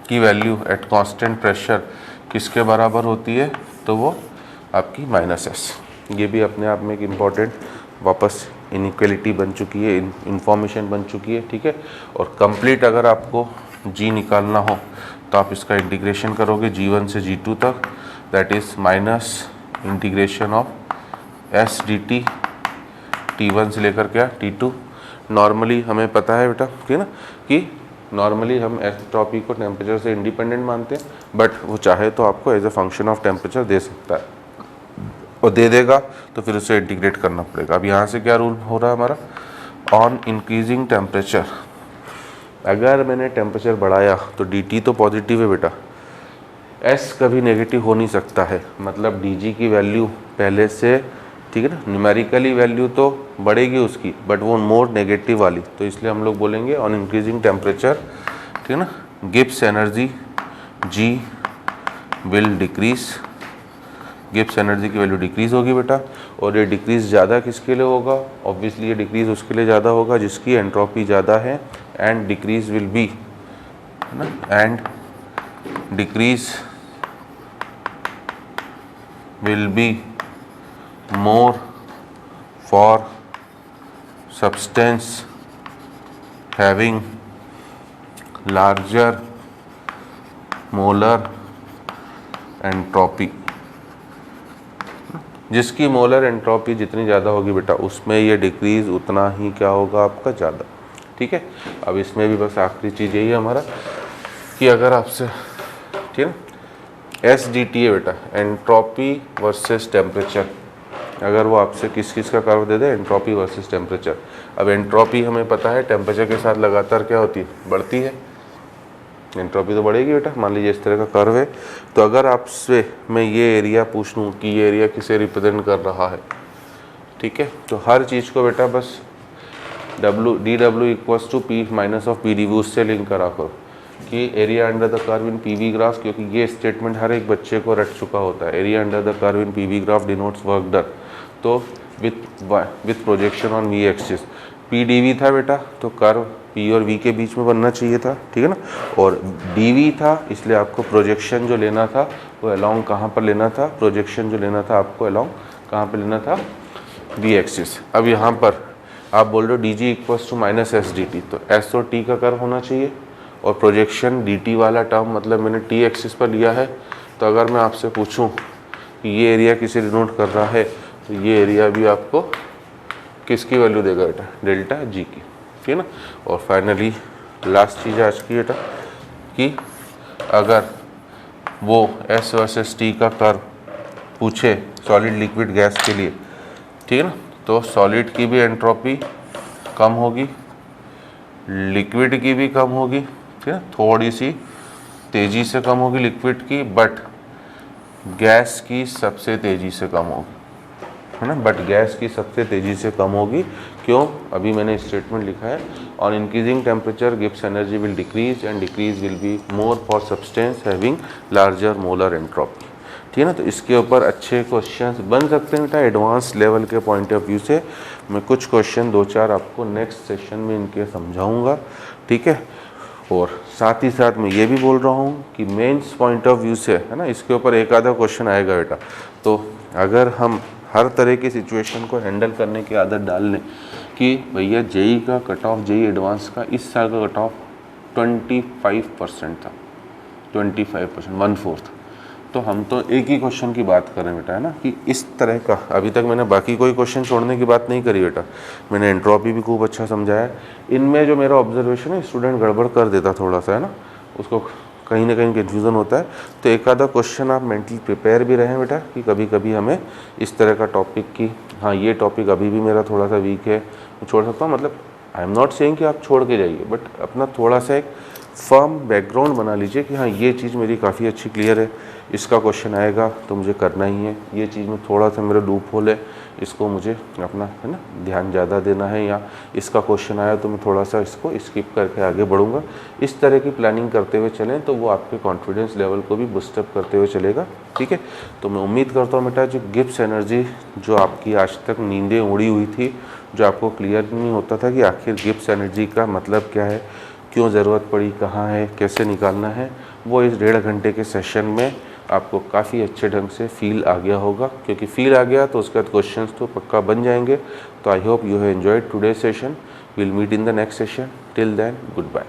Speaker 1: की वैल्यू एट कांस्टेंट प्रेशर किसके बराबर होती है, तो वो आपकी माइनस एस। ये भी अपने आप में एक इम्पॉर्टेंट वापस इनइक्वलिटी बन चुकी है, इंफॉर्मेशन बन चुकी है, ठीक है। और कंप्लीट अगर आपको जी निकालना हो तो आप इसका इंटीग्रेशन करोगे g1 से g2 तक, that is minus integration of S D T T1 से लेकर क्या T2। नॉर्मली हमें पता है बेटा ठीक है ना कि नॉर्मली हम एंट्रोपी को टेम्परेचर से इंडिपेंडेंट मानते हैं, बट वो चाहे तो आपको as a function of temperature दे सकता है, और दे देगा तो फिर उसे इंटीग्रेट करना पड़ेगा। अब यहाँ से क्या रूल हो रहा है हमारा, ऑन इंक्रीजिंग टेम्परेचर, अगर मैंने टेम्परेचर बढ़ाया तो dt तो पॉजिटिव है बेटा, s कभी नेगेटिव हो नहीं सकता है, मतलब dg की वैल्यू पहले से, ठीक है ना, न्यूमेरिकली वैल्यू तो बढ़ेगी उसकी, बट वो मोर नेगेटिव वाली, तो इसलिए हम लोग बोलेंगे ऑन इंक्रीजिंग टेम्परेचर, ठीक है ना, Gibbs energy g will decrease, Gibbs energy की वैल्यू डिक्रीज होगी बेटा, और ये डिक्रीज ज़्यादा किसके लिए होगा, ऑब्वियसली ये डिक्रीज उसके लिए ज़्यादा होगा जिसकी एंट्रोपी ज़्यादा है, एंड डिक्रीज विल बी, है ना, and decrease will be more for substance having larger molar entropy, जिसकी मोलर एंट्रोपी जितनी ज़्यादा होगी बेटा उसमें ये डिक्रीज उतना ही क्या होगा आपका ज़्यादा, ठीक है। अब इसमें भी बस आखिरी चीज़ यही है हमारा कि अगर आपसे, ठीक है, SDT है बेटा, एंट्रोपी वर्सेस टेम्परेचर, अगर वो आपसे किस किस का कर्व दे दे, एंट्रोपी वर्सेस टेम्परेचर। अब एंट्रोपी हमें पता है टेम्परेचर के साथ लगातार क्या होती है, बढ़ती है, एंट्रोपी तो बढ़ेगी बेटा। मान लीजिए इस तरह का कर्व है, तो अगर आपसे मैं ये एरिया पूछ लूँ कि ये एरिया किसे रिप्रेजेंट कर रहा है, ठीक है, तो हर चीज़ को बेटा बस dw equals to P minus of PdV उससे लिंक करा करो कि area under the curve in PV graph, क्योंकि ये स्टेटमेंट हर एक बच्चे को रट चुका होता है, area under the curve in PV graph denotes work done, तो with projection on V axis, PdV था बेटा तो कर्व P और V के बीच में बनना चाहिए था, ठीक है ना, और dV था, इसलिए आपको प्रोजेक्शन जो लेना था वो अलोंग कहाँ पर लेना था, प्रोजेक्शन जो लेना था आपको अलोंग कहाँ पर लेना था, V एक्सिस। अब यहाँ पर आप बोल रहे हो dg equals to minus SDT, तो S और T का कर्व होना चाहिए, और प्रोजेक्शन dt वाला टर्म मतलब मैंने t एक्सिस पर लिया है, तो अगर मैं आपसे पूछूं कि ये एरिया किसे डिनोट कर रहा है, तो ये एरिया भी आपको किसकी वैल्यू देगा बेटा, डेल्टा g की, ठीक है ना। और फाइनली लास्ट चीज़ आज की बेटा कि अगर वो s वर्सेस t का कर्व पूछे सॉलिड लिक्विड गैस के लिए, ठीक है ना, तो सॉलिड की भी एंट्रोपी कम होगी, लिक्विड की भी कम होगी, ठीक है, थोड़ी सी तेज़ी से कम होगी लिक्विड की, बट गैस की सबसे तेज़ी से कम होगी, है ना, बट गैस की सबसे तेज़ी से कम होगी। क्यों, अभी मैंने स्टेटमेंट लिखा है, on increasing temperature Gibbs energy will decrease and decrease will be more for substance having larger molar entropy, ठीक है ना। तो इसके ऊपर अच्छे क्वेश्चंस बन सकते हैं बेटा एडवांस लेवल के पॉइंट ऑफ व्यू से। मैं कुछ क्वेश्चन 2-4 आपको नेक्स्ट सेशन में इनके समझाऊंगा, ठीक है। और साथ ही साथ मैं ये भी बोल रहा हूँ कि मेंस पॉइंट ऑफ व्यू से, है ना, इसके ऊपर एक आधा क्वेश्चन आएगा बेटा, तो अगर हम हर तरह की सिचुएशन को हैंडल करने की आदत डाल लें कि भैया जेई का कट ऑफ, जेई एडवांस का इस साल का कट ऑफ 25% था, 25%, 1/4, तो हम तो एक ही क्वेश्चन की बात कर रहे हैं बेटा, है ना, कि इस तरह का। अभी तक मैंने बाकी कोई क्वेश्चन छोड़ने की बात नहीं करी बेटा, मैंने एंट्रोपी भी खूब अच्छा समझाया। इनमें जो मेरा ऑब्जर्वेशन है, स्टूडेंट गड़बड़ कर देता थोड़ा सा, है ना, उसको कहीं ना कहीं कन्फ्यूज़न होता है, तो एक आधा क्वेश्चन आप मेंटली प्रिपेयर भी रहें बेटा कि कभी कभी हमें इस तरह का टॉपिक की, हाँ ये टॉपिक अभी भी मेरा थोड़ा सा वीक है, मैं छोड़ सकता हूँ, मतलब आई एम नॉट सेइंग कि आप छोड़ के जाइए, बट अपना थोड़ा सा एक फर्म बैकग्राउंड बना लीजिए कि हाँ ये चीज़ मेरी काफ़ी अच्छी क्लियर है, इसका क्वेश्चन आएगा तो मुझे करना ही है, ये चीज़ में थोड़ा सा मेरा लूप होल है, इसको मुझे अपना, है ना, ध्यान ज़्यादा देना है, या इसका क्वेश्चन आया तो मैं थोड़ा सा इसको स्किप करके आगे बढ़ूँगा। इस तरह की प्लानिंग करते हुए चलें तो वो आपके कॉन्फिडेंस लेवल को भी बूस्टअप करते हुए चलेगा, ठीक है। तो मैं उम्मीद करता हूँ बेटा जो गिब्स एनर्जी, जो आपकी आज तक नींदें उड़ी हुई थी, जो आपको क्लियर नहीं होता था कि आखिर गिब्स एनर्जी का मतलब क्या है, क्यों ज़रूरत पड़ी, कहाँ है, कैसे निकालना है, वो इस 1.5 घंटे के सेशन में आपको काफ़ी अच्छे ढंग से फील आ गया होगा, क्योंकि फील आ गया तो उसके बाद क्वेश्चंस तो पक्का बन जाएंगे। तो I hope you have enjoyed today session, will meet in the next session, till then good bye.